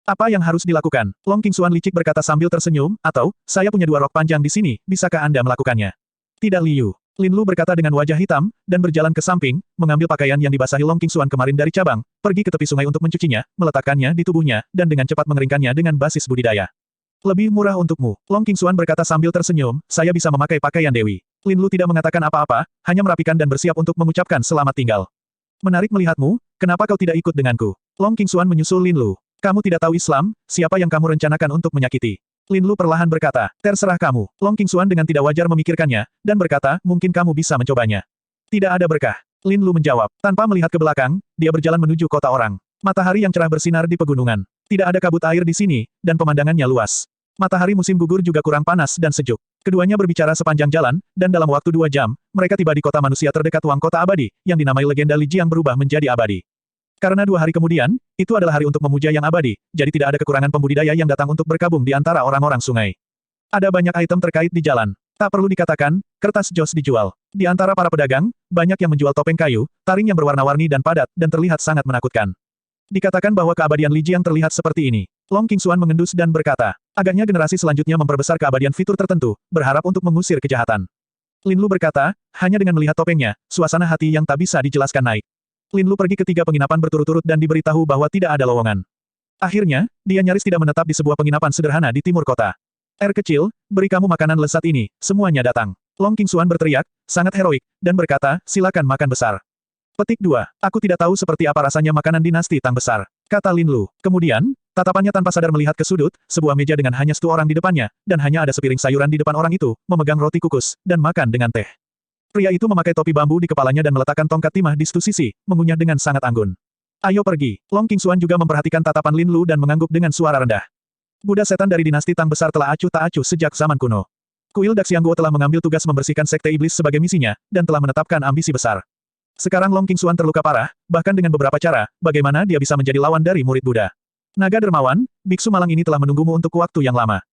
Apa yang harus dilakukan? Long Qingxuan licik berkata sambil tersenyum, atau, saya punya 2 rok panjang di sini, bisakah Anda melakukannya? Tidak Liu. Lin Lu berkata dengan wajah hitam, dan berjalan ke samping, mengambil pakaian yang dibasahi Long Qingxuan kemarin dari cabang, pergi ke tepi sungai untuk mencucinya, meletakkannya di tubuhnya, dan dengan cepat mengeringkannya dengan basis budidaya. Lebih murah untukmu, Long Qingxuan berkata sambil tersenyum, saya bisa memakai pakaian Dewi. Lin Lu tidak mengatakan apa-apa, hanya merapikan dan bersiap untuk mengucapkan selamat tinggal. Menarik melihatmu, kenapa kau tidak ikut denganku? Long Qingxuan menyusul Lin Lu. Kamu tidak tahu Islam, siapa yang kamu rencanakan untuk menyakiti? Lin Lu perlahan berkata, terserah kamu. Long Qingxuan dengan tidak wajar memikirkannya, dan berkata, mungkin kamu bisa mencobanya. Tidak ada berkah. Lin Lu menjawab, tanpa melihat ke belakang, dia berjalan menuju kota orang. Matahari yang cerah bersinar di pegunungan. Tidak ada kabut air di sini, dan pemandangannya luas. Matahari musim gugur juga kurang panas dan sejuk. Keduanya berbicara sepanjang jalan, dan dalam waktu 2 jam, mereka tiba di kota manusia terdekat Wang Kota Abadi, yang dinamai legenda Li Jiang berubah menjadi abadi. Karena 2 hari kemudian, itu adalah hari untuk memuja yang abadi, jadi tidak ada kekurangan pembudidaya yang datang untuk berkabung di antara orang-orang sungai. Ada banyak item terkait di jalan. Tak perlu dikatakan, kertas jos dijual. Di antara para pedagang, banyak yang menjual topeng kayu, taring yang berwarna-warni dan padat, dan terlihat sangat menakutkan. Dikatakan bahwa keabadian Li Jiang terlihat seperti ini. Long Qingxuan mengendus dan berkata, agaknya generasi selanjutnya memperbesar keabadian fitur tertentu, berharap untuk mengusir kejahatan. Lin Lu berkata, hanya dengan melihat topengnya, suasana hati yang tak bisa dijelaskan naik. Lin Lu pergi ke 3 penginapan berturut-turut dan diberitahu bahwa tidak ada lowongan. Akhirnya, dia nyaris tidak menetap di sebuah penginapan sederhana di timur kota. Kecil, beri kamu makanan lezat ini, semuanya datang. Long Qingxuan berteriak, sangat heroik, dan berkata, silakan makan besar. Petik 2. Aku tidak tahu seperti apa rasanya makanan dinasti Tang besar, kata Lin Lu. Kemudian, tatapannya tanpa sadar melihat ke sudut, sebuah meja dengan hanya 1 orang di depannya, dan hanya ada sepiring sayuran di depan orang itu, memegang roti kukus, dan makan dengan teh. Pria itu memakai topi bambu di kepalanya dan meletakkan tongkat timah di satu sisi, mengunyah dengan sangat anggun. Ayo pergi. Long Qingxuan juga memperhatikan tatapan Lin Lu dan mengangguk dengan suara rendah. Buddha setan dari dinasti Tang besar telah acuh tak acuh sejak zaman kuno. Kuil Daxiangguo telah mengambil tugas membersihkan sekte iblis sebagai misinya, dan telah menetapkan ambisi besar. Sekarang Long Qingxuan terluka parah, bahkan dengan beberapa cara, bagaimana dia bisa menjadi lawan dari murid Buddha. Naga dermawan, biksu malang ini telah menunggumu untuk waktu yang lama.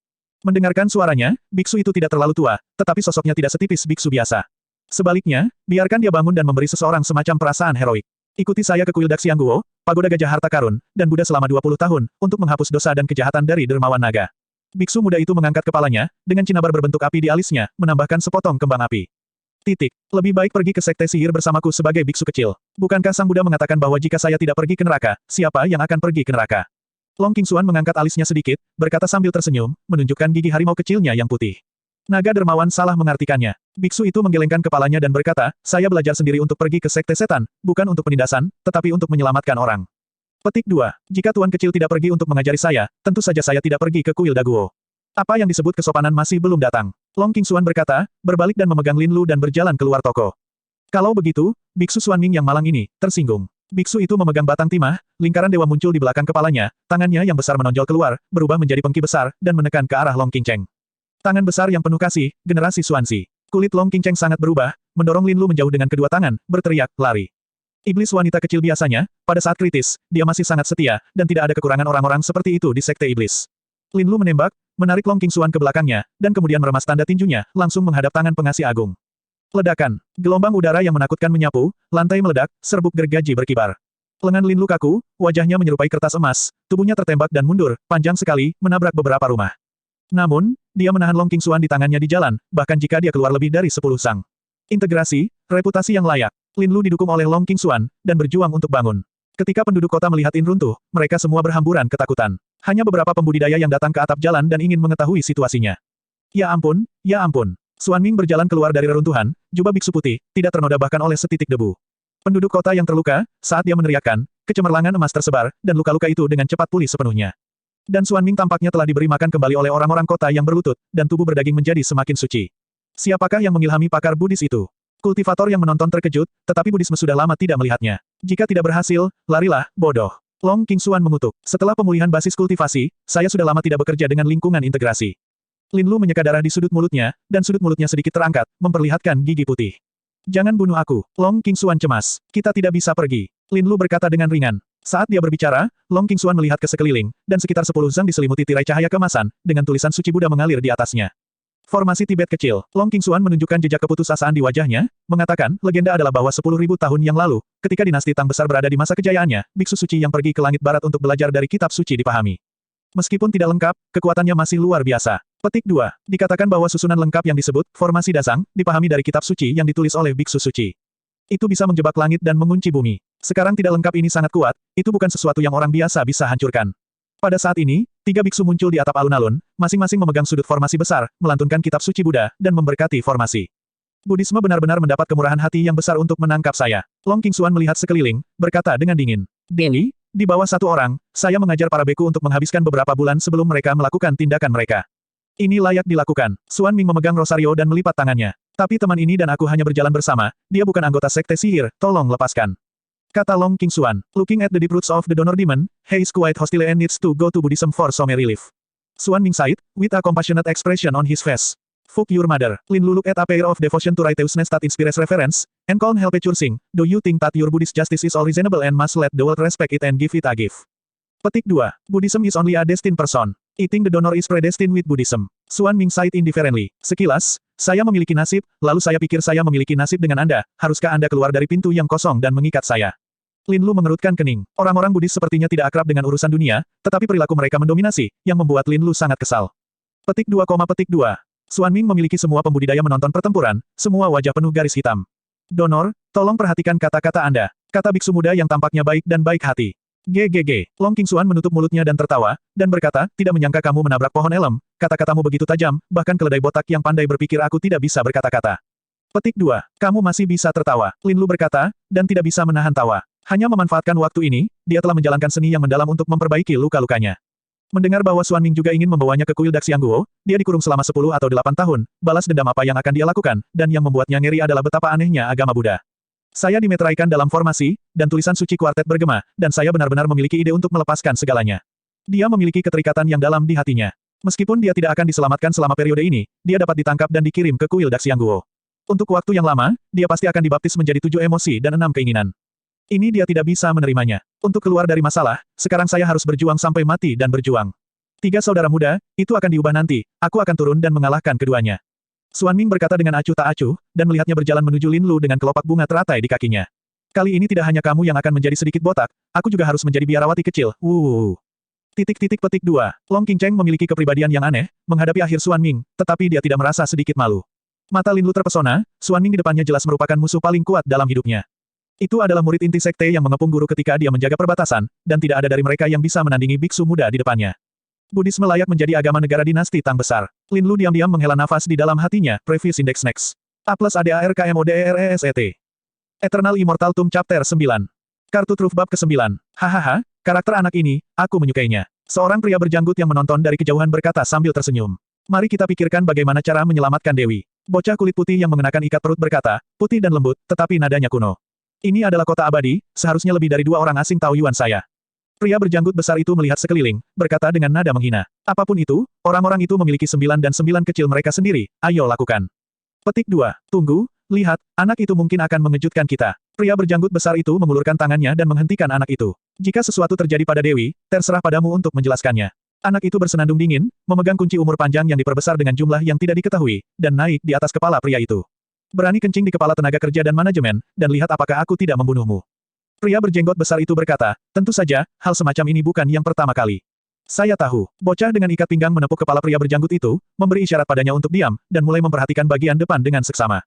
Mendengarkan suaranya, biksu itu tidak terlalu tua, tetapi sosoknya tidak setipis biksu biasa. Sebaliknya, biarkan dia bangun dan memberi seseorang semacam perasaan heroik. Ikuti saya ke kuil Daxiangguo, pagoda gajah harta karun, dan Buddha selama 20 tahun, untuk menghapus dosa dan kejahatan dari dermawan naga. Biksu muda itu mengangkat kepalanya, dengan cinabar berbentuk api di alisnya, menambahkan sepotong kembang api. Titik. Lebih baik pergi ke sekte sihir bersamaku sebagai biksu kecil. Bukankah Sang Buddha mengatakan bahwa jika saya tidak pergi ke neraka, siapa yang akan pergi ke neraka? Long Qingxuan mengangkat alisnya sedikit, berkata sambil tersenyum, menunjukkan gigi harimau kecilnya yang putih. Naga dermawan salah mengartikannya. Biksu itu menggelengkan kepalanya dan berkata, saya belajar sendiri untuk pergi ke Sekte Setan, bukan untuk penindasan, tetapi untuk menyelamatkan orang. Petik 2. Jika Tuan Kecil tidak pergi untuk mengajari saya, tentu saja saya tidak pergi ke kuil Daguo. Apa yang disebut kesopanan masih belum datang. Long Qingxuan berkata, berbalik dan memegang Lin Lu dan berjalan keluar toko. Kalau begitu, Biksu Xuanming yang malang ini, tersinggung. Biksu itu memegang batang timah, lingkaran dewa muncul di belakang kepalanya, tangannya yang besar menonjol keluar, berubah menjadi pengki besar, dan menekan ke arah Long Qingcheng. Tangan besar yang penuh kasih, generasi Xuanxi. Kulit Long Qingcheng sangat berubah, mendorong Lin Lu menjauh dengan kedua tangan, berteriak, lari. Iblis wanita kecil biasanya, pada saat kritis, dia masih sangat setia, dan tidak ada kekurangan orang-orang seperti itu di Sekte Iblis. Lin Lu menembak, menarik Long Qingxuan ke belakangnya, dan kemudian meremas tanda tinjunya, langsung menghadap tangan pengasih agung. Ledakan. Gelombang udara yang menakutkan menyapu, lantai meledak, serbuk gergaji berkibar. Lengan Lin Lu kaku, wajahnya menyerupai kertas emas, tubuhnya tertembak dan mundur, panjang sekali, menabrak beberapa rumah. Namun, dia menahan Long Qingxuan di tangannya di jalan, bahkan jika dia keluar lebih dari 10 sang. Integrasi, reputasi yang layak. Lin Lu didukung oleh Long Qingxuan, dan berjuang untuk bangun. Ketika penduduk kota melihat In runtuh, mereka semua berhamburan ketakutan. Hanya beberapa pembudidaya yang datang ke atap jalan dan ingin mengetahui situasinya. Ya ampun, ya ampun. Xuanming berjalan keluar dari reruntuhan, jubah biksu putih, tidak ternoda bahkan oleh setitik debu. Penduduk kota yang terluka, saat dia meneriakkan, kecemerlangan emas tersebar, dan luka-luka itu dengan cepat pulih sepenuhnya. Dan Xuanming tampaknya telah diberi makan kembali oleh orang-orang kota yang berlutut, dan tubuh berdaging menjadi semakin suci. Siapakah yang mengilhami pakar Buddhis itu? Kultivator yang menonton terkejut, tetapi Buddhisme sudah lama tidak melihatnya. Jika tidak berhasil, larilah, bodoh. Long Qingxuan mengutuk. Setelah pemulihan basis kultivasi, saya sudah lama tidak bekerja dengan lingkungan integrasi. Lin Lu menyeka darah di sudut mulutnya, dan sudut mulutnya sedikit terangkat, memperlihatkan gigi putih. Jangan bunuh aku. Long Qingxuan cemas. Kita tidak bisa pergi. Lin Lu berkata dengan ringan. Saat dia berbicara, Long Qingxuan melihat ke sekeliling, dan sekitar 10 zang diselimuti tirai cahaya keemasan, dengan tulisan suci Buddha mengalir di atasnya. Formasi Tibet kecil. Long Qingxuan menunjukkan jejak keputusasaan di wajahnya, mengatakan, legenda adalah bahwa 10.000 tahun yang lalu, ketika dinasti Tang besar berada di masa kejayaannya, biksu suci yang pergi ke langit barat untuk belajar dari kitab suci dipahami. Meskipun tidak lengkap, kekuatannya masih luar biasa. Petik 2. Dikatakan bahwa susunan lengkap yang disebut formasi dasang dipahami dari kitab suci yang ditulis oleh biksu suci. Itu bisa menjebak langit dan mengunci bumi. Sekarang tidak lengkap ini sangat kuat, itu bukan sesuatu yang orang biasa bisa hancurkan. Pada saat ini, 3 biksu muncul di atap alun-alun, masing-masing memegang sudut formasi besar, melantunkan kitab suci Buddha, dan memberkati formasi. Buddhisme benar-benar mendapat kemurahan hati yang besar untuk menangkap saya. Long Qingxuan melihat sekeliling, berkata dengan dingin. Dengi, di bawah 1 orang, saya mengajar para beku untuk menghabiskan beberapa bulan sebelum mereka melakukan tindakan mereka. Ini layak dilakukan. Xuanming memegang rosario dan melipat tangannya. Tapi teman ini dan aku hanya berjalan bersama, dia bukan anggota sekte sihir, tolong lepaskan. Kata Long Qingxuan. Looking at the deep roots of the donor demon, he is quite hostile and needs to go to Buddhism for some relief. Xuanming sighed, with a compassionate expression on his face. Fuck your mother. Lin Lu look at a pair of devotion to righteousness that inspires reverence, and can't help choosing, do you think that your Buddhist justice is all reasonable and must let the world respect it and give it a gift? Petik 2. Buddhism is only a destined person. Eating the donor is predestined with Buddhism. Xuanming sighed indifferently. Sekilas, saya memiliki nasib, lalu saya pikir saya memiliki nasib dengan Anda, haruskah Anda keluar dari pintu yang kosong dan mengikat saya? Lin Lu mengerutkan kening. Orang-orang Buddhis sepertinya tidak akrab dengan urusan dunia, tetapi perilaku mereka mendominasi, yang membuat Lin Lu sangat kesal. Petik 2, petik 2. Xuanming memiliki semua pembudidaya menonton pertempuran, semua wajah penuh garis hitam. Donor, tolong perhatikan kata-kata Anda, kata biksu muda yang tampaknya baik dan baik hati. GGG. Long Qingxuan menutup mulutnya dan tertawa, dan berkata, tidak menyangka kamu menabrak pohon elem, kata-katamu begitu tajam, bahkan keledai botak yang pandai berpikir aku tidak bisa berkata-kata. Petik 2. Kamu masih bisa tertawa. Lin Lu berkata, dan tidak bisa menahan tawa. Hanya memanfaatkan waktu ini, dia telah menjalankan seni yang mendalam untuk memperbaiki luka-lukanya. Mendengar bahwa Xuanming juga ingin membawanya ke kuil Daxiangguo, dia dikurung selama 10 atau 8 tahun, balas dendam apa yang akan dia lakukan, dan yang membuatnya ngeri adalah betapa anehnya agama Buddha. Saya dimeteraikan dalam formasi, dan tulisan suci kuartet bergema, dan saya benar-benar memiliki ide untuk melepaskan segalanya. Dia memiliki keterikatan yang dalam di hatinya. Meskipun dia tidak akan diselamatkan selama periode ini, dia dapat ditangkap dan dikirim ke kuil Daxiangguo. Untuk waktu yang lama, dia pasti akan dibaptis menjadi 7 emosi dan 6 keinginan. Ini dia tidak bisa menerimanya. Untuk keluar dari masalah, sekarang saya harus berjuang sampai mati dan berjuang. 3 saudara muda, itu akan diubah nanti, aku akan turun dan mengalahkan keduanya. Xuanming berkata dengan acuh tak acuh, dan melihatnya berjalan menuju Lin Lu dengan kelopak bunga teratai di kakinya. Kali ini tidak hanya kamu yang akan menjadi sedikit botak, aku juga harus menjadi biarawati kecil. Petik 2. Long Qingcheng memiliki kepribadian yang aneh, menghadapi akhir Xuanming, tetapi dia tidak merasa sedikit malu. Mata Lin Lu terpesona, Xuanming di depannya jelas merupakan musuh paling kuat dalam hidupnya. Itu adalah murid inti sekte yang mengepung guru ketika dia menjaga perbatasan, dan tidak ada dari mereka yang bisa menandingi biksu muda di depannya. Buddhisme layak menjadi agama negara dinasti Tang besar. Lin Lu diam-diam menghela nafas di dalam hatinya, Previous Index Next. A+ADARKMODERESET. Eternal Immortal Tomb Chapter 9. Kartu truf bab ke-9. Hahaha, karakter anak ini, aku menyukainya. Seorang pria berjanggut yang menonton dari kejauhan berkata sambil tersenyum. Mari kita pikirkan bagaimana cara menyelamatkan Dewi. Bocah kulit putih yang mengenakan ikat perut berkata, putih dan lembut, tetapi nadanya kuno. Ini adalah kota abadi, seharusnya lebih dari 2 orang asing tahu Yuan saya. Pria berjanggut besar itu melihat sekeliling, berkata dengan nada menghina. Apapun itu, orang-orang itu memiliki 9 dan 9 kecil mereka sendiri, ayo lakukan. Petik 2. Tunggu, lihat, anak itu mungkin akan mengejutkan kita. Pria berjanggut besar itu mengulurkan tangannya dan menghentikan anak itu. Jika sesuatu terjadi pada Dewi, terserah padamu untuk menjelaskannya. Anak itu bersenandung dingin, memegang kunci umur panjang yang diperbesar dengan jumlah yang tidak diketahui, dan naik di atas kepala pria itu. Berani kencing di kepala tenaga kerja dan manajemen, dan lihat apakah aku tidak membunuhmu. Pria berjenggot besar itu berkata, tentu saja, hal semacam ini bukan yang pertama kali. Saya tahu. Bocah dengan ikat pinggang menepuk kepala pria berjanggut itu, memberi isyarat padanya untuk diam, dan mulai memperhatikan bagian depan dengan seksama.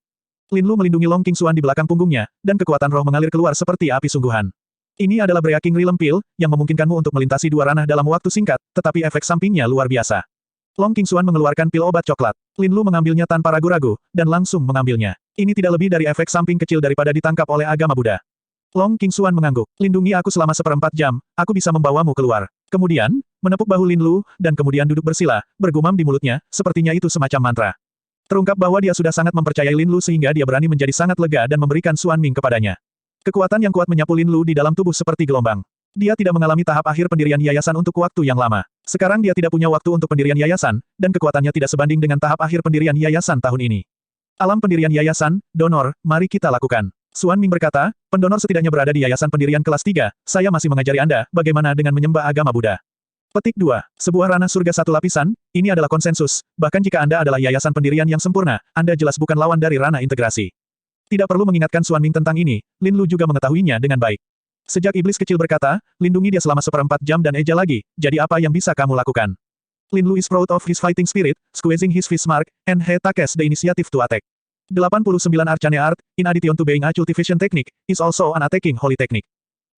Lin Lu melindungi Long Qingxuan di belakang punggungnya, dan kekuatan roh mengalir keluar seperti api sungguhan. Ini adalah Breaking Realm Pill, yang memungkinkanmu untuk melintasi 2 ranah dalam waktu singkat, tetapi efek sampingnya luar biasa. Long Qingxuan mengeluarkan pil obat coklat. Lin Lu mengambilnya tanpa ragu-ragu, dan langsung mengambilnya. Ini tidak lebih dari efek samping kecil daripada ditangkap oleh agama Buddha. Long Qingxuan mengangguk. Lindungi aku selama 1/4 jam, aku bisa membawamu keluar. Kemudian, menepuk bahu Lin Lu, dan kemudian duduk bersila, bergumam di mulutnya, sepertinya itu semacam mantra. Terungkap bahwa dia sudah sangat mempercayai Lin Lu sehingga dia berani menjadi sangat lega dan memberikan Xuan Ming kepadanya. Kekuatan yang kuat menyapu Lin Lu di dalam tubuh seperti gelombang. Dia tidak mengalami tahap akhir pendirian yayasan untuk waktu yang lama. Sekarang dia tidak punya waktu untuk pendirian yayasan, dan kekuatannya tidak sebanding dengan tahap akhir pendirian yayasan tahun ini. Alam pendirian yayasan, donor, mari kita lakukan. Xuan Ming berkata, pendonor setidaknya berada di yayasan pendirian kelas 3, saya masih mengajari Anda bagaimana dengan menyembah agama Buddha. Petik 2. Sebuah ranah surga 1 lapisan, ini adalah konsensus, bahkan jika Anda adalah yayasan pendirian yang sempurna, Anda jelas bukan lawan dari ranah integrasi. Tidak perlu mengingatkan Xuan Ming tentang ini, Lin Lu juga mengetahuinya dengan baik. Sejak iblis kecil berkata, lindungi dia selama 1/4 jam dan eja lagi, jadi apa yang bisa kamu lakukan? Lin Lu is proud of his fighting spirit, squeezing his fist mark, and he takes the initiative to attack. 89 Arcane Art, in addition to being a cultivation technique, is also an attacking holy technique.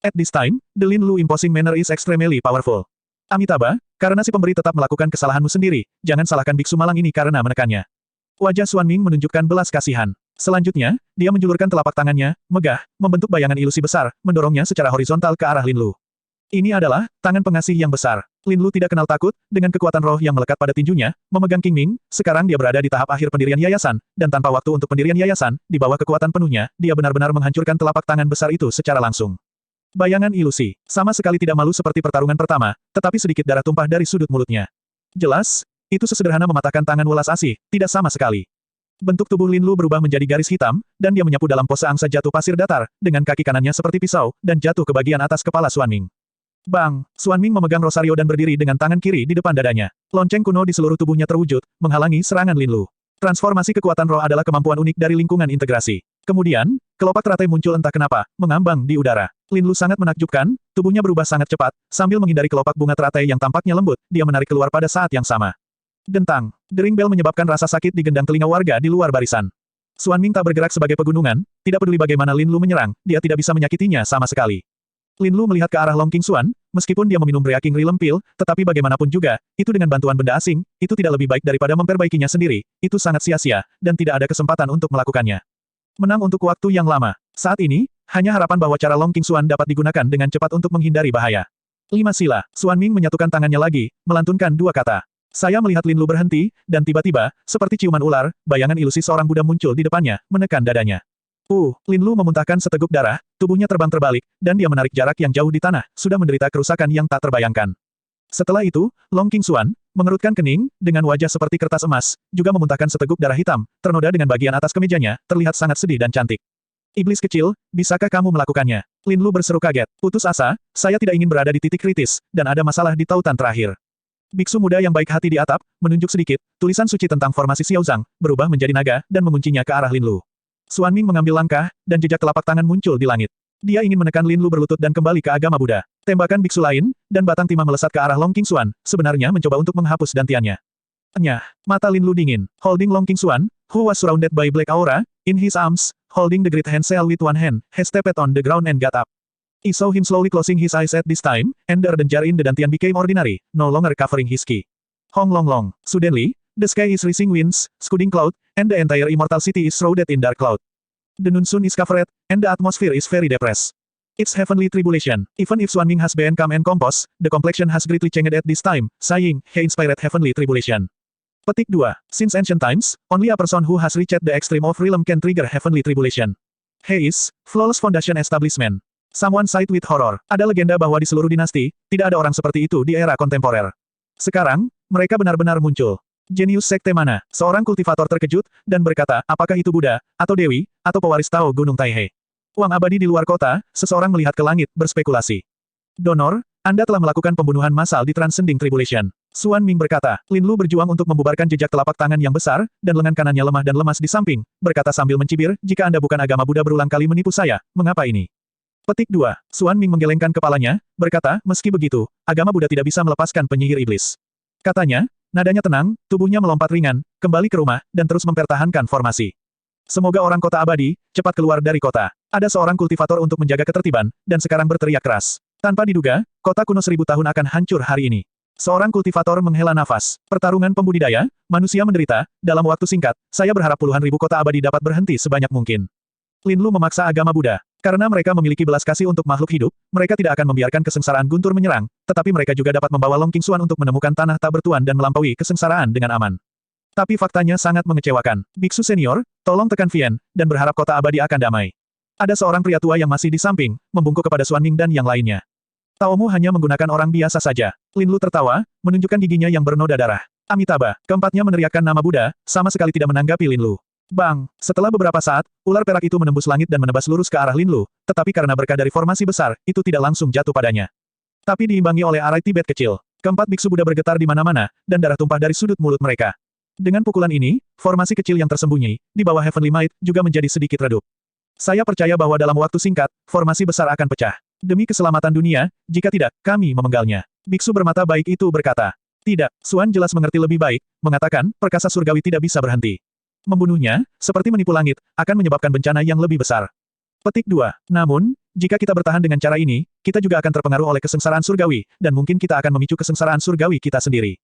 At this time, the Lin Lu imposing manner is extremely powerful. Amitabha, karena si pemberi tetap melakukan kesalahanmu sendiri, jangan salahkan biksu malang ini karena menekannya. Wajah Xuan Ming menunjukkan belas kasihan. Selanjutnya, dia menjulurkan telapak tangannya, megah, membentuk bayangan ilusi besar, mendorongnya secara horizontal ke arah Lin Lu. Ini adalah tangan pengasih yang besar. Lin Lu tidak kenal takut, dengan kekuatan roh yang melekat pada tinjunya, memegang King Ming, sekarang dia berada di tahap akhir pendirian yayasan, dan tanpa waktu untuk pendirian yayasan, di bawah kekuatan penuhnya, dia benar-benar menghancurkan telapak tangan besar itu secara langsung. Bayangan ilusi, sama sekali tidak malu seperti pertarungan pertama, tetapi sedikit darah tumpah dari sudut mulutnya. Jelas, itu sesederhana mematahkan tangan welas asih, tidak sama sekali. Bentuk tubuh Lin Lu berubah menjadi garis hitam, dan dia menyapu dalam pose angsa jatuh pasir datar, dengan kaki kanannya seperti pisau, dan jatuh ke bagian atas kepala Xuan Ming. Bang! Xuan Ming memegang rosario dan berdiri dengan tangan kiri di depan dadanya. Lonceng kuno di seluruh tubuhnya terwujud, menghalangi serangan Lin Lu. Transformasi kekuatan roh adalah kemampuan unik dari lingkungan integrasi. Kemudian, kelopak teratai muncul entah kenapa, mengambang di udara. Lin Lu sangat menakjubkan, tubuhnya berubah sangat cepat, sambil menghindari kelopak bunga teratai yang tampaknya lembut, dia menarik keluar pada saat yang sama. Dentang. Dering bel menyebabkan rasa sakit di gendang telinga warga di luar barisan. Xuan Ming tak bergerak sebagai pegunungan, tidak peduli bagaimana Lin Lu menyerang, dia tidak bisa menyakitinya sama sekali. Lin Lu melihat ke arah Long Qingxuan, meskipun dia meminum Breaking Realm Pill, tetapi bagaimanapun juga, itu dengan bantuan benda asing, itu tidak lebih baik daripada memperbaikinya sendiri, itu sangat sia-sia, dan tidak ada kesempatan untuk melakukannya. Menang untuk waktu yang lama. Saat ini, hanya harapan bahwa cara Long Qingxuan dapat digunakan dengan cepat untuk menghindari bahaya. 5 sila. Xuan Ming menyatukan tangannya lagi, melantunkan 2 kata. Saya melihat Lin Lu berhenti, dan tiba-tiba, seperti ciuman ular, bayangan ilusi seorang Buddha muncul di depannya, menekan dadanya. Lin Lu memuntahkan seteguk darah, tubuhnya terbang terbalik, dan dia menarik jarak yang jauh di tanah, sudah menderita kerusakan yang tak terbayangkan. Setelah itu, Long Qingxuan, mengerutkan kening, dengan wajah seperti kertas emas, juga memuntahkan seteguk darah hitam, ternoda dengan bagian atas kemejanya, terlihat sangat sedih dan cantik. Iblis kecil, bisakah kamu melakukannya? Lin Lu berseru kaget. Putus asa, saya tidak ingin berada di titik kritis, dan ada masalah di tautan terakhir. Biksu muda yang baik hati di atap, menunjuk sedikit, tulisan suci tentang formasi Xiaozang, berubah menjadi naga, dan menguncinya ke arah Lin Lu. Xuan Ming mengambil langkah, dan jejak telapak tangan muncul di langit. Dia ingin menekan Lin Lu berlutut dan kembali ke agama Buddha. Tembakan biksu lain, dan batang timah melesat ke arah Long Qingxuan, sebenarnya mencoba untuk menghapus dantiannya. Nyah, mata Lin Lu dingin, holding Long Qingxuan, who was surrounded by black aura, in his arms, holding the great hand sail with one hand, he stepped on the ground and got up. I saw him slowly closing his eyes at this time, and the danger in the dantian became ordinary, no longer covering his ki. Hong long long. Suddenly, the sky is rising winds, scudding cloud, and the entire immortal city is shrouded in dark cloud. The noon sun is covered, and the atmosphere is very depressed. It's heavenly tribulation. Even if Xuanming has been calm and composed, the complexion has greatly changed at this time, saying, he inspired heavenly tribulation. Petik 2. Since ancient times, only a person who has reached the extreme of realm can trigger heavenly tribulation. He is flawless foundation establishment. Someone sighed with horror. Ada legenda bahwa di seluruh dinasti, tidak ada orang seperti itu di era kontemporer. Sekarang, mereka benar-benar muncul. Jenius sekte mana? Seorang kultivator terkejut, dan berkata, apakah itu Buddha, atau Dewi, atau pewaris Tao Gunung Taihe? Uang abadi di luar kota, seseorang melihat ke langit, berspekulasi. Donor, Anda telah melakukan pembunuhan massal di Transcending Tribulation. Xuanming berkata, Lin Lu berjuang untuk membubarkan jejak telapak tangan yang besar, dan lengan kanannya lemah dan lemas di samping, berkata sambil mencibir, jika Anda bukan agama Buddha berulang kali menipu saya, mengapa ini? Petik 2. Xuanming menggelengkan kepalanya, berkata, meski begitu, agama Buddha tidak bisa melepaskan penyihir iblis. Katanya, nadanya tenang, tubuhnya melompat ringan, kembali ke rumah, dan terus mempertahankan formasi. Semoga orang kota abadi, cepat keluar dari kota. Ada seorang kultivator untuk menjaga ketertiban, dan sekarang berteriak keras. Tanpa diduga, kota kuno 1000 tahun akan hancur hari ini. Seorang kultivator menghela nafas. Pertarungan pembudidaya, manusia menderita, dalam waktu singkat, saya berharap puluhan ribu kota abadi dapat berhenti sebanyak mungkin. Lin Lu memaksa agama Buddha. Karena mereka memiliki belas kasih untuk makhluk hidup, mereka tidak akan membiarkan kesengsaraan guntur menyerang, tetapi mereka juga dapat membawa Long Qingxuan untuk menemukan tanah tak bertuan dan melampaui kesengsaraan dengan aman. Tapi faktanya sangat mengecewakan. Biksu senior, tolong tekan Vian, dan berharap kota abadi akan damai. Ada seorang pria tua yang masih di samping, membungkuk kepada Xuanming dan yang lainnya. Taomu hanya menggunakan orang biasa saja. Lin Lu tertawa, menunjukkan giginya yang bernoda darah. Amitabha, keempatnya meneriakkan nama Buddha, sama sekali tidak menanggapi Lin Lu. Bang! Setelah beberapa saat, ular perak itu menembus langit dan menebas lurus ke arah Lin Lu, tetapi karena berkah dari formasi besar, itu tidak langsung jatuh padanya. Tapi diimbangi oleh arai Tibet kecil. Keempat biksu Buddha bergetar di mana-mana, dan darah tumpah dari sudut mulut mereka. Dengan pukulan ini, formasi kecil yang tersembunyi, di bawah Heavenly Might, juga menjadi sedikit redup. Saya percaya bahwa dalam waktu singkat, formasi besar akan pecah. Demi keselamatan dunia, jika tidak, kami memenggalnya. Biksu bermata baik itu berkata. Tidak, Xuan jelas mengerti lebih baik, mengatakan, perkasa surgawi tidak bisa berhenti. Membunuhnya, seperti menipu langit, akan menyebabkan bencana yang lebih besar. Petik 2. Namun, jika kita bertahan dengan cara ini, kita juga akan terpengaruh oleh kesengsaraan surgawi, dan mungkin kita akan memicu kesengsaraan surgawi kita sendiri.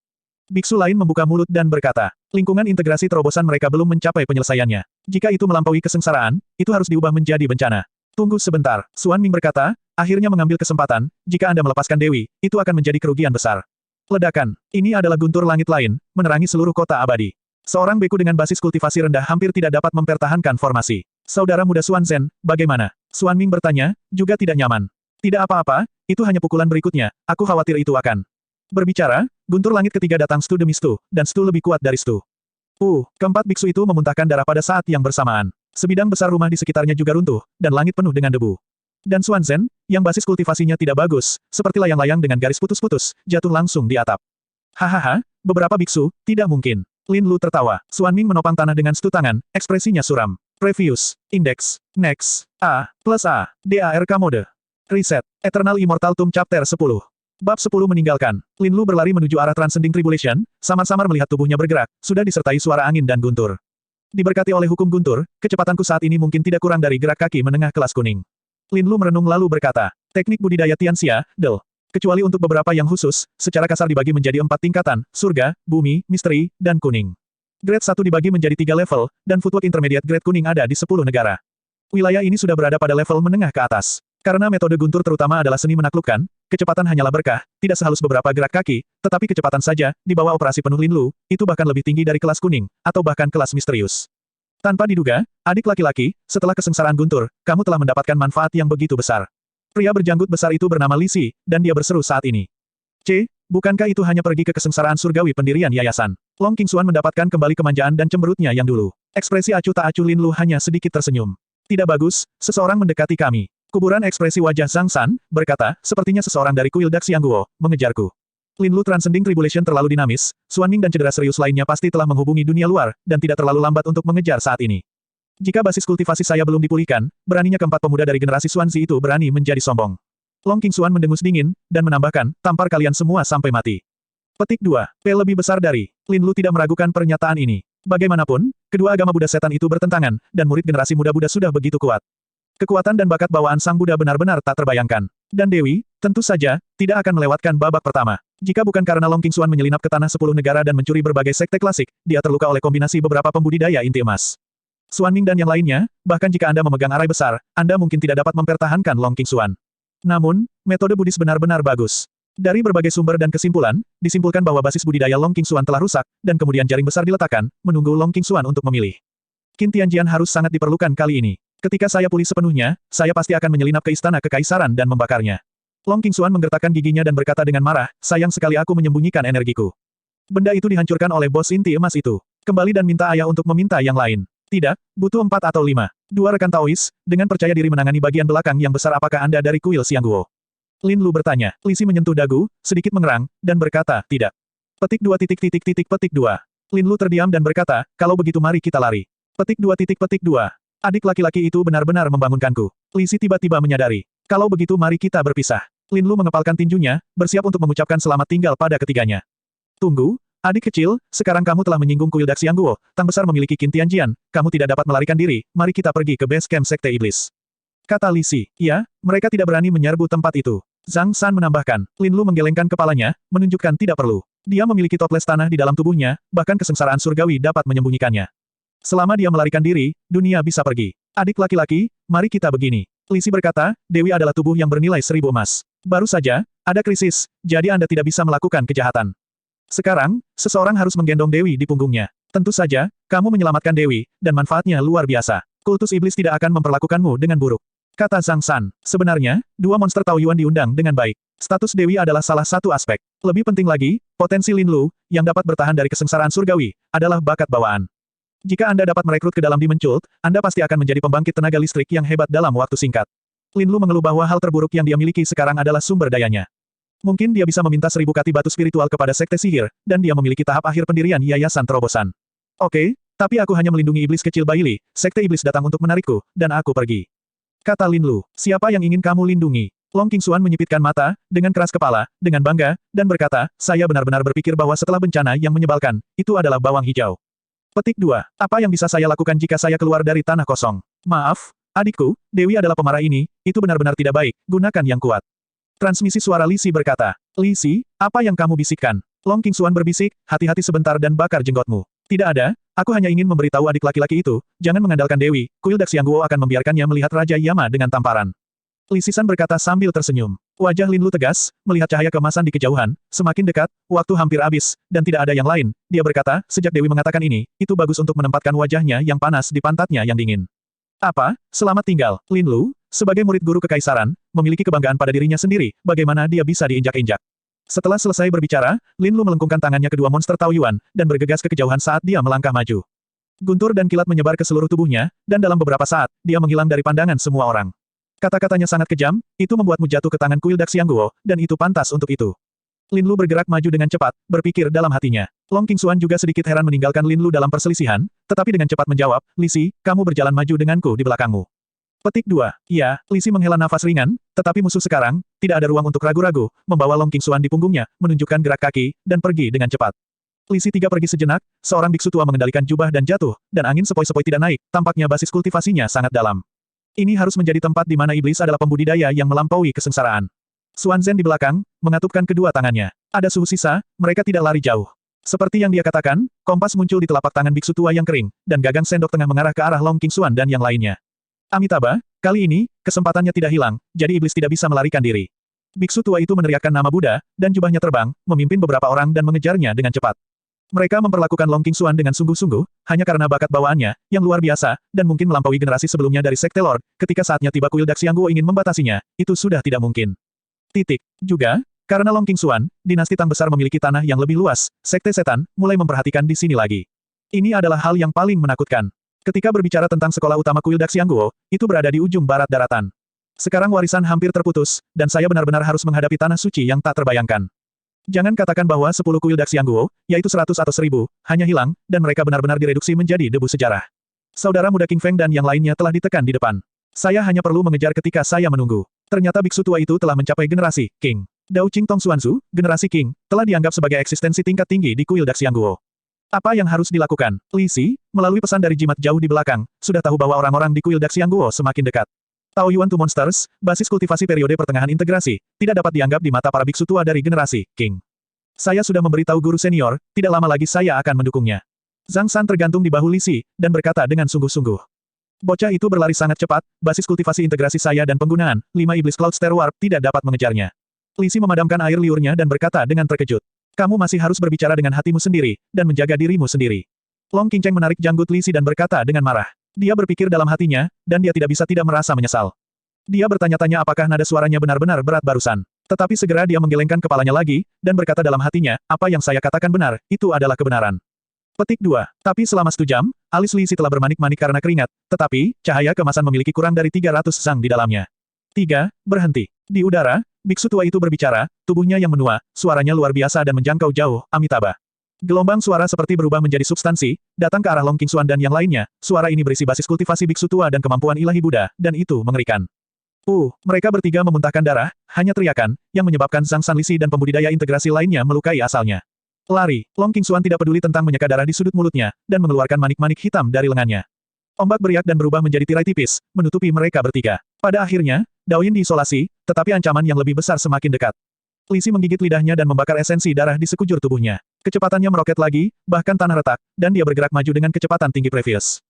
Biksu lain membuka mulut dan berkata, lingkungan integrasi terobosan mereka belum mencapai penyelesaiannya. Jika itu melampaui kesengsaraan, itu harus diubah menjadi bencana. Tunggu sebentar, Xuanming berkata, akhirnya mengambil kesempatan, jika Anda melepaskan Dewi, itu akan menjadi kerugian besar. Ledakan. Ini adalah guntur langit lain, menerangi seluruh kota abadi. Seorang beku dengan basis kultivasi rendah hampir tidak dapat mempertahankan formasi. Saudara muda Xuan Zhen, bagaimana? Xuanming bertanya, juga tidak nyaman. Tidak apa-apa, itu hanya pukulan berikutnya, aku khawatir itu akan. Berbicara, guntur langit ketiga datang stu demi stu, dan stu lebih kuat dari stu. Keempat biksu itu memuntahkan darah pada saat yang bersamaan. Sebidang besar rumah di sekitarnya juga runtuh, dan langit penuh dengan debu. Dan Xuan Zhen, yang basis kultivasinya tidak bagus, seperti layang-layang dengan garis putus-putus, jatuh langsung di atap. Hahaha, beberapa biksu, tidak mungkin. Lin Lu tertawa. Xuanming menopang tanah dengan stu tangan, ekspresinya suram. Previous, Index, Next, A, plus A, DARK Mode. Reset, Eternal Immortal Tomb Chapter 10. Bab 10 meninggalkan. Lin Lu berlari menuju arah Transcending Tribulation, samar-samar melihat tubuhnya bergerak, sudah disertai suara angin dan guntur. Diberkati oleh hukum guntur, kecepatanku saat ini mungkin tidak kurang dari gerak kaki menengah kelas kuning. Lin Lu merenung lalu berkata, teknik budidaya Tianxia, Del. Kecuali untuk beberapa yang khusus, secara kasar dibagi menjadi 4 tingkatan, surga, bumi, misteri, dan kuning. Grade 1 dibagi menjadi 3 level, dan footwork intermediate grade kuning ada di 10 negara. Wilayah ini sudah berada pada level menengah ke atas. Karena metode guntur terutama adalah seni menaklukkan, kecepatan hanyalah berkah, tidak sehalus beberapa gerak kaki, tetapi kecepatan saja, di bawah operasi penuh Lin Lu, itu bahkan lebih tinggi dari kelas kuning, atau bahkan kelas misterius. Tanpa diduga, adik laki-laki, setelah kesengsaraan guntur, kamu telah mendapatkan manfaat yang begitu besar. Pria berjanggut besar itu bernama Li Si, dan dia berseru saat ini. Bukankah itu hanya pergi ke kesengsaraan surgawi pendirian yayasan? Long Qingxuan mendapatkan kembali kemanjaan dan cemberutnya yang dulu. Ekspresi acuh tak acuh Lin Lu hanya sedikit tersenyum. Tidak bagus, seseorang mendekati kami. Kuburan ekspresi wajah Zhang San, berkata, sepertinya seseorang dari kuil Daxiangguo, mengejarku. Lin Lu Transcending Tribulation terlalu dinamis, Xuanming dan cedera serius lainnya pasti telah menghubungi dunia luar, dan tidak terlalu lambat untuk mengejar saat ini. Jika basis kultivasi saya belum dipulihkan, beraninya keempat pemuda dari generasi Xuanzi itu berani menjadi sombong. Long Qingxuan mendengus dingin, dan menambahkan, tampar kalian semua sampai mati. Petik 2. P lebih besar dari. Lin Lu tidak meragukan pernyataan ini. Bagaimanapun, kedua agama Buddha setan itu bertentangan, dan murid generasi muda Buddha sudah begitu kuat. Kekuatan dan bakat bawaan Sang Buddha benar-benar tak terbayangkan. Dan Dewi, tentu saja, tidak akan melewatkan babak pertama. Jika bukan karena Long Qingxuan menyelinap ke tanah 10 negara dan mencuri berbagai sekte klasik, dia terluka oleh kombinasi beberapa pembudidaya inti emas. Xuan Ming dan yang lainnya, bahkan jika Anda memegang arai besar, Anda mungkin tidak dapat mempertahankan Long Qingxuan. Namun, metode Buddhis benar-benar bagus. Dari berbagai sumber dan kesimpulan, disimpulkan bahwa basis budidaya Long Qingxuan telah rusak, dan kemudian jaring besar diletakkan, menunggu Long Qingxuan untuk memilih. Qin Tianjian harus sangat diperlukan kali ini. Ketika saya pulih sepenuhnya, saya pasti akan menyelinap ke istana kekaisaran dan membakarnya. Long Qingxuan menggertakkan giginya dan berkata dengan marah, sayang sekali aku menyembunyikan energiku. Benda itu dihancurkan oleh bos inti emas itu. Kembali dan minta ayah untuk meminta yang lain. Tidak, butuh 4 atau 5. Dua rekan Taois, dengan percaya diri menangani bagian belakang yang besar. Apakah Anda dari kuil Xiangguo? Lin Lu bertanya. Li Si menyentuh dagu, sedikit mengerang, dan berkata, tidak. Petik 2 titik titik titik petik 2. Lin Lu terdiam dan berkata, kalau begitu mari kita lari. Petik 2 titik petik 2. Adik laki-laki itu benar-benar membangunkanku. Li Si tiba-tiba menyadari. Kalau begitu mari kita berpisah. Lin Lu mengepalkan tinjunya, bersiap untuk mengucapkan selamat tinggal pada ketiganya. Tunggu, adik kecil, sekarang kamu telah menyinggung kuil Xiangguo, Tang Besar memiliki Qin Tianjian, kamu tidak dapat melarikan diri, mari kita pergi ke base camp Sekte Iblis. Kata Li Si. Ya, mereka tidak berani menyerbu tempat itu. Zhang San menambahkan. Lin Lu menggelengkan kepalanya, menunjukkan tidak perlu. Dia memiliki toples tanah di dalam tubuhnya, bahkan kesengsaraan surgawi dapat menyembunyikannya. Selama dia melarikan diri, dunia bisa pergi. Adik laki-laki, mari kita begini. Li Si berkata, Dewi adalah tubuh yang bernilai 1000 emas. Baru saja, ada krisis, jadi Anda tidak bisa melakukan kejahatan. Sekarang, seseorang harus menggendong Dewi di punggungnya. Tentu saja, kamu menyelamatkan Dewi, dan manfaatnya luar biasa. Kultus iblis tidak akan memperlakukanmu dengan buruk. Kata Zhang San. Sebenarnya, dua monster Taoyuan diundang dengan baik. Status Dewi adalah salah satu aspek. Lebih penting lagi, potensi Lin Lu, yang dapat bertahan dari kesengsaraan surgawi, adalah bakat bawaan. Jika Anda dapat merekrut ke dalam Demon Cult, Anda pasti akan menjadi pembangkit tenaga listrik yang hebat dalam waktu singkat. Lin Lu mengeluh bahwa hal terburuk yang dia miliki sekarang adalah sumber dayanya. Mungkin dia bisa meminta 1000 kati batu spiritual kepada Sekte Sihir, dan dia memiliki tahap akhir pendirian Yayasan Terobosan. Oke, tapi aku hanya melindungi iblis kecil Baili, Sekte Iblis datang untuk menarikku, dan aku pergi. Kata Lin Lu, siapa yang ingin kamu lindungi? Long Qingxuan menyipitkan mata, dengan keras kepala, dengan bangga, dan berkata, saya benar-benar berpikir bahwa setelah bencana yang menyebalkan, itu adalah bawang hijau. Petik 2. Apa yang bisa saya lakukan jika saya keluar dari tanah kosong? Maaf, adikku, Dewi adalah pemarah ini, itu benar-benar tidak baik, gunakan yang kuat. Transmisi suara Li Si berkata. Li Si, apa yang kamu bisikkan? Long Qingxuan berbisik, hati-hati sebentar dan bakar jenggotmu. Tidak ada, aku hanya ingin memberitahu adik laki-laki itu, jangan mengandalkan Dewi, kuil Xiangguo akan membiarkannya melihat Raja Yama dengan tamparan. Li Sisan berkata sambil tersenyum. Wajah Lin Lu tegas, melihat cahaya keemasan di kejauhan, semakin dekat, waktu hampir habis, dan tidak ada yang lain. Dia berkata, sejak Dewi mengatakan ini, itu bagus untuk menempatkan wajahnya yang panas di pantatnya yang dingin. Apa? Selamat tinggal, Lin Lu, sebagai murid guru kekaisaran, memiliki kebanggaan pada dirinya sendiri, bagaimana dia bisa diinjak-injak. Setelah selesai berbicara, Lin Lu melengkungkan tangannya kedua monster Taoyuan, dan bergegas ke kejauhan saat dia melangkah maju. Guntur dan kilat menyebar ke seluruh tubuhnya, dan dalam beberapa saat, dia menghilang dari pandangan semua orang. Kata-katanya sangat kejam, itu membuatmu jatuh ke tangan kuil Xiangguo, dan itu pantas untuk itu. Lin Lu bergerak maju dengan cepat, berpikir dalam hatinya. Long Qingxuan juga sedikit heran meninggalkan Lin Lu dalam perselisihan, tetapi dengan cepat menjawab, Li Si, kamu berjalan maju denganku di belakangmu. Petik 2. Ya, Li Si menghela nafas ringan, tetapi musuh sekarang, tidak ada ruang untuk ragu-ragu, membawa Long Qingxuan di punggungnya, menunjukkan gerak kaki, dan pergi dengan cepat. Li Si tiga pergi sejenak, seorang biksu tua mengendalikan jubah dan jatuh, dan angin sepoi-sepoi tidak naik, tampaknya basis kultivasinya sangat dalam. Ini harus menjadi tempat di mana iblis adalah pembudidaya yang melampaui kesengsaraan. Xuan Zhen di belakang, mengatupkan kedua tangannya. Ada suhu sisa, mereka tidak lari jauh. Seperti yang dia katakan, kompas muncul di telapak tangan biksu tua yang kering, dan gagang sendok tengah mengarah ke arah Long Qingxuan dan yang lainnya. Amitabha, kali ini, kesempatannya tidak hilang, jadi iblis tidak bisa melarikan diri. Biksu tua itu meneriakkan nama Buddha, dan jubahnya terbang, memimpin beberapa orang dan mengejarnya dengan cepat. Mereka memperlakukan Long Qingxuan dengan sungguh-sungguh, hanya karena bakat bawaannya, yang luar biasa, dan mungkin melampaui generasi sebelumnya dari Sekte Lord, ketika saatnya tiba kuil Xiangguo ingin membatasinya, itu sudah tidak mungkin. Juga, karena Long Qingxuan, dinasti Tang Besar memiliki tanah yang lebih luas, Sekte Setan, mulai memperhatikan di sini lagi. Ini adalah hal yang paling menakutkan. Ketika berbicara tentang sekolah utama kuil Xiangguo, itu berada di ujung barat daratan. Sekarang warisan hampir terputus, dan saya benar-benar harus menghadapi tanah suci yang tak terbayangkan. Jangan katakan bahwa 10 kuil Xiangguo, yaitu 100 atau 1000, hanya hilang, dan mereka benar-benar direduksi menjadi debu sejarah. Saudara muda King Feng dan yang lainnya telah ditekan di depan. Saya hanya perlu mengejar ketika saya menunggu. Ternyata biksu tua itu telah mencapai generasi King. Dao Qing Tong Xuanzu, generasi King, telah dianggap sebagai eksistensi tingkat tinggi di kuil Xiangguo. Apa yang harus dilakukan? Li Si, melalui pesan dari jimat jauh di belakang, sudah tahu bahwa orang-orang di kuil Xiangguo semakin dekat. Tao Yuan Two Monsters, basis kultivasi periode pertengahan integrasi, tidak dapat dianggap di mata para biksu tua dari generasi King. Saya sudah memberitahu guru senior, tidak lama lagi saya akan mendukungnya. Zhang San tergantung di bahu Li Si, dan berkata dengan sungguh-sungguh. Bocah itu berlari sangat cepat, basis kultivasi integrasi saya dan penggunaan, 5 iblis Cloud Stair Warp tidak dapat mengejarnya. Li Si memadamkan air liurnya dan berkata dengan terkejut. Kamu masih harus berbicara dengan hatimu sendiri, dan menjaga dirimu sendiri. Long Qingcheng menarik janggut Li Si dan berkata dengan marah. Dia berpikir dalam hatinya, dan dia tidak bisa tidak merasa menyesal. Dia bertanya-tanya apakah nada suaranya benar-benar berat barusan. Tetapi segera dia menggelengkan kepalanya lagi, dan berkata dalam hatinya, apa yang saya katakan benar, itu adalah kebenaran. Petik 2. Tapi selama 1 jam, alis Li Si telah bermanik-manik karena keringat, tetapi, cahaya kemasan memiliki kurang dari 300 zang di dalamnya. 3. Berhenti. Di udara, biksu tua itu berbicara, tubuhnya yang menua, suaranya luar biasa dan menjangkau jauh, Amitabha. Gelombang suara seperti berubah menjadi substansi, datang ke arah Long Qingxuan dan yang lainnya, suara ini berisi basis kultivasi biksu tua dan kemampuan ilahi Buddha, dan itu mengerikan. Mereka bertiga memuntahkan darah, hanya teriakan, yang menyebabkan Zhang San Li Si dan pembudidaya integrasi lainnya melukai asalnya. Lari, Long Qingxuan tidak peduli tentang menyeka darah di sudut mulutnya, dan mengeluarkan manik-manik hitam dari lengannya. Ombak beriak dan berubah menjadi tirai tipis, menutupi mereka bertiga. Pada akhirnya, Daoyin diisolasi, tetapi ancaman yang lebih besar semakin dekat. Li Si menggigit lidahnya dan membakar esensi darah di sekujur tubuhnya. Kecepatannya meroket lagi, bahkan tanah retak, dan dia bergerak maju dengan kecepatan tinggi previous.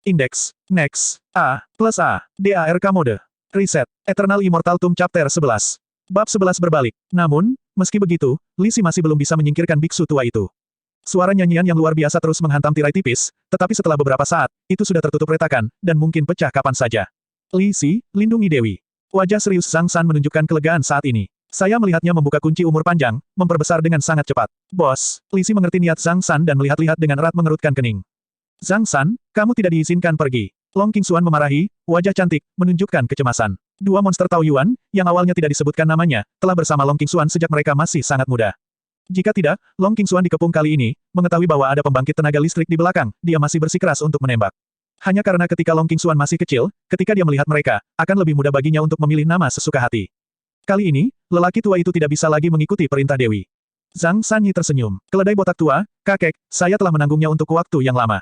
Indeks, Next, A, plus A, DARK Mode. Reset, Eternal Immortal Tomb Chapter 11. Bab 11 berbalik. Namun, meski begitu, Li Si masih belum bisa menyingkirkan biksu tua itu. Suara nyanyian yang luar biasa terus menghantam tirai tipis, tetapi setelah beberapa saat, itu sudah tertutup retakan, dan mungkin pecah kapan saja. Li Si, lindungi Dewi. Wajah serius Zhang San menunjukkan kelegaan saat ini. Saya melihatnya membuka kunci umur panjang, memperbesar dengan sangat cepat. Bos, Li Si mengerti niat Zhang San dan melihat-lihat dengan erat mengerutkan kening. Zhang San, kamu tidak diizinkan pergi. Long Qingxuan memarahi, wajah cantik, menunjukkan kecemasan. 2 monster Tao Yuan, yang awalnya tidak disebutkan namanya, telah bersama Long Qingxuan sejak mereka masih sangat muda. Jika tidak, Long Qingxuan dikepung kali ini, mengetahui bahwa ada pembangkit tenaga listrik di belakang, dia masih bersikeras untuk menembak. Hanya karena ketika Long Qingxuan masih kecil, ketika dia melihat mereka, akan lebih mudah baginya untuk memilih nama sesuka hati. Kali ini, lelaki tua itu tidak bisa lagi mengikuti perintah Dewi. Zhang Sanyi tersenyum. Keledai botak tua, kakek, saya telah menanggungnya untuk waktu yang lama.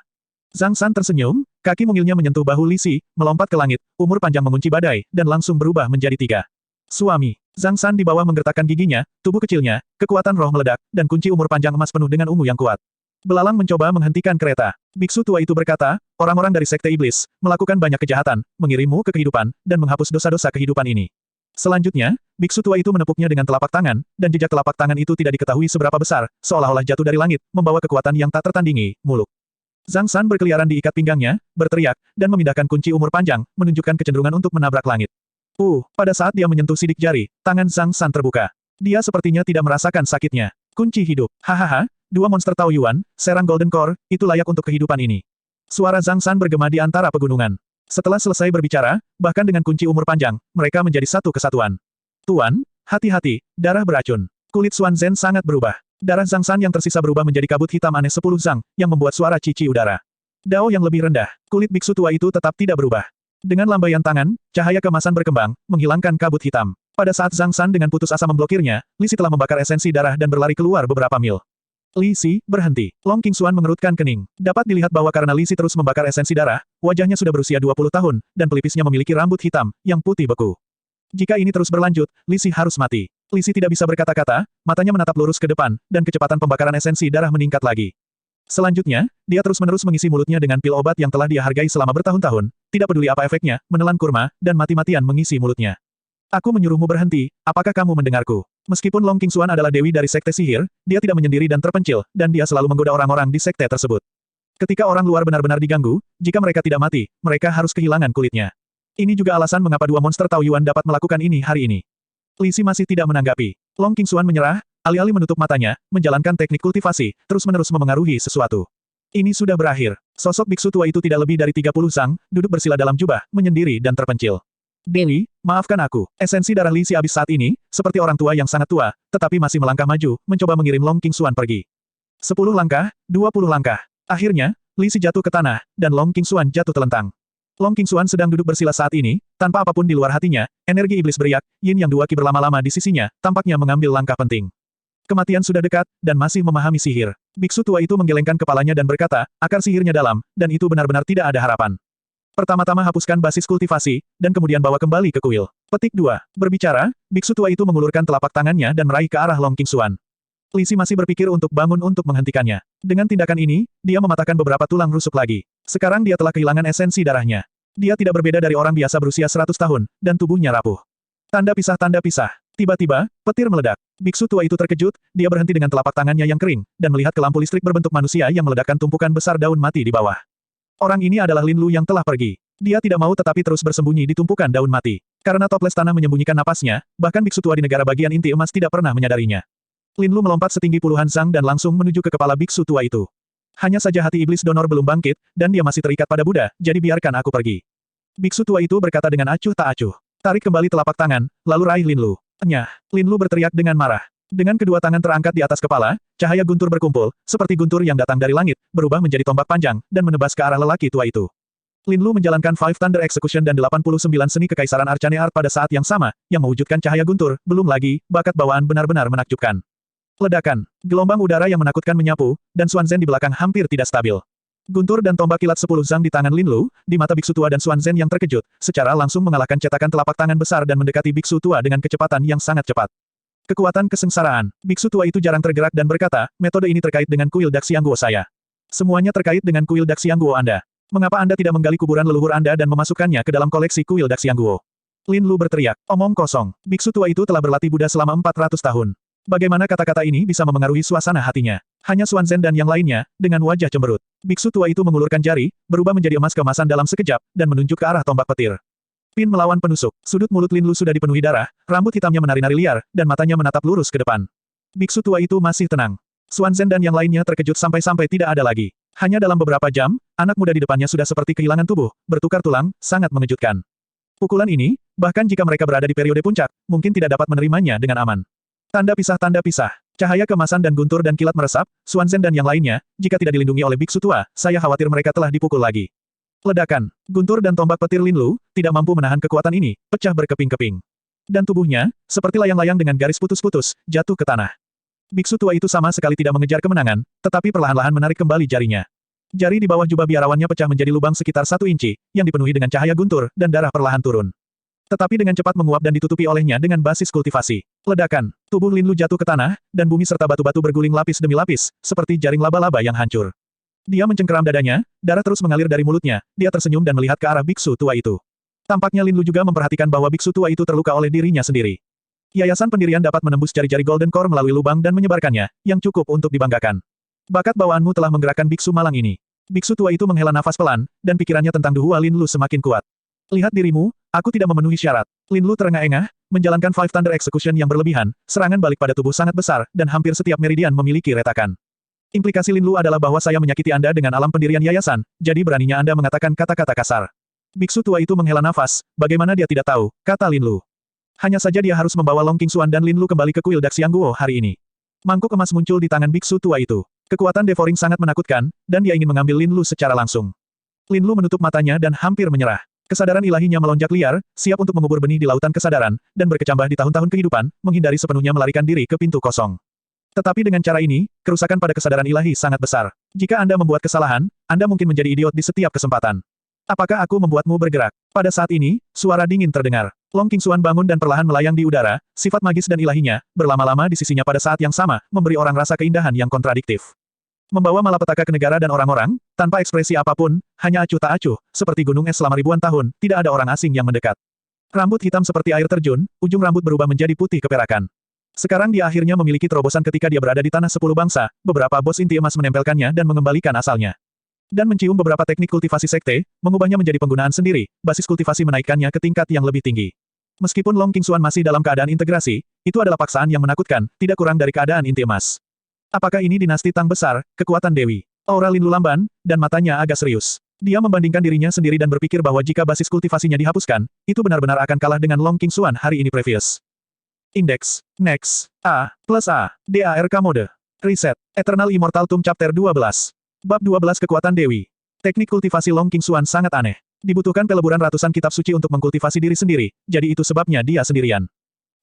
Zhang San tersenyum, kaki mungilnya menyentuh bahu Li Si, melompat ke langit, umur panjang mengunci badai, dan langsung berubah menjadi 3. Suami. Zhang San di bawah menggertakkan giginya, tubuh kecilnya, kekuatan roh meledak, dan kunci umur panjang emas penuh dengan ungu yang kuat. Belalang mencoba menghentikan kereta. Biksu tua itu berkata, orang-orang dari Sekte Iblis, melakukan banyak kejahatan, mengirimmu ke kehidupan, dan menghapus dosa-dosa kehidupan ini. Selanjutnya, biksu tua itu menepuknya dengan telapak tangan, dan jejak telapak tangan itu tidak diketahui seberapa besar, seolah-olah jatuh dari langit, membawa kekuatan yang tak tertandingi, muluk. Zhang San berkeliaran di ikat pinggangnya, berteriak, dan memindahkan kunci umur panjang, menunjukkan kecenderungan untuk menabrak langit. Pada saat dia menyentuh sidik jari, tangan Zhang San terbuka. Dia sepertinya tidak merasakan sakitnya. Kunci hidup. Hahaha, 2 monster Tao Yuan, serang Golden Core, itu layak untuk kehidupan ini. Suara Zhang San bergema di antara pegunungan. Setelah selesai berbicara, bahkan dengan kunci umur panjang, mereka menjadi satu kesatuan. Tuan, hati-hati, darah beracun. Kulit Xuan Zhen sangat berubah. Darah Zhang San yang tersisa berubah menjadi kabut hitam aneh 10 zang, yang membuat suara cici udara. Dao yang lebih rendah, kulit biksu tua itu tetap tidak berubah. Dengan lambaian tangan, cahaya kemasan berkembang, menghilangkan kabut hitam. Pada saat Zhang San dengan putus asa memblokirnya, Li Si telah membakar esensi darah dan berlari keluar beberapa mil. Li Si, berhenti. Long Qingxuan mengerutkan kening. Dapat dilihat bahwa karena Li Si terus membakar esensi darah, wajahnya sudah berusia 20 tahun, dan pelipisnya memiliki rambut hitam, yang putih beku. Jika ini terus berlanjut, Li Si harus mati. Li Si tidak bisa berkata-kata, matanya menatap lurus ke depan, dan kecepatan pembakaran esensi darah meningkat lagi. Selanjutnya, dia terus-menerus mengisi mulutnya dengan pil obat yang telah dia hargai selama bertahun-tahun, tidak peduli apa efeknya, menelan kurma, dan mati-matian mengisi mulutnya. Aku menyuruhmu berhenti, apakah kamu mendengarku? Meskipun Long Qingxuan adalah dewi dari sekte sihir, dia tidak menyendiri dan terpencil, dan dia selalu menggoda orang-orang di sekte tersebut. Ketika orang luar benar-benar diganggu, jika mereka tidak mati, mereka harus kehilangan kulitnya. Ini juga alasan mengapa 2 monster Tao Yuan dapat melakukan ini hari ini. Li Si masih tidak menanggapi. Long Qingxuan menyerah, alih-alih menutup matanya, menjalankan teknik kultivasi, terus-menerus memengaruhi sesuatu. Ini sudah berakhir. Sosok biksu tua itu tidak lebih dari 30 zang, duduk bersila dalam jubah, menyendiri dan terpencil. Dewi, maafkan aku. Esensi darah Li Si habis saat ini, seperti orang tua yang sangat tua, tetapi masih melangkah maju, mencoba mengirim Long Qingxuan pergi. 10 langkah, 20 langkah. Akhirnya, Li Si jatuh ke tanah, dan Long Qingxuan jatuh telentang. Long Qingxuan sedang duduk bersila saat ini, tanpa apapun di luar hatinya, energi iblis beriak, Yin yang 2 Qi berlama-lama di sisinya, tampaknya mengambil langkah penting. Kematian sudah dekat, dan masih memahami sihir. Biksu tua itu menggelengkan kepalanya dan berkata, akar sihirnya dalam, dan itu benar-benar tidak ada harapan. Pertama-tama hapuskan basis kultivasi, dan kemudian bawa kembali ke kuil. Petik 2. Berbicara, biksu tua itu mengulurkan telapak tangannya dan meraih ke arah Long Qingxuan. Li Si masih berpikir untuk bangun untuk menghentikannya. Dengan tindakan ini, dia mematahkan beberapa tulang rusuk lagi. Sekarang dia telah kehilangan esensi darahnya. Dia tidak berbeda dari orang biasa berusia 100 tahun, dan tubuhnya rapuh. Tanda pisah, tanda pisah. Tiba-tiba, petir meledak. Biksu tua itu terkejut, dia berhenti dengan telapak tangannya yang kering, dan melihat ke lampu listrik berbentuk manusia yang meledakkan tumpukan besar daun mati di bawah. Orang ini adalah Lin Lu yang telah pergi. Dia tidak mau tetapi terus bersembunyi di tumpukan daun mati. Karena toples tanah menyembunyikan napasnya, bahkan biksu tua di negara bagian inti emas tidak pernah menyadarinya. Lin Lu melompat setinggi puluhan zang dan langsung menuju ke kepala biksu tua itu. Hanya saja hati iblis donor belum bangkit, dan dia masih terikat pada Buddha, jadi biarkan aku pergi. Biksu tua itu berkata dengan acuh tak acuh. Tarik kembali telapak tangan, lalu raih Lin Lu. Nyah, Lin Lu berteriak dengan marah. Dengan kedua tangan terangkat di atas kepala, cahaya guntur berkumpul, seperti guntur yang datang dari langit, berubah menjadi tombak panjang, dan menebas ke arah lelaki tua itu. Lin Lu menjalankan Five Thunder Execution dan 89 seni kekaisaran Arcane Art pada saat yang sama, yang mewujudkan cahaya guntur, belum lagi, bakat bawaan benar-benar menakjubkan. Ledakan, gelombang udara yang menakutkan menyapu, dan Xuan Zhen di belakang hampir tidak stabil. Guntur dan tombak kilat 10 zang di tangan Lin Lu, di mata biksu tua dan Xuan Zhen yang terkejut, secara langsung mengalahkan cetakan telapak tangan besar dan mendekati biksu tua dengan kecepatan yang sangat cepat. Kekuatan kesengsaraan, biksu tua itu jarang tergerak dan berkata, metode ini terkait dengan kuil Daxiangguo saya. Semuanya terkait dengan kuil Daxiangguo Anda. Mengapa Anda tidak menggali kuburan leluhur Anda dan memasukkannya ke dalam koleksi kuil Daxiangguo? Lin Lu berteriak, omong kosong. Biksu tua itu telah berlatih Buddha selama 400 tahun. Bagaimana kata-kata ini bisa memengaruhi suasana hatinya? Hanya Xuan Zhen dan yang lainnya, dengan wajah cemberut. Biksu tua itu mengulurkan jari, berubah menjadi emas keemasan dalam sekejap, dan menunjuk ke arah tombak petir. Pin melawan penusuk. Sudut mulut Lin Lu sudah dipenuhi darah, rambut hitamnya menari-nari liar, dan matanya menatap lurus ke depan. Biksu tua itu masih tenang. Xuan Zhen dan yang lainnya terkejut sampai-sampai tidak ada lagi. Hanya dalam beberapa jam, anak muda di depannya sudah seperti kehilangan tubuh, bertukar tulang, sangat mengejutkan. Pukulan ini, bahkan jika mereka berada di periode puncak, mungkin tidak dapat menerimanya dengan aman. Tanda pisah, tanda pisah. Cahaya kemasan dan guntur dan kilat meresap, Xuan Zhen dan yang lainnya, jika tidak dilindungi oleh biksu tua, saya khawatir mereka telah dipukul lagi. Ledakan, guntur dan tombak petir Lin Lu, tidak mampu menahan kekuatan ini, pecah berkeping-keping. Dan tubuhnya, seperti layang-layang dengan garis putus-putus, jatuh ke tanah. Biksu tua itu sama sekali tidak mengejar kemenangan, tetapi perlahan-lahan menarik kembali jarinya. Jari di bawah jubah biarawannya pecah menjadi lubang sekitar 1 inci, yang dipenuhi dengan cahaya guntur, dan darah perlahan turun. Tetapi dengan cepat menguap dan ditutupi olehnya dengan basis kultivasi. Ledakan, tubuh Lin Lu jatuh ke tanah, dan bumi serta batu-batu berguling lapis demi lapis, seperti jaring laba-laba yang hancur. Dia mencengkeram dadanya, darah terus mengalir dari mulutnya, dia tersenyum dan melihat ke arah biksu tua itu. Tampaknya Lin Lu juga memperhatikan bahwa biksu tua itu terluka oleh dirinya sendiri. Yayasan pendirian dapat menembus jari-jari Golden Core melalui lubang dan menyebarkannya, yang cukup untuk dibanggakan. Bakat bawaanmu telah menggerakkan biksu malang ini. Biksu tua itu menghela nafas pelan, dan pikirannya tentang Duhua Lin Lu semakin kuat. Lihat dirimu, aku tidak memenuhi syarat. Lin Lu terengah-engah, menjalankan Five Thunder Execution yang berlebihan, serangan balik pada tubuh sangat besar, dan hampir setiap meridian memiliki retakan. Implikasi Lin Lu adalah bahwa saya menyakiti Anda dengan alam pendirian yayasan, jadi beraninya Anda mengatakan kata-kata kasar. Biksu tua itu menghela nafas, bagaimana dia tidak tahu, kata Lin Lu. Hanya saja dia harus membawa Long Qingxuan dan Lin Lu kembali ke kuil Daxiangguo hari ini. Mangkuk emas muncul di tangan biksu tua itu. Kekuatan devouring sangat menakutkan, dan dia ingin mengambil Lin Lu secara langsung. Lin Lu menutup matanya dan hampir menyerah. Kesadaran ilahinya melonjak liar, siap untuk mengubur benih di lautan kesadaran, dan berkecambah di tahun-tahun kehidupan, menghindari sepenuhnya melarikan diri ke pintu kosong. Tetapi dengan cara ini, kerusakan pada kesadaran ilahi sangat besar. Jika Anda membuat kesalahan, Anda mungkin menjadi idiot di setiap kesempatan. Apakah aku membuatmu bergerak? Pada saat ini, suara dingin terdengar. Long Qingxuan bangun dan perlahan melayang di udara, sifat magis dan ilahinya, berlama-lama di sisinya pada saat yang sama, memberi orang rasa keindahan yang kontradiktif. Membawa malapetaka ke negara dan orang-orang, tanpa ekspresi apapun, hanya acuh tak acuh, seperti gunung es selama ribuan tahun, tidak ada orang asing yang mendekat. Rambut hitam seperti air terjun, ujung rambut berubah menjadi putih keperakan. Sekarang dia akhirnya memiliki terobosan ketika dia berada di tanah 10 bangsa, beberapa bos inti emas menempelkannya dan mengembalikan asalnya. Dan mencium beberapa teknik kultivasi sekte, mengubahnya menjadi penggunaan sendiri, basis kultivasi menaikkannya ke tingkat yang lebih tinggi. Meskipun Long Qingxuan masih dalam keadaan integrasi, itu adalah paksaan yang menakutkan, tidak kurang dari keadaan inti emas. Apakah ini dinasti Tang besar, kekuatan Dewi? Aura Lin Lu lamban, dan matanya agak serius. Dia membandingkan dirinya sendiri dan berpikir bahwa jika basis kultivasinya dihapuskan, itu benar-benar akan kalah dengan Long Qingxuan hari ini previous. Indeks. Next. A. Plus A. DARK Mode. Reset. Eternal Immortal Tomb Chapter 12. Bab 12 Kekuatan Dewi. Teknik kultivasi Long Qingxuan sangat aneh. Dibutuhkan peleburan ratusan kitab suci untuk mengkultivasi diri sendiri, jadi itu sebabnya dia sendirian.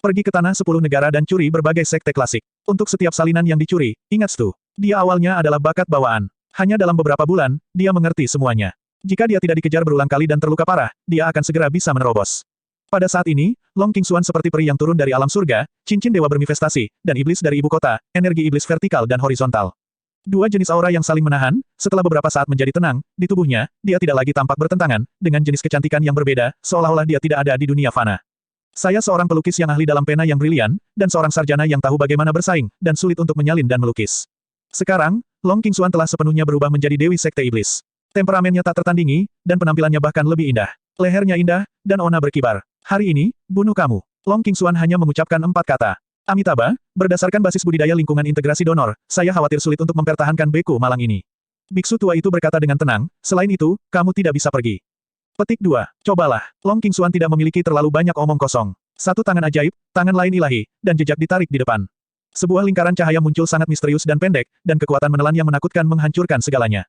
Pergi ke tanah 10 negara dan curi berbagai sekte klasik. Untuk setiap salinan yang dicuri, ingat Stu. Dia awalnya adalah bakat bawaan. Hanya dalam beberapa bulan, dia mengerti semuanya. Jika dia tidak dikejar berulang kali dan terluka parah, dia akan segera bisa menerobos. Pada saat ini, Long Qingxuan seperti peri yang turun dari alam surga, cincin dewa bermanifestasi, dan iblis dari ibu kota, energi iblis vertikal dan horizontal. Dua jenis aura yang saling menahan, setelah beberapa saat menjadi tenang, di tubuhnya, dia tidak lagi tampak bertentangan, dengan jenis kecantikan yang berbeda, seolah-olah dia tidak ada di dunia fana. Saya seorang pelukis yang ahli dalam pena yang brilian, dan seorang sarjana yang tahu bagaimana bersaing, dan sulit untuk menyalin dan melukis. Sekarang, Long Qingxuan telah sepenuhnya berubah menjadi Dewi Sekte Iblis. Temperamennya tak tertandingi, dan penampilannya bahkan lebih indah. Lehernya indah, dan ona berkibar. Hari ini, bunuh kamu. Long Qingxuan hanya mengucapkan 4 kata. Amitabha, berdasarkan basis budidaya lingkungan integrasi donor, saya khawatir sulit untuk mempertahankan beku malang ini. Biksu tua itu berkata dengan tenang, selain itu, kamu tidak bisa pergi. Petik 2. Cobalah. Long Qingxuan tidak memiliki terlalu banyak omong kosong. Satu tangan ajaib, tangan lain ilahi, dan jejak ditarik di depan. Sebuah lingkaran cahaya muncul sangat misterius dan pendek, dan kekuatan menelan yang menakutkan menghancurkan segalanya.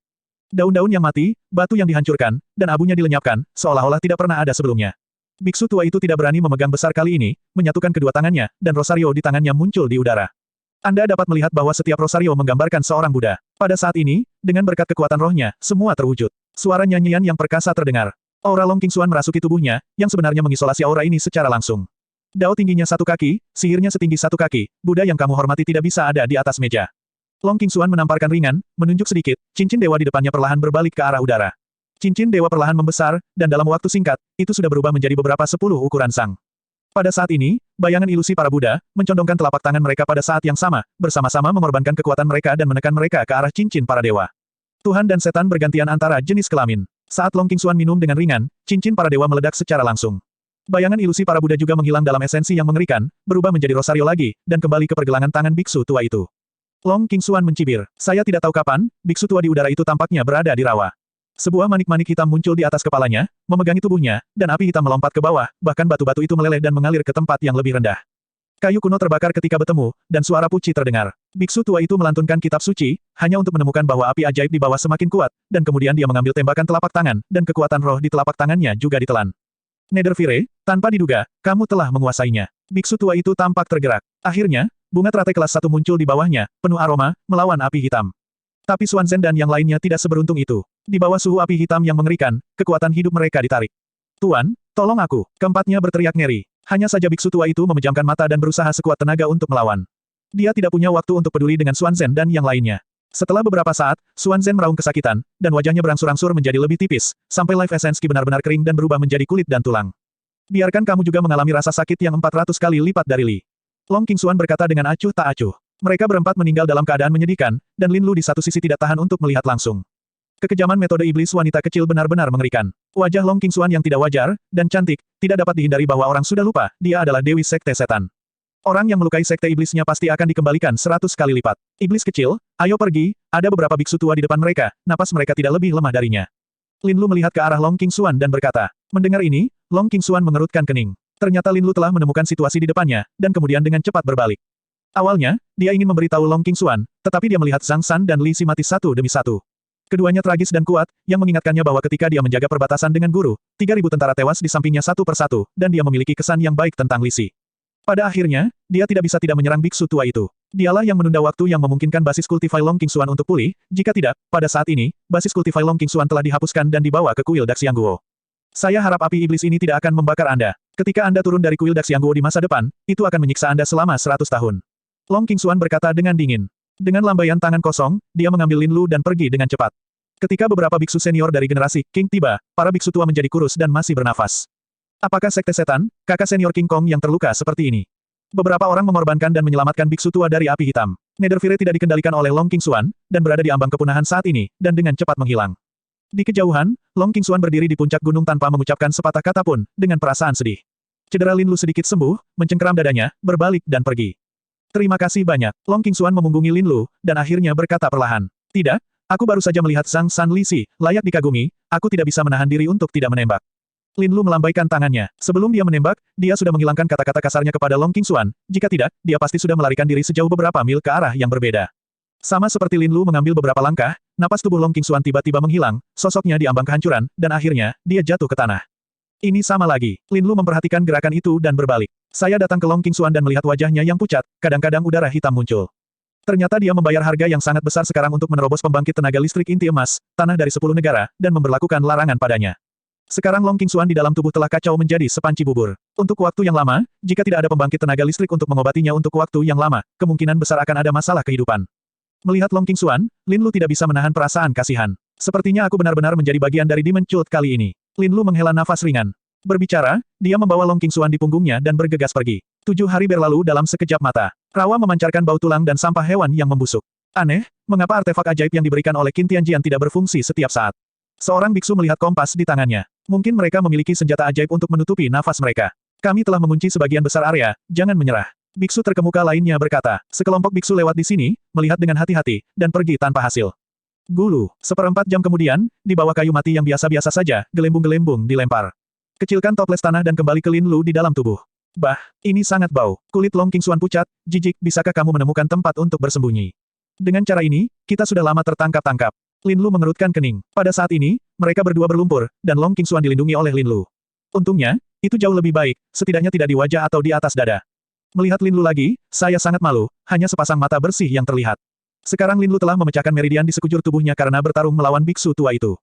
Daun-daun yang mati, batu yang dihancurkan, dan abunya dilenyapkan, seolah-olah tidak pernah ada sebelumnya. Biksu tua itu tidak berani memegang besar kali ini, menyatukan kedua tangannya, dan rosario di tangannya muncul di udara. Anda dapat melihat bahwa setiap rosario menggambarkan seorang Buddha. Pada saat ini, dengan berkat kekuatan rohnya, semua terwujud. Suara nyanyian yang perkasa terdengar. Aura Long Qingxuan merasuki tubuhnya, yang sebenarnya mengisolasi aura ini secara langsung. Dao tingginya 1 kaki, sihirnya setinggi 1 kaki, Buddha yang kamu hormati tidak bisa ada di atas meja. Long Qingxuan menamparkan ringan, menunjuk sedikit, cincin dewa di depannya perlahan berbalik ke arah udara. Cincin dewa perlahan membesar, dan dalam waktu singkat, itu sudah berubah menjadi beberapa 10 ukuran sang. Pada saat ini, bayangan ilusi para Buddha, mencondongkan telapak tangan mereka pada saat yang sama, bersama-sama mengorbankan kekuatan mereka dan menekan mereka ke arah cincin para dewa. Tuhan dan setan bergantian antara jenis kelamin. Saat Long Qingxuan minum dengan ringan, cincin para dewa meledak secara langsung. Bayangan ilusi para Buddha juga menghilang dalam esensi yang mengerikan, berubah menjadi rosario lagi, dan kembali ke pergelangan tangan biksu tua itu. Long Qingxuan mencibir. Saya tidak tahu kapan, biksu tua di udara itu tampaknya berada di rawa. Sebuah manik-manik hitam muncul di atas kepalanya, memegangi tubuhnya, dan api hitam melompat ke bawah, bahkan batu-batu itu meleleh dan mengalir ke tempat yang lebih rendah. Kayu kuno terbakar ketika bertemu, dan suara puji terdengar. Biksu tua itu melantunkan kitab suci, hanya untuk menemukan bahwa api ajaib di bawah semakin kuat, dan kemudian dia mengambil tembakan telapak tangan, dan kekuatan roh di telapak tangannya juga ditelan. Netherfire, tanpa diduga, kamu telah menguasainya. Biksu tua itu tampak tergerak. Akhirnya, bunga teratai kelas 1 muncul di bawahnya, penuh aroma, melawan api hitam. Tapi Xuanzhen dan yang lainnya tidak seberuntung itu. Di bawah suhu api hitam yang mengerikan, kekuatan hidup mereka ditarik. Tuan, tolong aku. Keempatnya berteriak ngeri. Hanya saja biksu tua itu memejamkan mata dan berusaha sekuat tenaga untuk melawan. Dia tidak punya waktu untuk peduli dengan Xuanzhen dan yang lainnya. Setelah beberapa saat, Xuanzhen meraung kesakitan, dan wajahnya berangsur-angsur menjadi lebih tipis, sampai life essence Qi benar-benar kering dan berubah menjadi kulit dan tulang. Biarkan kamu juga mengalami rasa sakit yang 400 kali lipat dari Li. Long Qingxuan berkata dengan acuh tak acuh. Mereka berempat meninggal dalam keadaan menyedihkan, dan Lin Lu di satu sisi tidak tahan untuk melihat langsung. Kekejaman metode iblis wanita kecil benar-benar mengerikan. Wajah Long Qingxuan yang tidak wajar, dan cantik, tidak dapat dihindari bahwa orang sudah lupa, dia adalah Dewi Sekte Setan. Orang yang melukai sekte iblisnya pasti akan dikembalikan 100 kali lipat. Iblis kecil, ayo pergi, ada beberapa biksu tua di depan mereka, napas mereka tidak lebih lemah darinya. Lin Lu melihat ke arah Long Qingxuan dan berkata. Mendengar ini, Long Qingxuan mengerutkan kening. Ternyata Lin Lu telah menemukan situasi di depannya, dan kemudian dengan cepat berbalik. Awalnya, dia ingin memberitahu Long Qingxuan, tetapi dia melihat Zhang San dan Li Si mati satu demi satu. Keduanya tragis dan kuat, yang mengingatkannya bahwa ketika dia menjaga perbatasan dengan guru, 3.000 tentara tewas di sampingnya satu persatu, dan dia memiliki kesan yang baik tentang Li Si. Pada akhirnya, dia tidak bisa tidak menyerang biksu tua itu. Dialah yang menunda waktu yang memungkinkan basis Kultify Long Qingxuan untuk pulih, jika tidak, pada saat ini, basis Kultify Long Qingxuan telah dihapuskan dan dibawa ke kuil Daxiangguo. Saya harap api iblis ini tidak akan membakar Anda. Ketika Anda turun dari kuil Daxiangguo di masa depan, itu akan menyiksa Anda selama 100 tahun. Long Qingxuan berkata dengan dingin. Dengan lambaian tangan kosong, dia mengambil Lin Lu dan pergi dengan cepat. Ketika beberapa biksu senior dari generasi King tiba, para biksu tua menjadi kurus dan masih bernafas. Apakah Sekte Setan, kakak senior King Kong yang terluka seperti ini? Beberapa orang mengorbankan dan menyelamatkan biksu tua dari api hitam. Netherfire tidak dikendalikan oleh Long Qingxuan, dan berada di ambang kepunahan saat ini, dan dengan cepat menghilang. Di kejauhan, Long Qingxuan berdiri di puncak gunung tanpa mengucapkan sepatah kata pun, dengan perasaan sedih. Cedera Lin Lu sedikit sembuh, mencengkeram dadanya, berbalik dan pergi. Terima kasih banyak. Long Qingxuan memunggungi Lin Lu, dan akhirnya berkata perlahan. Tidak, aku baru saja melihat Zhang San Li Si, layak dikagumi, aku tidak bisa menahan diri untuk tidak menembak. Lin Lu melambaikan tangannya. Sebelum dia menembak, dia sudah menghilangkan kata-kata kasarnya kepada Long Qingxuan, jika tidak, dia pasti sudah melarikan diri sejauh beberapa mil ke arah yang berbeda. Sama seperti Lin Lu mengambil beberapa langkah, napas tubuh Long Qingxuan tiba-tiba menghilang, sosoknya di ambang kehancuran, dan akhirnya, dia jatuh ke tanah. Ini sama lagi. Lin Lu memperhatikan gerakan itu dan berbalik. Saya datang ke Long Qingxuan dan melihat wajahnya yang pucat, kadang-kadang udara hitam muncul. Ternyata dia membayar harga yang sangat besar sekarang untuk menerobos pembangkit tenaga listrik inti emas, tanah dari 10 negara, dan memberlakukan larangan padanya. Sekarang Long Qingxuan di dalam tubuh telah kacau menjadi sepanci bubur. Untuk waktu yang lama, jika tidak ada pembangkit tenaga listrik untuk mengobatinya untuk waktu yang lama, kemungkinan besar akan ada masalah kehidupan. Melihat Long Qingxuan, Lin Lu tidak bisa menahan perasaan kasihan. Sepertinya aku benar-benar menjadi bagian dari Demon Cult kali ini. Lin Lu menghela nafas ringan. Berbicara, dia membawa Long Qingxuan di punggungnya dan bergegas pergi. 7 hari berlalu dalam sekejap mata. Rawa memancarkan bau tulang dan sampah hewan yang membusuk. Aneh, mengapa artefak ajaib yang diberikan oleh Qin Tianjian tidak berfungsi setiap saat? Seorang biksu melihat kompas di tangannya. Mungkin mereka memiliki senjata ajaib untuk menutupi nafas mereka. Kami telah mengunci sebagian besar area, jangan menyerah. Biksu terkemuka lainnya berkata. Sekelompok biksu lewat di sini, melihat dengan hati-hati, dan pergi tanpa hasil. Gulu, 1/4 jam kemudian, di bawah kayu mati yang biasa-biasa saja, gelembung-gelembung dilempar. Kecilkan toples tanah dan kembali ke Lin Lu di dalam tubuh. Bah, ini sangat bau. Kulit Long Qingxuan pucat, jijik, bisakah kamu menemukan tempat untuk bersembunyi? Dengan cara ini, kita sudah lama tertangkap-tangkap. Lin Lu mengerutkan kening. Pada saat ini, mereka berdua berlumpur, dan Long Qingxuan dilindungi oleh Lin Lu. Untungnya, itu jauh lebih baik, setidaknya tidak di wajah atau di atas dada. Melihat Lin Lu lagi, saya sangat malu, hanya sepasang mata bersih yang terlihat. Sekarang Lin Lu telah memecahkan meridian di sekujur tubuhnya karena bertarung melawan biksu tua itu.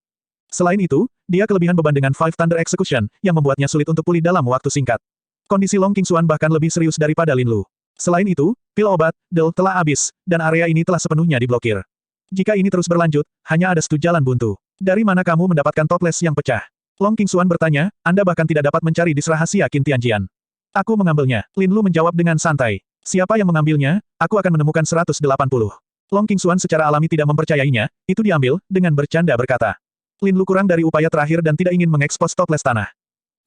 Selain itu, dia kelebihan beban dengan Five Thunder Execution, yang membuatnya sulit untuk pulih dalam waktu singkat. Kondisi Long Qingxuan bahkan lebih serius daripada Lin Lu. Selain itu, pil obat, Del telah habis, dan area ini telah sepenuhnya diblokir. Jika ini terus berlanjut, hanya ada satu jalan buntu. Dari mana kamu mendapatkan toples yang pecah? Long Qingxuan bertanya, Anda bahkan tidak dapat mencari di rahasia Qin Tianjian. Aku mengambilnya. Lin Lu menjawab dengan santai. Siapa yang mengambilnya, aku akan menemukan 180. Long Qingxuan secara alami tidak mempercayainya, itu diambil, dengan bercanda berkata. Lin Lu kurang dari upaya terakhir dan tidak ingin mengekspos toples tanah.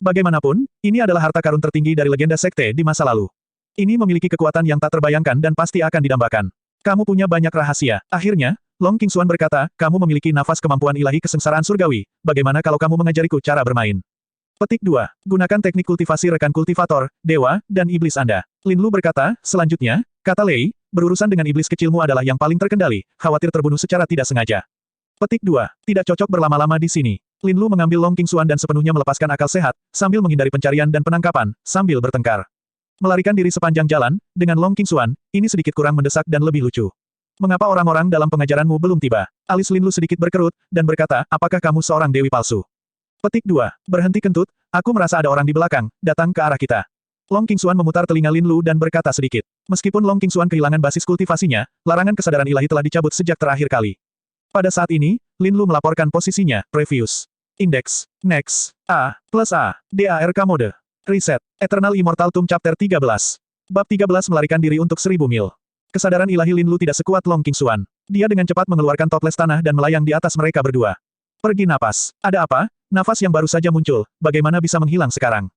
Bagaimanapun, ini adalah harta karun tertinggi dari legenda sekte di masa lalu. Ini memiliki kekuatan yang tak terbayangkan dan pasti akan didambakan. Kamu punya banyak rahasia. Akhirnya, Long Qingxuan berkata, kamu memiliki nafas kemampuan ilahi kesengsaraan surgawi, bagaimana kalau kamu mengajariku cara bermain? Petik 2. Gunakan teknik kultivasi rekan kultivator, dewa, dan iblis Anda. Lin Lu berkata, selanjutnya, kata Lei, berurusan dengan iblis kecilmu adalah yang paling terkendali, khawatir terbunuh secara tidak sengaja. Petik 2. Tidak cocok berlama-lama di sini. Lin Lu mengambil Long Qingxuan dan sepenuhnya melepaskan akal sehat, sambil menghindari pencarian dan penangkapan, sambil bertengkar. Melarikan diri sepanjang jalan, dengan Long Qingxuan, ini sedikit kurang mendesak dan lebih lucu. Mengapa orang-orang dalam pengajaranmu belum tiba? Alis Lin Lu sedikit berkerut, dan berkata, apakah kamu seorang dewi palsu? Petik 2. Berhenti kentut, aku merasa ada orang di belakang, datang ke arah kita. Long Qingxuan memutar telinga Lin Lu dan berkata sedikit. Meskipun Long Qingxuan kehilangan basis kultivasinya, larangan kesadaran ilahi telah dicabut sejak terakhir kali. Pada saat ini, Lin Lu melaporkan posisinya, Previous. Index. Next. A. Plus A. DARK Mode. Reset. Eternal Immortal Tomb Chapter 13. Bab 13 melarikan diri untuk 1000 mil. Kesadaran ilahi Lin Lu tidak sekuat Long Qingxuan. Dia dengan cepat mengeluarkan toples tanah dan melayang di atas mereka berdua. Pergi napas. Ada apa? Nafas yang baru saja muncul, bagaimana bisa menghilang sekarang?